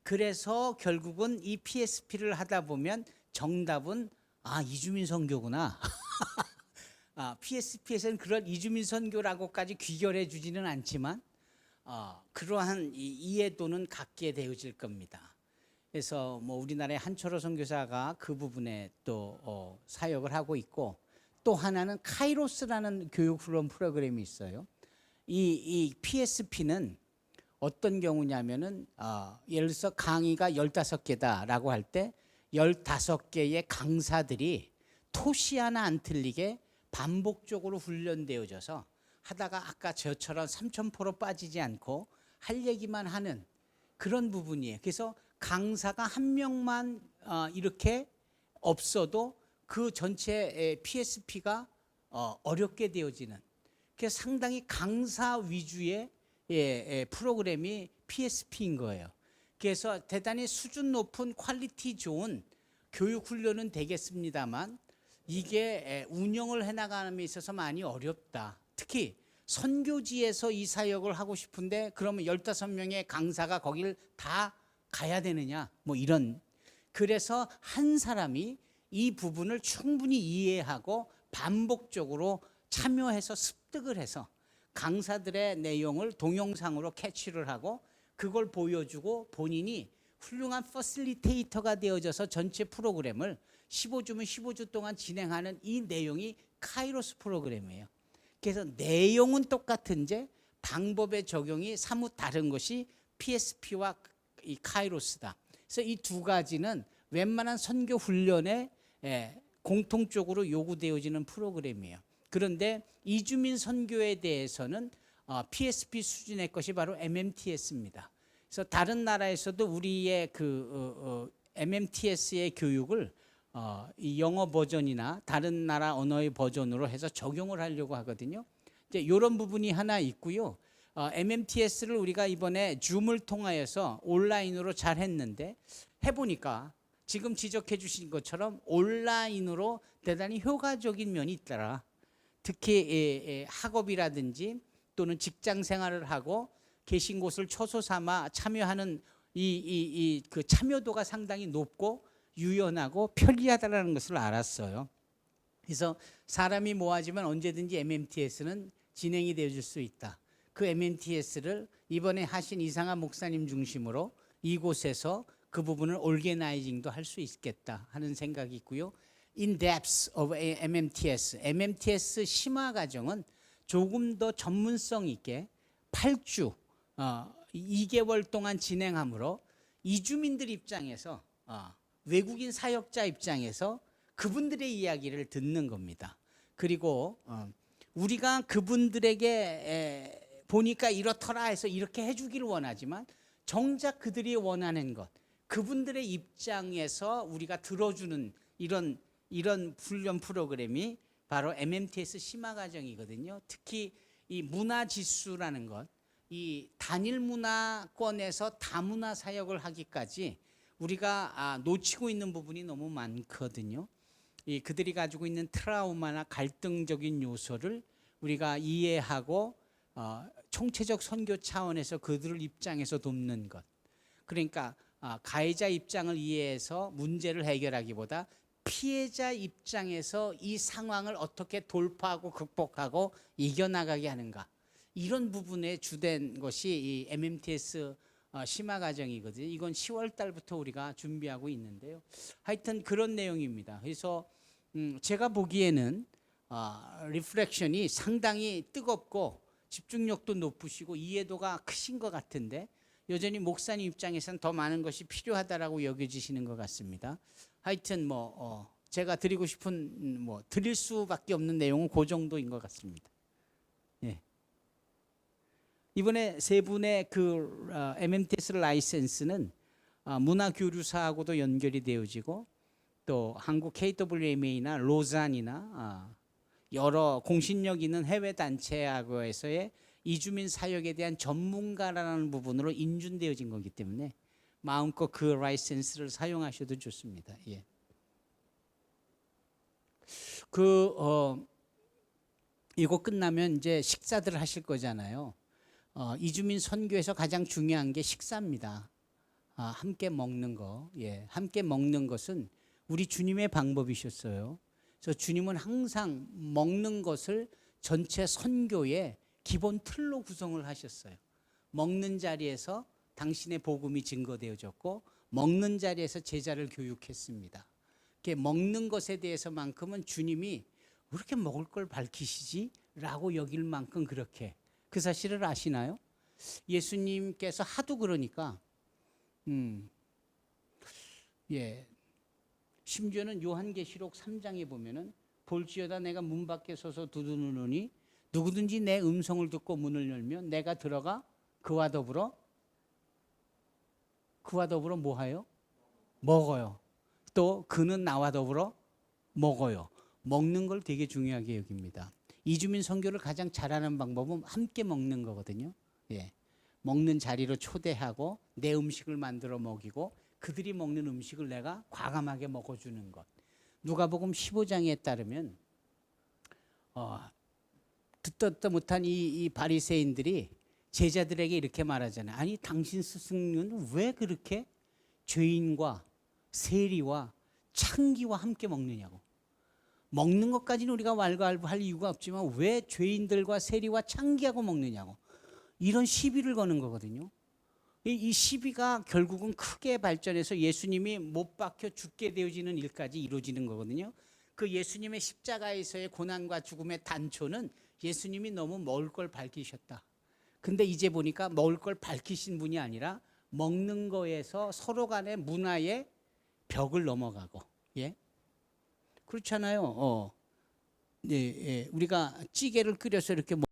그래서 결국은 이 PSP를 하다 보면 정답은 이주민 선교구나. PSP에서는 그런 이주민 선교라고까지 귀결해 주지는 않지만 그러한 이해도는 갖게 되어질 겁니다. 그래서 뭐 우리나라의 한철호 선교사가 그 부분에 또 사역을 하고 있고, 또 하나는 카이로스라는 교육 훈련 프로그램이 있어요. 이 PSP는 어떤 경우냐면은 예를 들어서 강의가 15개다라고 할 때 15개의 강사들이 토시 하나 안 틀리게 반복적으로 훈련되어져서 하다가 아까 저처럼 삼천포로 빠지지 않고 할 얘기만 하는 그런 부분이에요. 그래서 강사가 한 명만 이렇게 없어도 그 전체 PSP가 어렵게 되어지는, 그래서 상당히 강사 위주의 프로그램이 PSP인 거예요. 그래서 대단히 수준 높은 퀄리티 좋은 교육 훈련은 되겠습니다만 이게 운영을 해나가는 데 있어서 많이 어렵다. 특히 선교지에서 이 사역을 하고 싶은데 그러면 15명의 강사가 거길 다 가야 되느냐, 뭐 이런. 그래서 한 사람이 이 부분을 충분히 이해하고 반복적으로 참여해서 습득을 해서 강사들의 내용을 동영상으로 캐치를 하고 그걸 보여주고 본인이 훌륭한 퍼실리테이터가 되어져서 전체 프로그램을 15주면 15주 동안 진행하는 이 내용이 카이로스 프로그램이에요. 그래서 내용은 똑같은데 방법의 적용이 사뭇 다른 것이 PSP와 이 카이로스다. 그래서 이 두 가지는 웬만한 선교 훈련에 공통적으로 요구되어지는 프로그램이에요. 그런데 이주민 선교에 대해서는 PSP 수준의 것이 바로 MMTS입니다. 그래서 다른 나라에서도 우리의 그 MMTS의 교육을 이 영어 버전이나 다른 나라 언어의 버전으로 해서 적용을 하려고 하거든요. 이제 이런 부분이 하나 있고요. MMTS를 우리가 이번에 줌을 통하여서 온라인으로 잘 했는데 해보니까 지금 지적해 주신 것처럼 온라인으로 대단히 효과적인 면이 있더라. 특히 학업이라든지 또는 직장 생활을 하고 계신 곳을 초소 삼아 참여하는 그 참여도가 상당히 높고 유연하고 편리하다는 것을 알았어요. 그래서 사람이 모아지면 언제든지 MMTS는 진행이 되어질 수 있다. 그 MMTS를 이번에 하신 이상한 목사님 중심으로 이곳에서 그 부분을 organizing도 할 수 있겠다 하는 생각이 있고요. In depth of MMTS, MMTS 심화 과정은 조금 더 전문성 있게 8주 2개월 동안 진행함으로 이주민들 입장에서 외국인 사역자 입장에서 그분들의 이야기를 듣는 겁니다. 그리고 우리가 그분들에게 보니까 이렇더라 해서 이렇게 해주기를 원하지만 정작 그들이 원하는 것, 그분들의 입장에서 우리가 들어주는 이런 훈련 프로그램이 바로 MMTS 심화 과정이거든요. 특히 이 문화 지수라는 것, 이 단일 문화권에서 다문화 사역을 하기까지 우리가 놓치고 있는 부분이 너무 많거든요. 그들이 가지고 있는 트라우마나 갈등적인 요소를 우리가 이해하고 총체적 선교 차원에서 그들을 입장에서 돕는 것. 그러니까 가해자 입장을 이해해서 문제를 해결하기보다 피해자 입장에서 이 상황을 어떻게 돌파하고 극복하고 이겨나가게 하는가. 이런 부분에 주된 것이 이 MMTS 심화 과정이거든요. 이건 10월 달부터 우리가 준비하고 있는데요. 하여튼 그런 내용입니다. 그래서 제가 보기에는 리프렉션이 상당히 뜨겁고 집중력도 높으시고 이해도가 크신 것 같은데 여전히 목사님 입장에서는 더 많은 것이 필요하다라고 여겨지시는 것 같습니다. 하여튼 제가 드리고 싶은 드릴 수밖에 없는 내용은 그 정도인 것 같습니다. 예. 이번에 세 분의 그 MMTS 라이센스는 문화교류사하고도 연결이 되어지고 또 한국 KWMA나 로잔이나 여러 공신력 있는 해외 단체하고에서의 이주민 사역에 대한 전문가라는 부분으로 인준되어진 거기 때문에 마음껏 그 라이센스를 사용하셔도 좋습니다. 예. 이거 끝나면 이제 식사들을 하실 거잖아요. 이주민 선교에서 가장 중요한 게 식사입니다. 함께 먹는 거. 예. 함께 먹는 것은 우리 주님의 방법이셨어요. 그래서 주님은 항상 먹는 것을 전체 선교의 기본 틀로 구성을 하셨어요. 먹는 자리에서 당신의 복음이 증거되어졌고 먹는 자리에서 제자를 교육했습니다. 먹는 것에 대해서만큼은 주님이 왜 이렇게 먹을 걸 밝히시지? 라고 여길 만큼 그렇게 그 사실을 아시나요? 예수님께서 하도 그러니까 심지어는 요한계시록 3장에 보면은 볼지어다 내가 문 밖에 서서 두드리노니 누구든지 내 음성을 듣고 문을 열면 내가 들어가 그와 더불어 뭐하여? 먹어요. 또 그는 나와 더불어 먹어요. 먹는 걸 되게 중요하게 여깁니다. 이주민 선교를 가장 잘하는 방법은 함께 먹는 거거든요. 예. 먹는 자리로 초대하고 내 음식을 만들어 먹이고 그들이 먹는 음식을 내가 과감하게 먹어주는 것. 누가복음 15장에 따르면 듣도 못한 이 바리새인들이 제자들에게 이렇게 말하잖아요. 아니 당신 스승은 왜 그렇게 죄인과 세리와 창기와 함께 먹느냐고. 먹는 것까지는 우리가 왈가왈부할 이유가 없지만 왜 죄인들과 세리와 창기하고 먹느냐고. 이런 시비를 거는 거거든요. 이 시비가 결국은 크게 발전해서 예수님이 못 박혀 죽게 되어지는 일까지 이루어지는 거거든요. 그 예수님의 십자가에서의 고난과 죽음의 단초는 예수님이 너무 먹을 걸 밝히셨다. 근데 이제 보니까 먹을 걸 밝히신 분이 아니라 먹는 거에서 서로 간의 문화의 벽을 넘어가고, 예? 그렇잖아요. 우리가 찌개를 끓여서 이렇게 내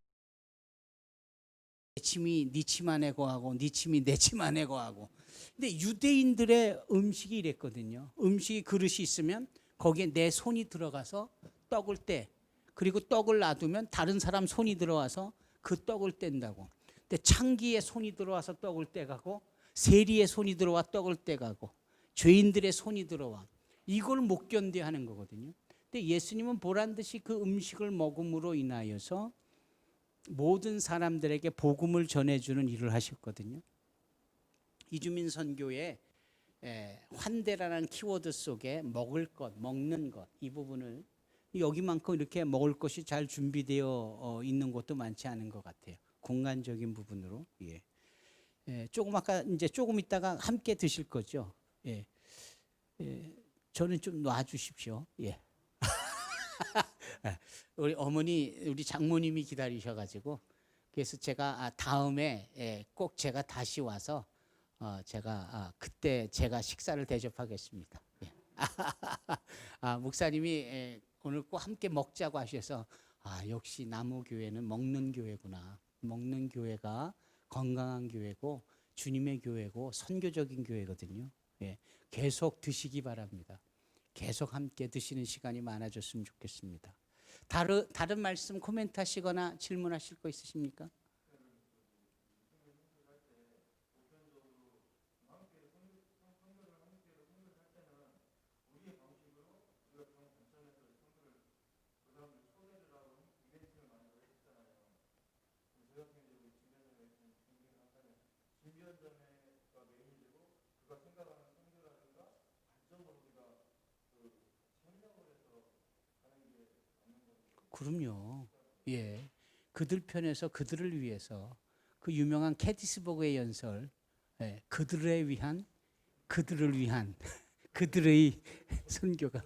침이 네 침 안에 거하고 네 침이 내 침 안에 거하고. 근데 유대인들의 음식이 이랬거든요. 음식이 그릇이 있으면 거기에 내 손이 들어가서 떡을 떼. 그리고 떡을 놔두면 다른 사람 손이 들어와서 그 떡을 뗀다고. 근데 창기에 손이 들어와서 떡을 떼가고 세리의 손이 들어와 떡을 떼가고 죄인들의 손이 들어와. 이걸 못 견뎌 하는 거거든요. 근데 예수님은 보란 듯이 그 음식을 먹음으로 인하여서 모든 사람들에게 복음을 전해주는 일을 하셨거든요. 이주민 선교의 환대라는 키워드 속에 먹을 것, 먹는 것 이 부분을 여기만큼 이렇게 먹을 것이 잘 준비되어 있는 곳도 많지 않은 것 같아요. 공간적인 부분으로. 조금 아까 이제 조금 있다가 함께 드실 거죠. 예. 예. 저는 좀 놔주십시오. 예. 우리 어머니, 우리 장모님이 기다리셔가지고 그래서 제가 다음에 꼭 제가 다시 와서 제가 그때 제가 식사를 대접하겠습니다. 예. 목사님이 오늘 꼭 함께 먹자고 하셔서 역시 나무교회는 먹는 교회구나. 먹는 교회가 건강한 교회고 주님의 교회고 선교적인 교회거든요. 예. 계속 드시기 바랍니다. 계속 함께 드시는 시간이 많아졌으면 좋겠습니다. 다른 말씀 코멘트 하시거나 질문하실 거 있으십니까? 그럼요. 예. 그들 편에서 그들을 위해서 그 유명한 캐티스버그의 연설, 그들을 위한 그들을 위한 그들의 선교가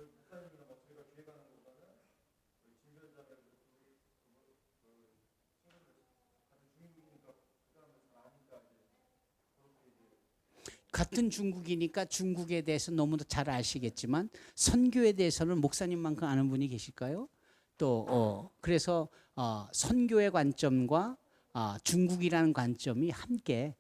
같은 중국이니까 중국에 대해서 너무도 잘 아시겠지만 선교에 대해서는 목사님만큼 아는 분이 계실까요? 또 그래서 선교의 관점과 중국이라는 관점이 함께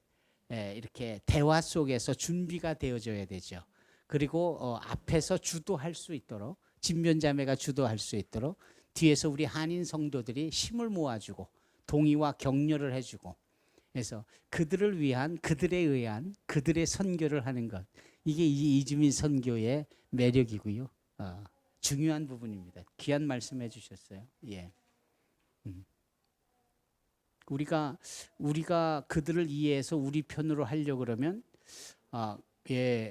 이렇게 대화 속에서 준비가 되어져야 되죠. 그리고 앞에서 주도할 수 있도록 진변자매가 주도할 수 있도록 뒤에서 우리 한인 성도들이 힘을 모아주고 동의와 격려를 해주고 그래서 그들을 위한 그들에 의한 그들의 선교를 하는 것 이게 이주민 선교의 매력이고요. 중요한 부분입니다. 귀한 말씀해 주셨어요. 예. 우리가 그들을 이해해서 우리 편으로 하려고 그러면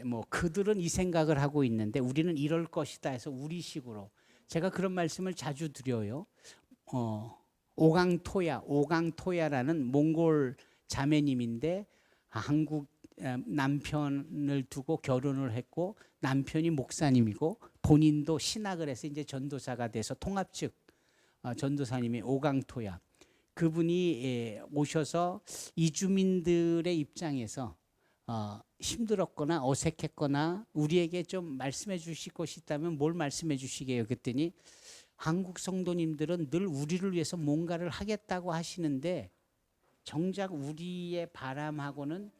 뭐 그들은 이 생각을 하고 있는데 우리는 이럴 것이다 해서 우리식으로 제가 그런 말씀을 자주 드려요. 오강토야라는 몽골 자매님인데 한국 남편을 두고 결혼을 했고 남편이 목사님이고 본인도 신학을 해서 이제 전도사가 돼서 통합측 전도사님이 오강토야 그분이 오셔서 이주민들의 입장에서 힘들었거나 어색했거나 우리에게 좀 말씀해 주실 것이 있다면 뭘 말씀해 주시게요? 그랬더니 한국 성도님들은 늘 우리를 위해서 뭔가를 하겠다고 하시는데 정작 우리의 바람하고는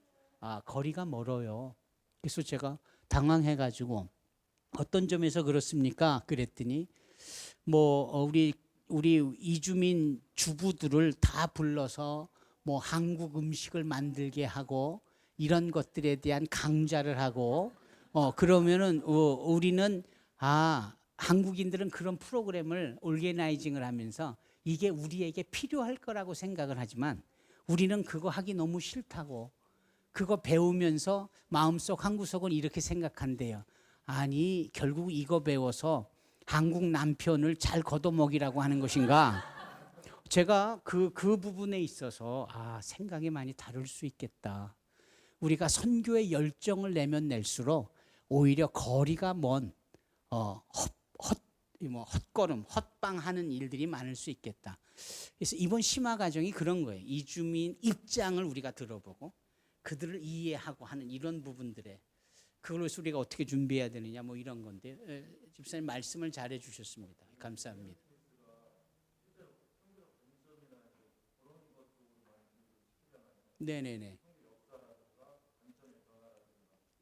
거리가 멀어요. 그래서 제가 당황해가지고 어떤 점에서 그렇습니까? 그랬더니 뭐 우리 이주민 주부들을 다 불러서 뭐 한국 음식을 만들게 하고 이런 것들에 대한 강좌를 하고 그러면은 우리는 한국인들은 그런 프로그램을 올게나이징을 하면서 이게 우리에게 필요할 거라고 생각을 하지만 우리는 그거 하기 너무 싫다고 그거 배우면서 마음속 한구석은 이렇게 생각한대요. 아니 결국 이거 배워서 한국 남편을 잘 걷어먹이라고 하는 것인가? 제가 그 부분에 있어서 생각이 많이 다를 수 있겠다. 우리가 선교의 열정을 내면 낼수록 오히려 거리가 먼 헛걸음, 헛방하는 일들이 많을 수 있겠다. 그래서 이번 심화 과정이 그런 거예요. 이주민 입장을 우리가 들어보고 그들을 이해하고 하는 이런 부분들에 그걸 위해서 우리가 어떻게 준비해야 되느냐 뭐 이런 건데 집사님 말씀을 잘해 주셨습니다. 감사합니다. 네네네.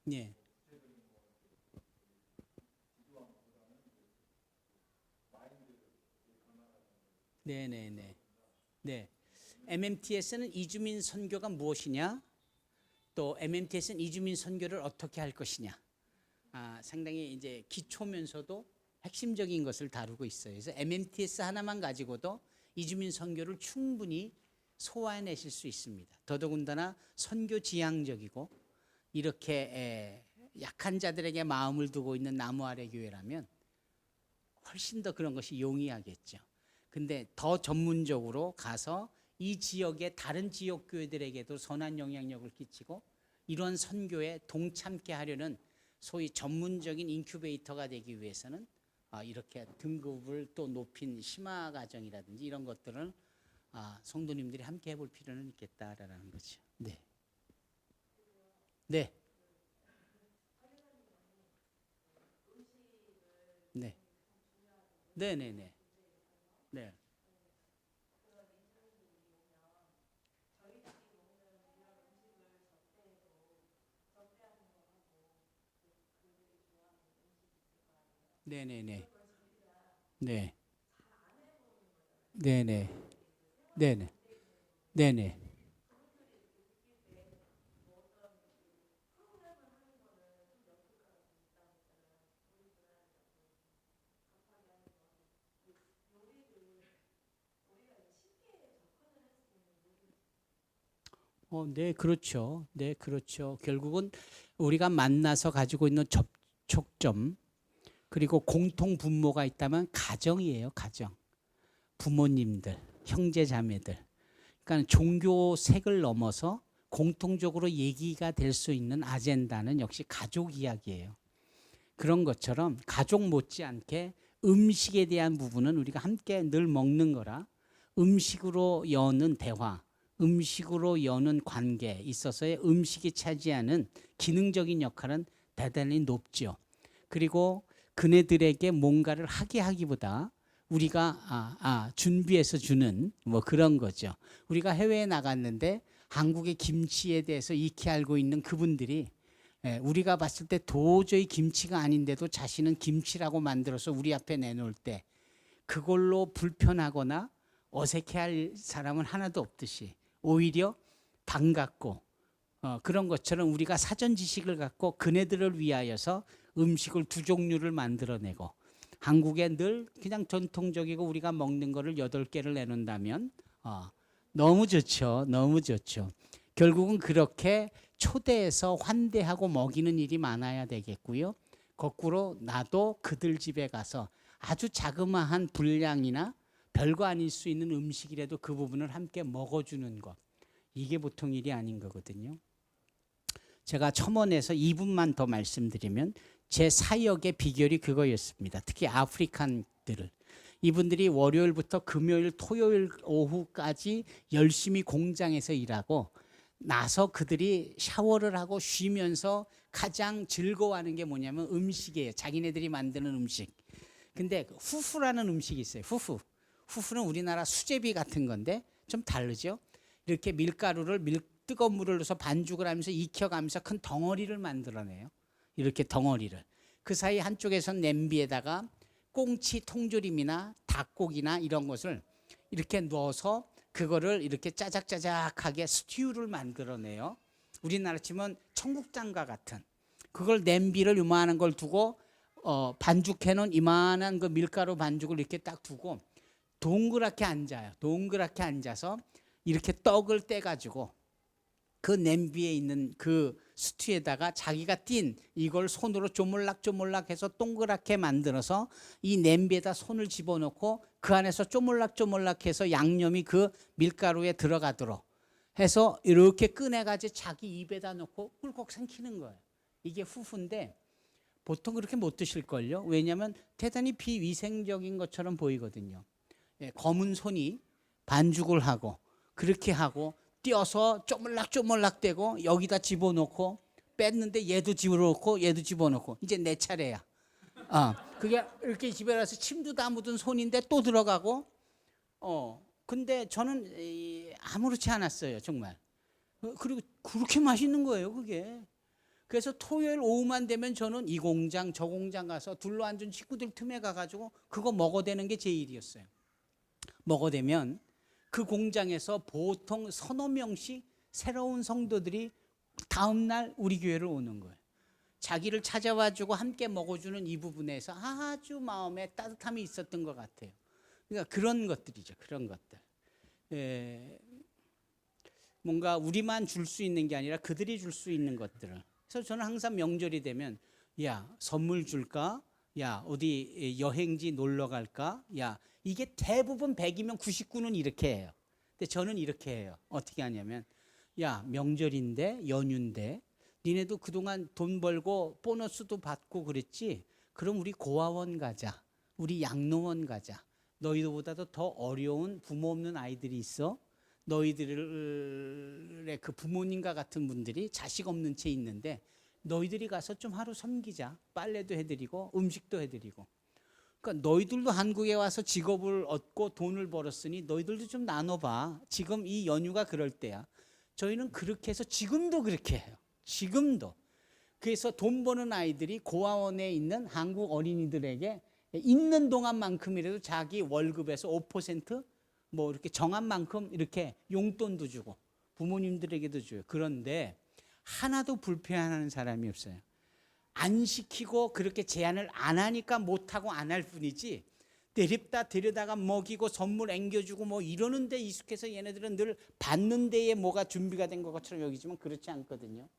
네. 네네네. 네. MMTS는 이주민 선교가 무엇이냐? 또 MMTS는 이주민 선교를 어떻게 할 것이냐? 상당히 이제 기초면서도 핵심적인 것을 다루고 있어요. 그래서 MMTS 하나만 가지고도 이주민 선교를 충분히 소화해내실 수 있습니다. 더더군다나 선교 지향적이고 이렇게 약한 자들에게 마음을 두고 있는 나무 아래 교회라면 훨씬 더 그런 것이 용이하겠죠. 근데 더 전문적으로 가서 이 지역의 다른 지역 교회들에게도 선한 영향력을 끼치고 이런 선교에 동참케 하려는 소위 전문적인 인큐베이터가 되기 위해서는 이렇게 등급을 또 높인 심화 과정이라든지 이런 것들을 성도님들이 함께 해볼 필요는 있겠다라는 거죠. 네. 네. 네. 네, 네, 네. 네. 네, 네, 네. 네. 네, 네. 네, 네. 네, 네. 네, 그렇죠. 네, 그렇죠. 결국은 우리가 만나서 가지고 있는 접촉점, 그리고 공통 분모가 있다면 가정이에요, 가정. 부모님들, 형제 자매들. 그러니까 종교색을 넘어서 공통적으로 얘기가 될 수 있는 아젠다는 역시 가족 이야기예요. 그런 것처럼 가족 못지않게 음식에 대한 부분은 우리가 함께 늘 먹는 거라 음식으로 여는 대화, 음식으로 여는 관계에 있어서의 음식이 차지하는 기능적인 역할은 대단히 높죠. 그리고 그네들에게 뭔가를 하게 하기보다 우리가 준비해서 주는 뭐 그런 거죠. 우리가 해외에 나갔는데 한국의 김치에 대해서 익히 알고 있는 그분들이 우리가 봤을 때 도저히 김치가 아닌데도 자신은 김치라고 만들어서 우리 앞에 내놓을 때 그걸로 불편하거나 어색해할 사람은 하나도 없듯이 오히려 반갑고 그런 것처럼 우리가 사전 지식을 갖고 그네들을 위하여서 음식을 두 종류를 만들어내고 한국에 늘 그냥 전통적이고 우리가 먹는 거를 8개를 내놓는다면 너무 좋죠. 너무 좋죠. 결국은 그렇게 초대해서 환대하고 먹이는 일이 많아야 되겠고요. 거꾸로 나도 그들 집에 가서 아주 자그마한 분량이나 별거 아닐 수 있는 음식이라도 그 부분을 함께 먹어주는 것. 이게 보통 일이 아닌 거거든요. 제가 첨언해서 2분만 더 말씀드리면 제 사역의 비결이 그거였습니다. 특히 아프리칸들을. 이분들이 월요일부터 금요일, 토요일 오후까지 열심히 공장에서 일하고 나서 그들이 샤워를 하고 쉬면서 가장 즐거워하는 게 뭐냐면 음식이에요. 자기네들이 만드는 음식. 근데 후후라는 음식이 있어요. 후후. 후후는 우리나라 수제비 같은 건데 좀 다르죠. 이렇게 밀가루를 뜨거운 물을 넣어서 반죽을 하면서 익혀가면서 큰 덩어리를 만들어내요. 이렇게 덩어리를. 그 사이 한쪽에선 냄비에다가 꽁치 통조림이나 닭고기나 이런 것을 이렇게 넣어서 그거를 이렇게 짜작짜작하게 스튜를 만들어내요. 우리나라 치면 청국장과 같은 그걸 냄비를 요만한 걸 두고 반죽해 놓은 이만한 그 밀가루 반죽을 이렇게 딱 두고 동그랗게 앉아요. 동그랗게 앉아서 이렇게 떡을 떼가지고 그 냄비에 있는 그 스튜에다가 자기가 띈 이걸 손으로 쪼물락쪼물락 해서 동그랗게 만들어서 이 냄비에다 손을 집어넣고 그 안에서 쪼물락쪼물락 해서 양념이 그 밀가루에 들어가도록 해서 이렇게 꺼내가지고 자기 입에다 넣고 꿀꺽 삼키는 거예요. 이게 후후인데 보통 그렇게 못 드실걸요. 왜냐하면 대단히 비위생적인 것처럼 보이거든요. 검은 손이 반죽을 하고 그렇게 하고 띄어서 쪼물락쪼물락 대고 여기다 집어넣고 뺐는데 얘도 집어넣고 얘도 집어넣고 이제 내 차례야. 그게 이렇게 집에 가서 침도 다 묻은 손인데 또 들어가고 근데 저는 아무렇지 않았어요. 정말. 그리고 그렇게 맛있는 거예요. 그게. 그래서 토요일 오후만 되면 저는 이 공장 저 공장 가서 둘러앉은 친구들 틈에 가가지고 그거 먹어대는 게 제 일이었어요. 먹어대면 그 공장에서 보통 서너 명씩 새로운 성도들이 다음날 우리 교회를 오는 거예요. 자기를 찾아와주고 함께 먹어주는 이 부분에서 아주 마음에 따뜻함이 있었던 것 같아요. 그러니까 그런 것들이죠. 그런 것들. 뭔가 우리만 줄 수 있는 게 아니라 그들이 줄 수 있는 것들을. 그래서 저는 항상 명절이 되면 야 선물 줄까? 야 어디 여행지 놀러 갈까? 야 이게 대부분 100이면 99는 이렇게 해요. 근데 저는 이렇게 해요. 어떻게 하냐면 야 명절인데 연휴인데 니네도 그동안 돈 벌고 보너스도 받고 그랬지. 그럼 우리 고아원 가자. 우리 양로원 가자. 너희들보다도 더 어려운 부모 없는 아이들이 있어. 너희들의 그 부모님과 같은 분들이 자식 없는 채 있는데 너희들이 가서 좀 하루 섬기자. 빨래도 해드리고 음식도 해드리고. 그러니까 너희들도 한국에 와서 직업을 얻고 돈을 벌었으니 너희들도 좀 나눠봐. 지금 이 연휴가 그럴 때야. 저희는 그렇게 해서 지금도 그렇게 해요. 지금도. 그래서 돈 버는 아이들이 고아원에 있는 한국 어린이들에게 있는 동안만큼이라도 자기 월급에서 5%뭐 이렇게 정한 만큼 이렇게 용돈도 주고 부모님들에게도 줘요. 그런데 하나도 불편해하는 사람이 없어요. 안 시키고 그렇게 제안을 안 하니까 못하고 안 할 뿐이지 데려다가 먹이고 선물 앵겨주고 뭐 이러는 데 익숙해서 얘네들은 늘 받는 데에 뭐가 준비가 된 것처럼 여기지만 그렇지 않거든요.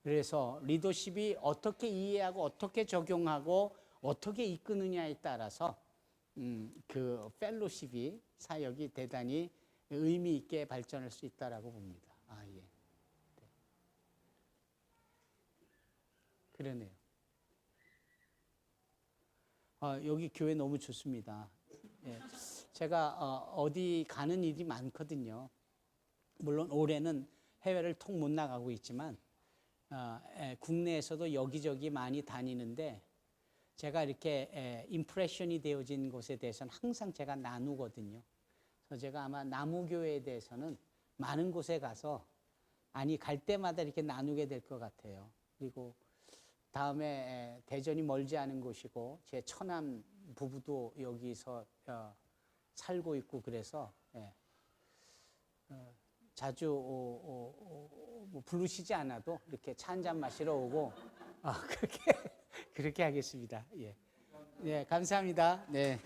그래서 리더십이 어떻게 이해하고 어떻게 적용하고 어떻게 이끄느냐에 따라서 그 펠로십이 사역이 대단히 의미 있게 발전할 수 있다라고 봅니다. 아, 예. 네. 그러네요. 여기 교회 너무 좋습니다. 예. 제가 어디 가는 일이 많거든요. 물론 올해는 해외를 통 못 나가고 있지만 국내에서도 여기저기 많이 다니는데 제가 이렇게 임프레션이 되어진 곳에 대해서는 항상 제가 나누거든요. 그래서 제가 아마 나무교회에 대해서는 많은 곳에 가서 갈 때마다 이렇게 나누게 될 것 같아요. 그리고 다음에 대전이 멀지 않은 곳이고 제 처남 부부도 여기서 살고 있고 그래서 자주 뭐 부르시지 않아도 이렇게 차 한잔 마시러 오고 그렇게 하겠습니다. 예, 네, 감사합니다. 네.